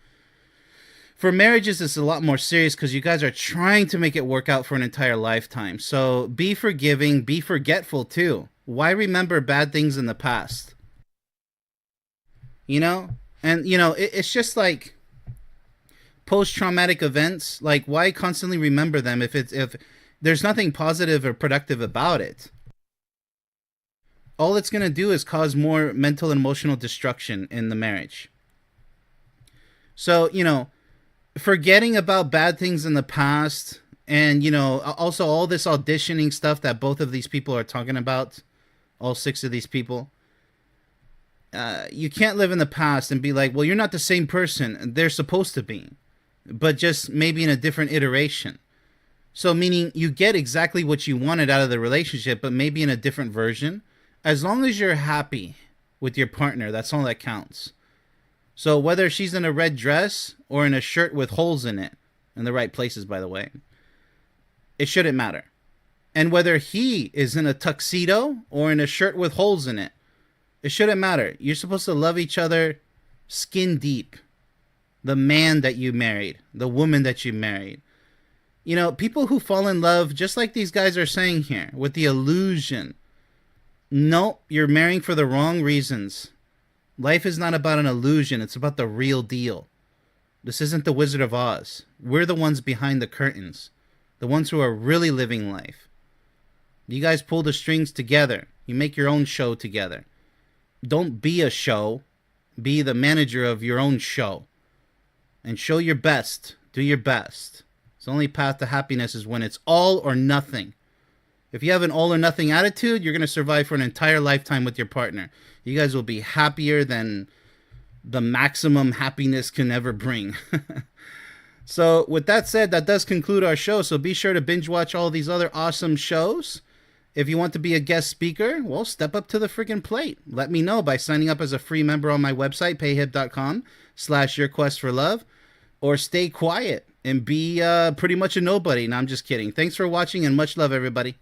For marriages, it's a lot more serious because you guys are trying to make it work out for an entire lifetime. So be forgiving, be forgetful too. Why remember bad things in the past? And it's just like post-traumatic events. Like, why constantly remember them if there's nothing positive or productive about it? All it's going to do is cause more mental and emotional destruction in the marriage. So, forgetting about bad things in the past and, also all this auditioning stuff that both of these people are talking about, all 6 of these people, you can't live in the past and be like, well, you're not the same person they're supposed to be, but just maybe in a different iteration. So meaning you get exactly what you wanted out of the relationship, but maybe in a different version. As long as you're happy with your partner, that's all that counts. So whether she's in a red dress or in a shirt with holes in it, in the right places, by the way, it shouldn't matter. And whether he is in a tuxedo or in a shirt with holes in it, it shouldn't matter. You're supposed to love each other skin deep. The man that you married, the woman that you married. You know, people who fall in love, just like these guys are saying here, with the illusion. No, you're marrying for the wrong reasons. Life is not about an illusion. It's about the real deal. This isn't the Wizard of Oz. We're the ones behind the curtains. The ones who are really living life. You guys pull the strings together. You make your own show together. Don't be a show. Be the manager of your own show. And show your best. Do your best. The only path to happiness is when it's all or nothing. If you have an all or nothing attitude, you're going to survive for an entire lifetime with your partner. You guys will be happier than the maximum happiness can ever bring. So with that said, that does conclude our show. So be sure to binge watch all these other awesome shows. If you want to be a guest speaker, well, step up to the freaking plate. Let me know by signing up as a free member on my website, payhip.com/yourquestforlove, or stay quiet and be pretty much a nobody. No, I'm just kidding. Thanks for watching and much love, everybody.